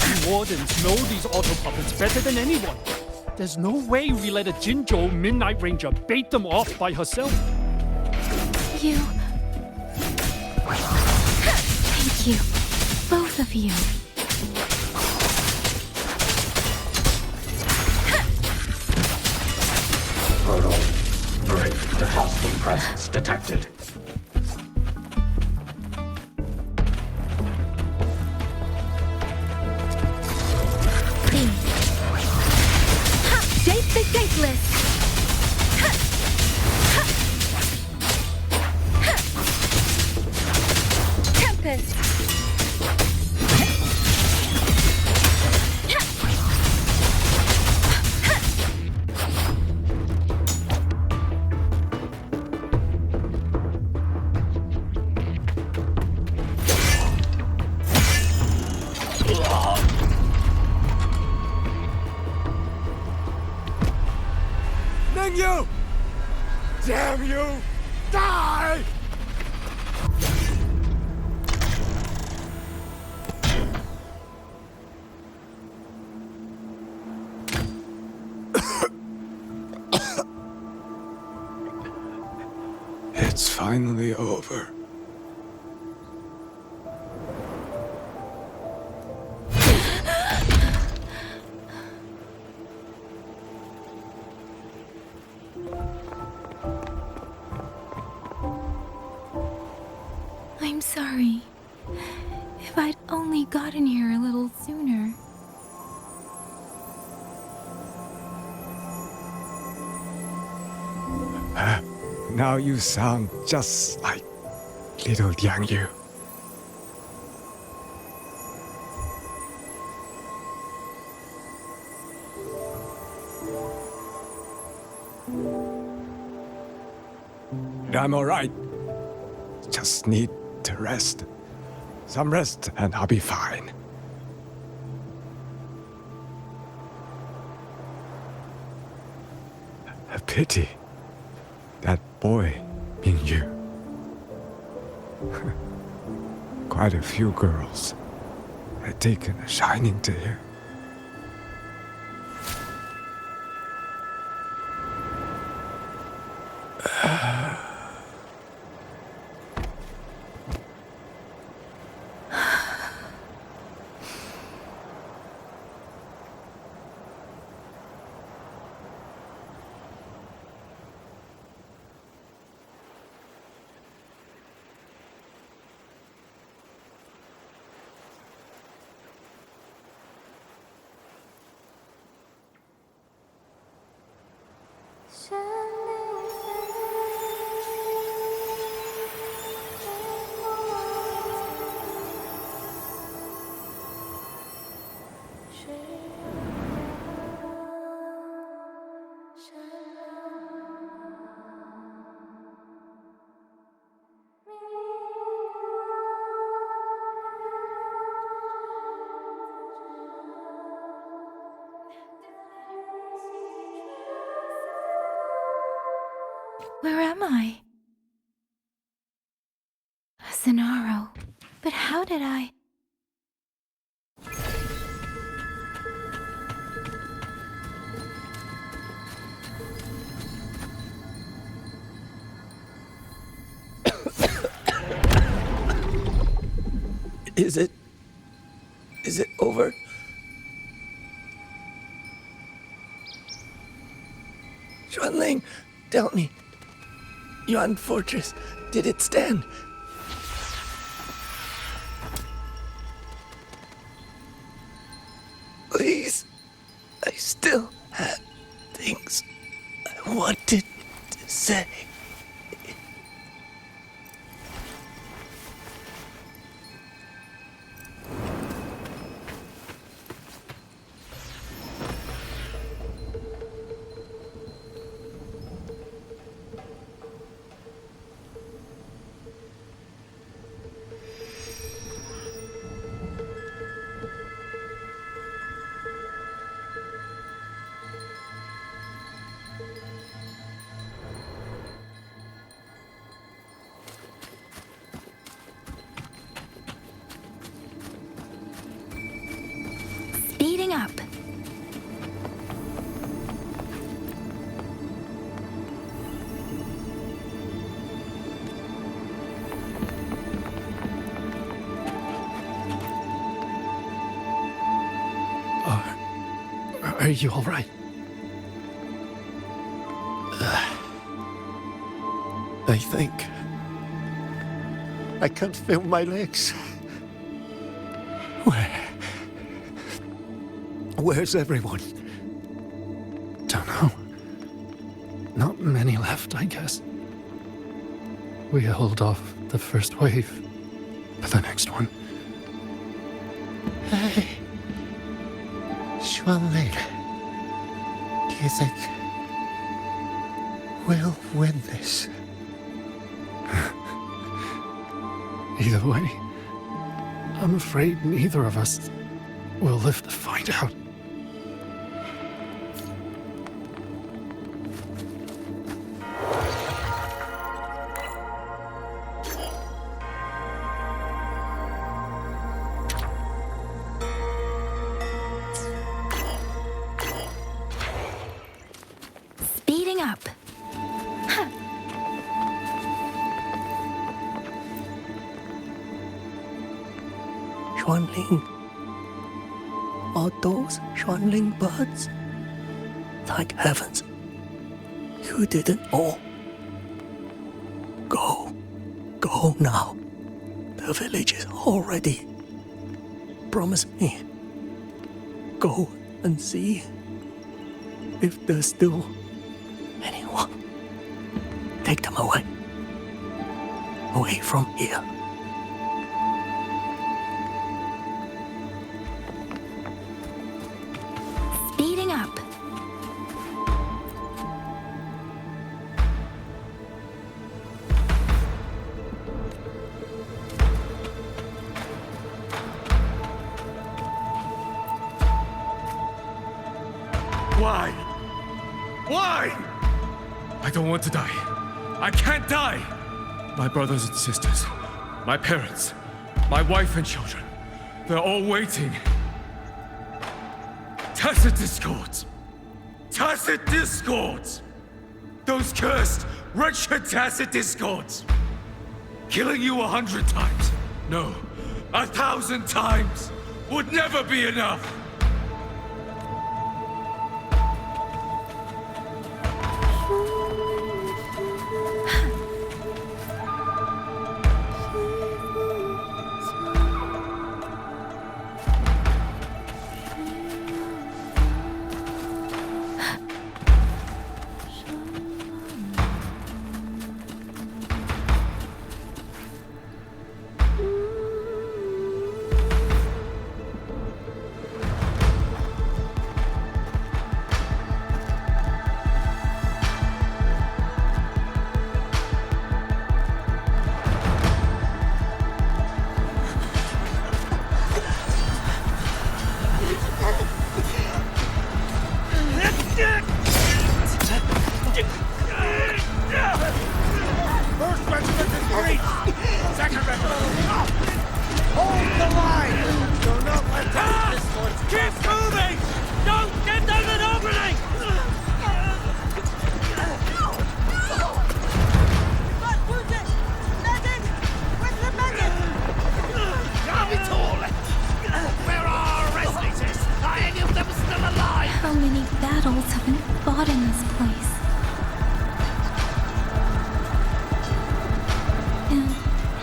The Wardens know these auto puppets better than anyone. There's no way we let a Jinzhou Midnight Ranger bait them off by herself. You... Thank you. Both of you. Portal. Break. The hostile presence detected. Date the dateless! Tempest! Damn you! Die! It's finally over. I'm sorry. If I'd only gotten here a little sooner. Now you sound just like little Yangyang. I'm alright. Just need to rest. Some rest and I'll be fine. A pity. That boy, Mingyu. Quite a few girls had taken a shining to him. Where am I? A Sonaro. But how did I... Is it over? Xuanling, tell me. Yuan Fortress, did it stand? Please, I still had things I wanted to say. Speeding up. Are you all right? I think I can't feel my legs. Where's everyone? Don't know. Not many left, I guess. We held off the first wave, but the next one... Hey, Xuanling, do you think we'll win this? Either way, I'm afraid neither of us will live to find out. Xuanling. Are those Xuanling birds? Thank heavens. You didn't all. Go. Go now. The village is all ready. Promise me. Go and see if there's still anyone. Take them away. Away from here. Speeding up. Why? Why? I don't want to die. I can't die. My brothers and sisters, my parents, my wife and children, they're all waiting. Tacit discords! Tacit discords! Those cursed, wretched tacit discords! Killing you 100 times, no, 1,000 times, would never be enough! How many battles have been fought in this place? And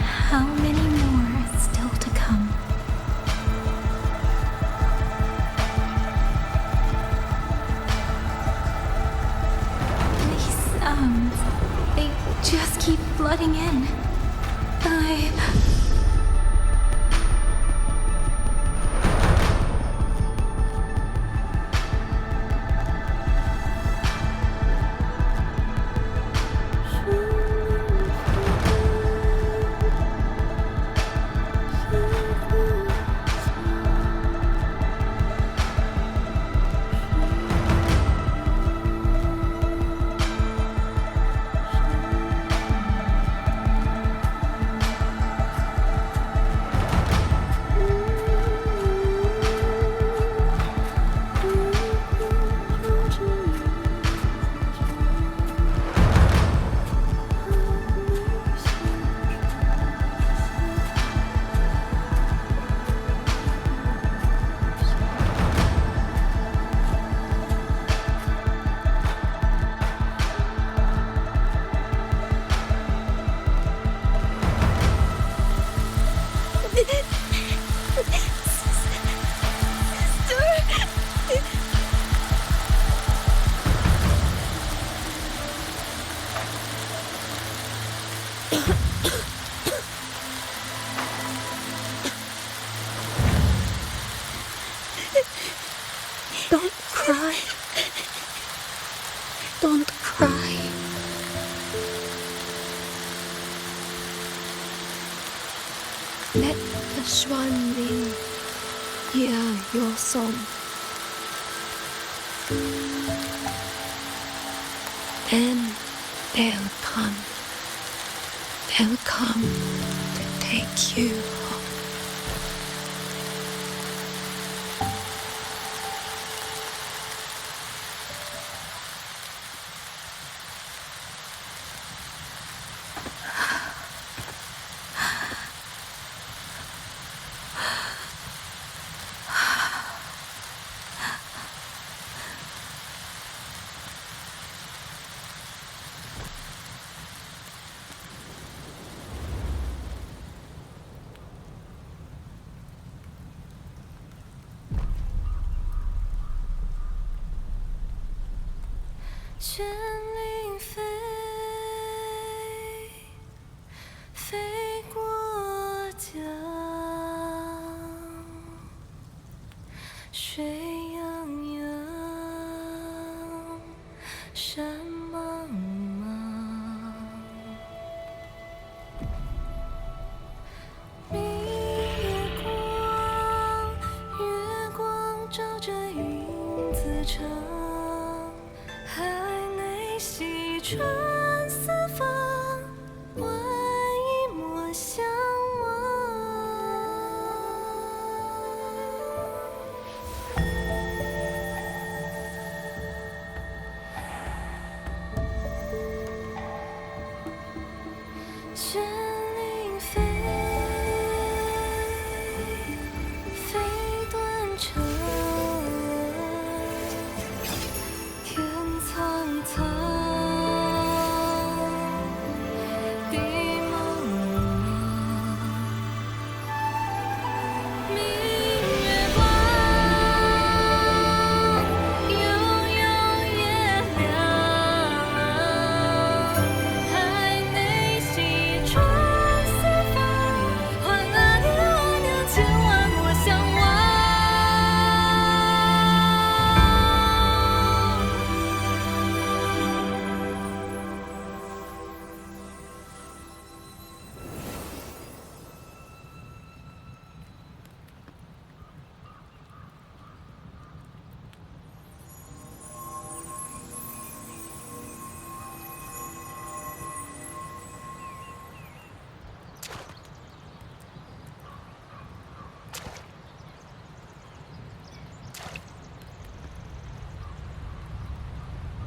how many more are still to come? These sounds, they just keep flooding in. Don't cry. Don't cry. Let the Xuanling hear your song. Then they'll come. They'll come to take you home.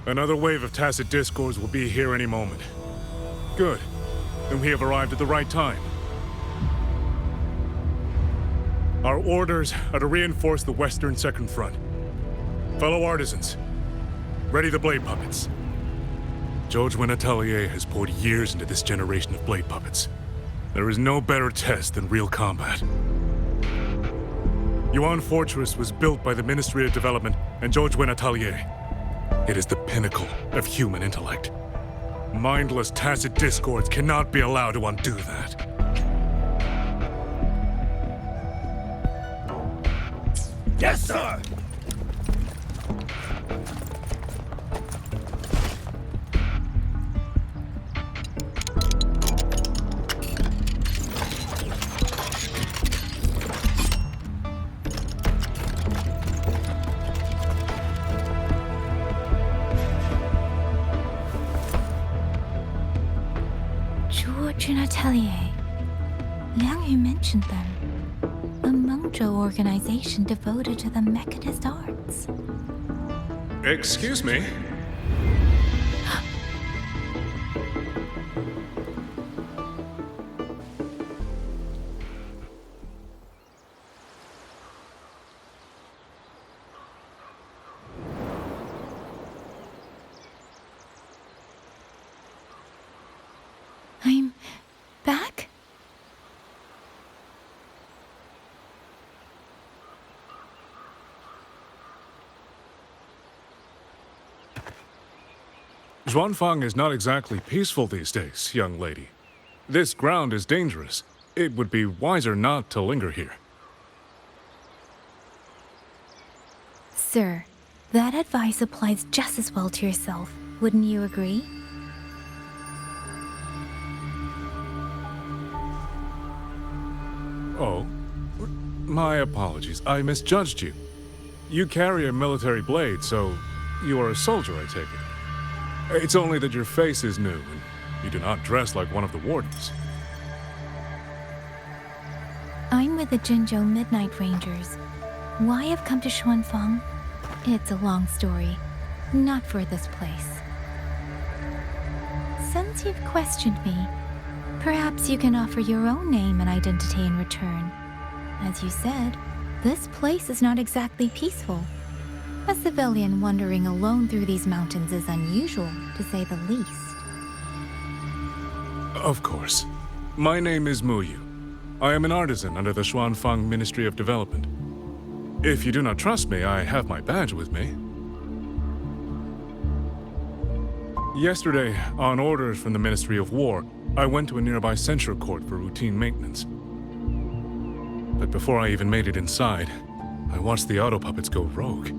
Another wave of tacit discords will be here any moment. Good. Then we have arrived at the right time. Our orders are to reinforce the western second front. Fellow artisans, ready the blade puppets. Zhoujuan Atelier has poured years into this generation of blade puppets. There is no better test than real combat. Yuan Fortress was built by the Ministry of Development and Zhoujuan Atelier. It is the pinnacle of human intellect. Mindless, tacit discords cannot be allowed to undo that. Yes, sir! Atelier. Liang mentioned them. A Mengzhou organization devoted to the mechanist arts. Excuse me? I'm back? Xuanfang is not exactly peaceful these days, young lady. This ground is dangerous. It would be wiser not to linger here. Sir, that advice applies just as well to yourself. Wouldn't you agree? Oh, my apologies. I misjudged you. You carry a military blade, so you are a soldier, I take it. It's only that your face is new, and you do not dress like one of the wardens. I'm with the Jinzhou Midnight Rangers. Why I've come to Xuanfang? It's a long story. Not for this place. Since you've questioned me, perhaps you can offer your own name and identity in return. As you said, this place is not exactly peaceful. A civilian wandering alone through these mountains is unusual, to say the least. Of course. My name is Muyu. I am an artisan under the Xuanfang Ministry of Development. If you do not trust me, I have my badge with me. Yesterday, on orders from the Ministry of War, I went to a nearby censure court for routine maintenance. But before I even made it inside, I watched the auto puppets go rogue.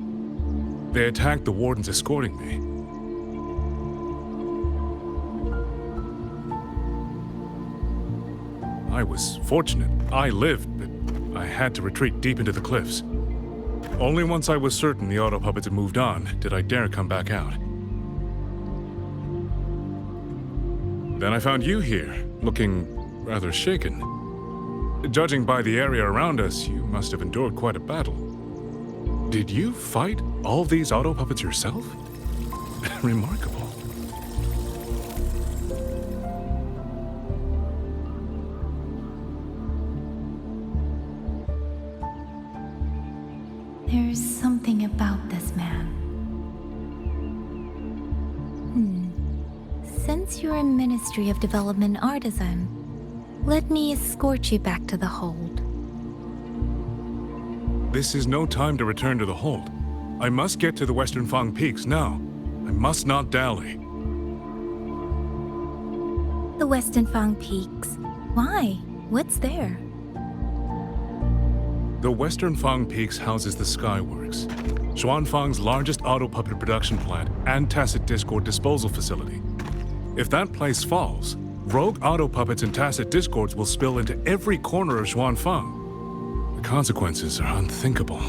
They attacked the wardens escorting me. I was fortunate. I lived, but I had to retreat deep into the cliffs. Only once I was certain the auto puppets had moved on did I dare come back out. Then I found you here, looking rather shaken. Judging by the area around us, you must have endured quite a battle. Did you fight all these auto puppets yourself? Remarkable. There's something about this man. Since you're a Ministry of Development artisan, let me escort you back to the hold. This is no time to return to the hold. I must get to the Western Fang Peaks now. I must not dally. The Western Fang Peaks? Why? What's there? The Western Fang Peaks houses the Skyworks, Xuanfang's largest auto puppet production plant and tacit discord disposal facility. If that place falls, rogue auto puppets and tacit discords will spill into every corner of Xuanfang. The consequences are unthinkable.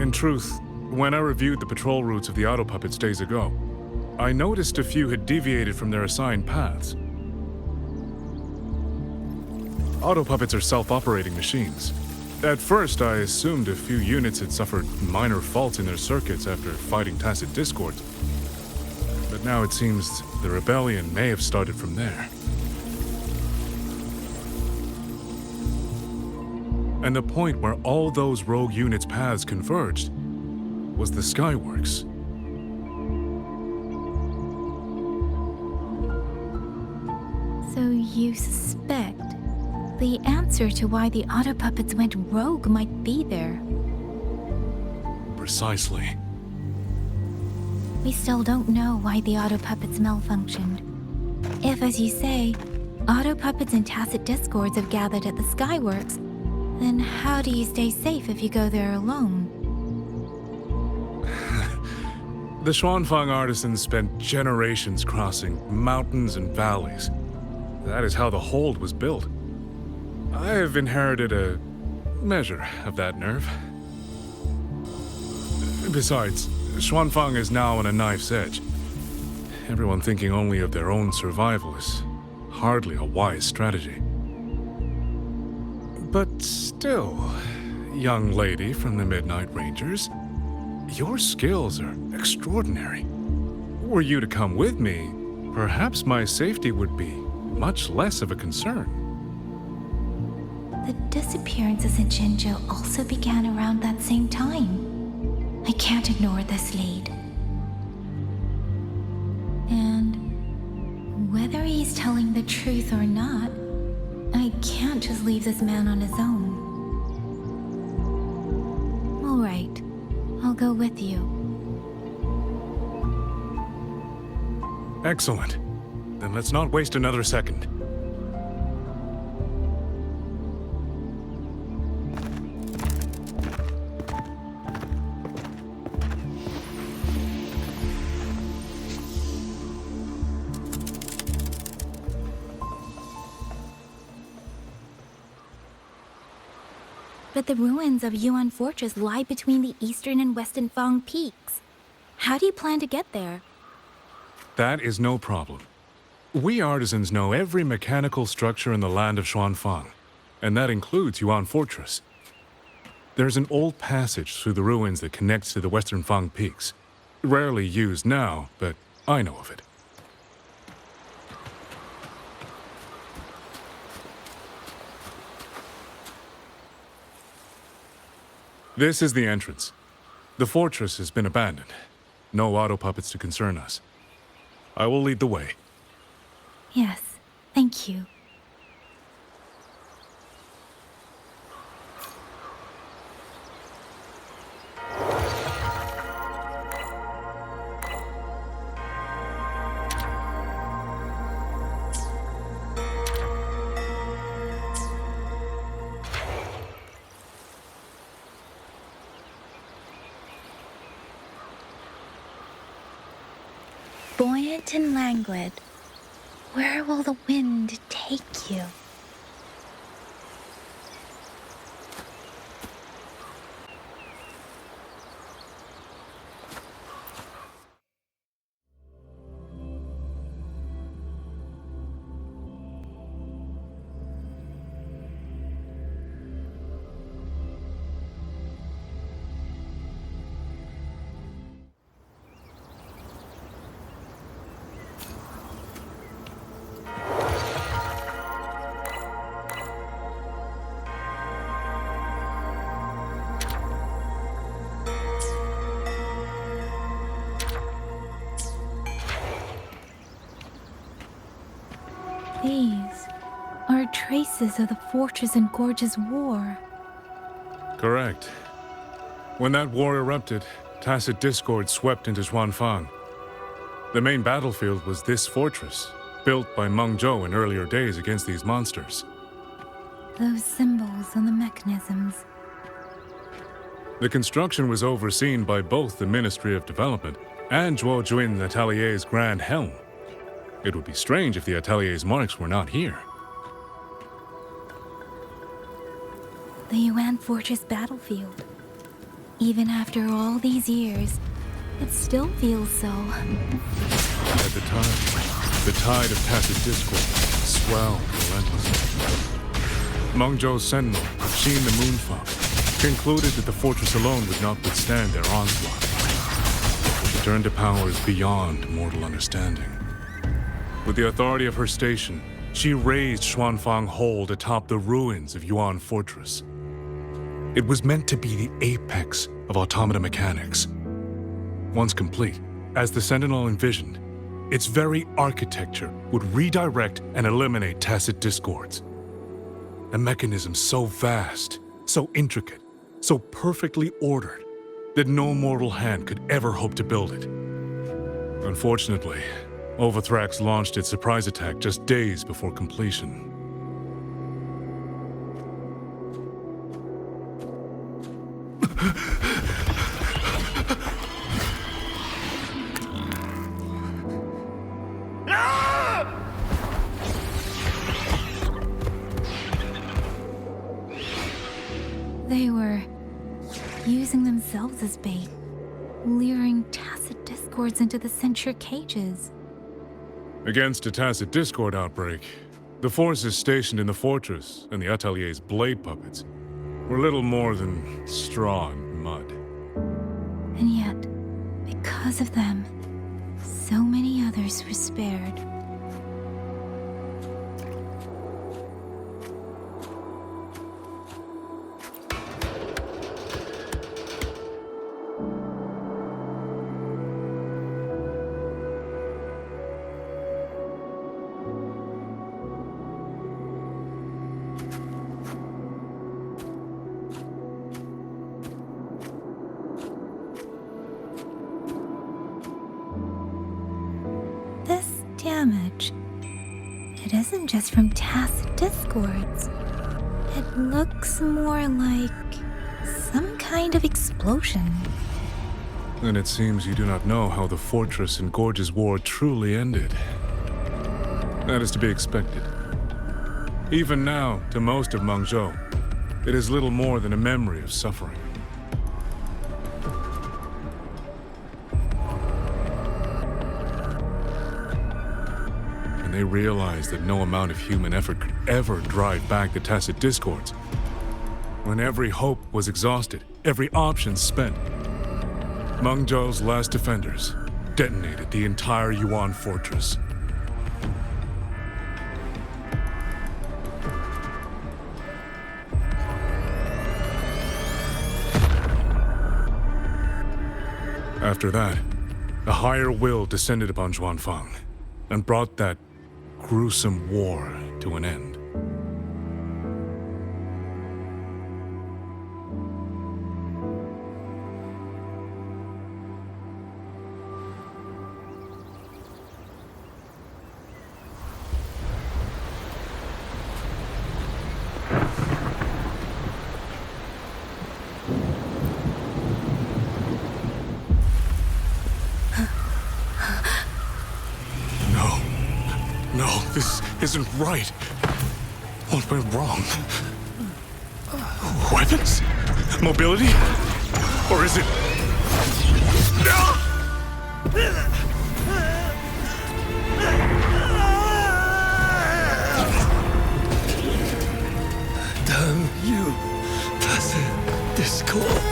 In truth, when I reviewed the patrol routes of the auto puppets days ago, I noticed a few had deviated from their assigned paths. Auto puppets are self-operating machines. At first, I assumed a few units had suffered minor faults in their circuits after fighting tacit discords. But now it seems the rebellion may have started from there. And the point where all those rogue units' paths converged was the Skyworks. So you suspect the answer to why the auto puppets went rogue might be there. Precisely. We still don't know why the auto puppets malfunctioned. If, as you say, auto puppets and tacit discords have gathered at the Skyworks, then how do you stay safe if you go there alone? The Xuanfang artisans spent generations crossing mountains and valleys. That is how the hold was built. I have inherited a measure of that nerve. Besides, Xuanfang is now on a knife's edge. Everyone thinking only of their own survival is hardly a wise strategy. But still, young lady from the Midnight Rangers, your skills are extraordinary. Were you to come with me, perhaps my safety would be much less of a concern. The disappearances in Jinzhou also began around that same time. I can't ignore this lead. And whether he's telling the truth or not, I can't just leave this man on his own. All right, I'll go with you. Excellent. Then let's not waste another second. But the ruins of Yuan Fortress lie between the eastern and western Fang peaks. How do you plan to get there? That is no problem. We artisans know every mechanical structure in the land of Xuanfang, and that includes Yuan Fortress. There's an old passage through the ruins that connects to the western Fang peaks. Rarely used now, but I know of it. This is the entrance. The fortress has been abandoned. No auto puppets to concern us. I will lead the way. Yes, thank you. buoyant and languid. Where will the wind take you? These are traces of the Fortress and Gorge's war. Correct. When that war erupted, tacit discord swept into Xuanfang. The main battlefield was this fortress, built by Mengzhou in earlier days against these monsters. Those symbols on the mechanisms. The construction was overseen by both the Ministry of Development and Zhuo Jun Atelier's Grand Helm. It would be strange if the Atelier's marks were not here. The Yuan Fortress battlefield. Even after all these years, it still feels so. At the time, the tide of tacit discord swelled relentlessly. Mengzhou's sentinel, Hsin the Moonfang, concluded that the fortress alone would not withstand their onslaught. She turned to powers beyond mortal understanding. With the authority of her station, she raised Xuanfang Hold atop the ruins of Yuan Fortress. It was meant to be the apex of automata mechanics. Once complete, as the Sentinel envisioned, its very architecture would redirect and eliminate tacit discords. A mechanism so vast, so intricate, so perfectly ordered, that no mortal hand could ever hope to build it. Unfortunately, Overthrax launched its surprise attack just days before completion. They were using themselves as bait, luring tacit discords into the censure cages. Against a tacit discord outbreak, the forces stationed in the fortress and the Atelier's blade puppets were little more than straw and mud. And yet, because of them, so many others were spared. Damage. It isn't just from tacit discords. It looks more like some kind of explosion. Then it seems you do not know how the Fortress and Gorge's war truly ended. That is to be expected. Even now, to most of Mengzhou, it is little more than a memory of suffering. They realized that no amount of human effort could ever drive back the tacit discords. When every hope was exhausted, every option spent, Mengzhou's last defenders detonated the entire Yuan fortress. After that, a higher will descended upon Xuanfang and brought that gruesome war to an end. No, this isn't right. What went wrong? Weapons? Mobility? Or is it... Damn you, tacit discord.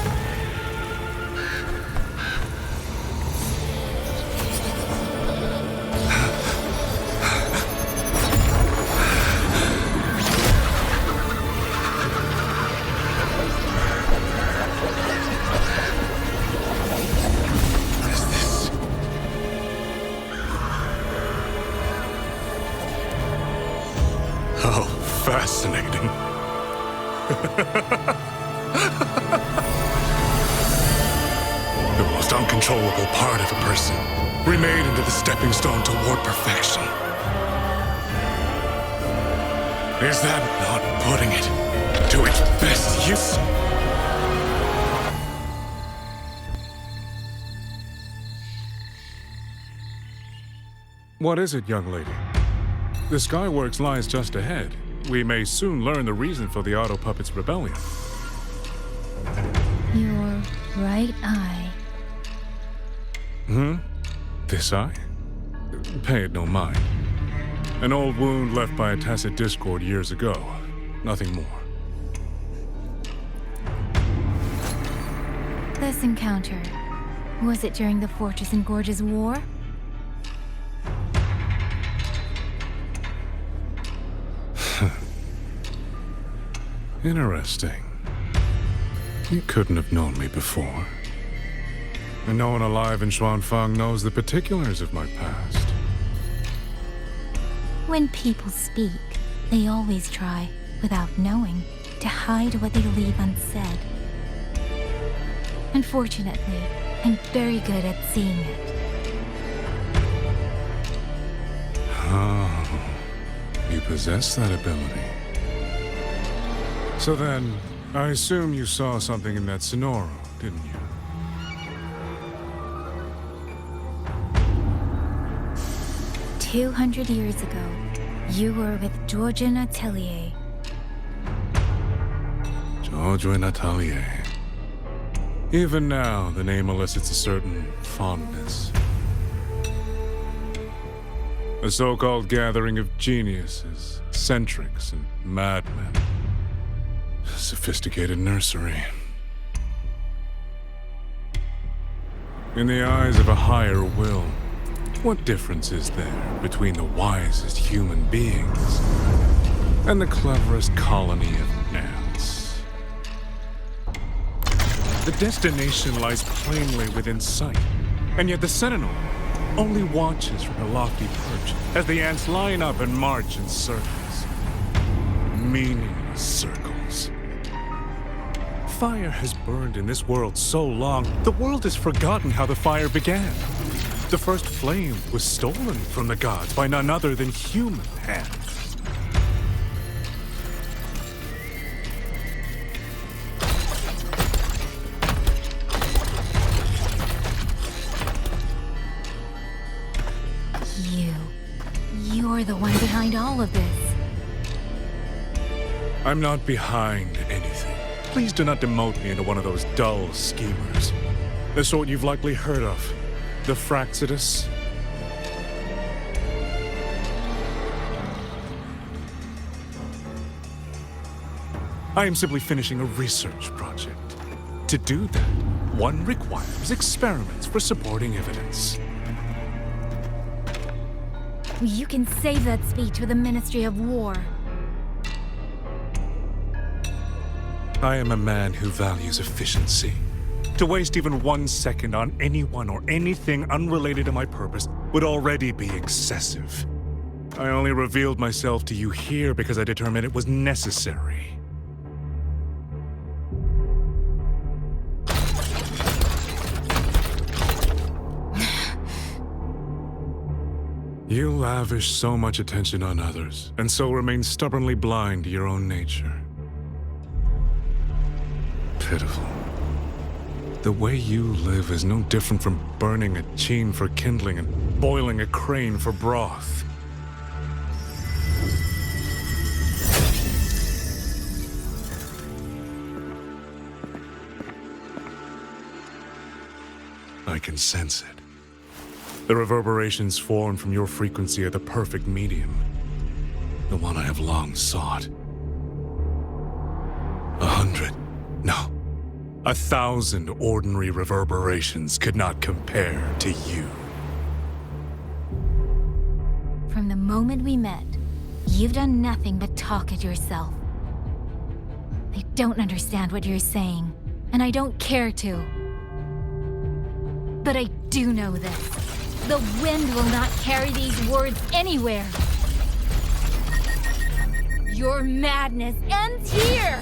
Fascinating. The most uncontrollable part of a person, remade into the stepping stone toward perfection. Is that not putting it to its best use? What is it, young lady? The Skyworks lies just ahead. We may soon learn the reason for the Auto Puppet's rebellion. Your right eye. This eye? Pay it no mind. An old wound left by a tacit discord years ago. Nothing more. This encounter, was it during the Fortress and Gorges War? Interesting. You couldn't have known me before. And no one alive in Xuanfang knows the particulars of my past. When people speak, they always try, without knowing, to hide what they leave unsaid. Unfortunately, I'm very good at seeing it. Oh, you possess that ability. So then, I assume you saw something in that Sonoro, didn't you? "200 years ago, you were with Georgian Atelier." Georgian Atelier. Even now, the name elicits a certain fondness. A so-called gathering of geniuses, eccentrics, and madmen. A sophisticated nursery. In the eyes of a higher will, what difference is there between the wisest human beings and the cleverest colony of gnats? The destination lies plainly within sight, and yet the Sentinel only watches from her lofty perch as the ants line up and march in circles. Meaningless circles. Fire has burned in this world so long, the world has forgotten how the fire began. The first flame was stolen from the gods by none other than human hands. You're the one behind all of this. I'm not behind anything. Please do not demote me into one of those dull schemers. The sort you've likely heard of. The Fraxidus. I am simply finishing a research project. To do that, one requires experiments for supporting evidence. You can save that speech for the Ministry of War. I am a man who values efficiency. To waste even 1 second on anyone or anything unrelated to my purpose would already be excessive. I only revealed myself to you here because I determined it was necessary. You lavish so much attention on others, and so remain stubbornly blind to your own nature. Pitiful. The way you live is no different from burning a chin for kindling and boiling a crane for broth. I can sense it. The reverberations formed from your frequency are the perfect medium. The one I have long sought. 100, no, 1,000 ordinary reverberations could not compare to you. From the moment we met, you've done nothing but talk at yourself. I don't understand what you're saying, and I don't care to. But I do know this. The wind will not carry these words anywhere. Your madness ends here!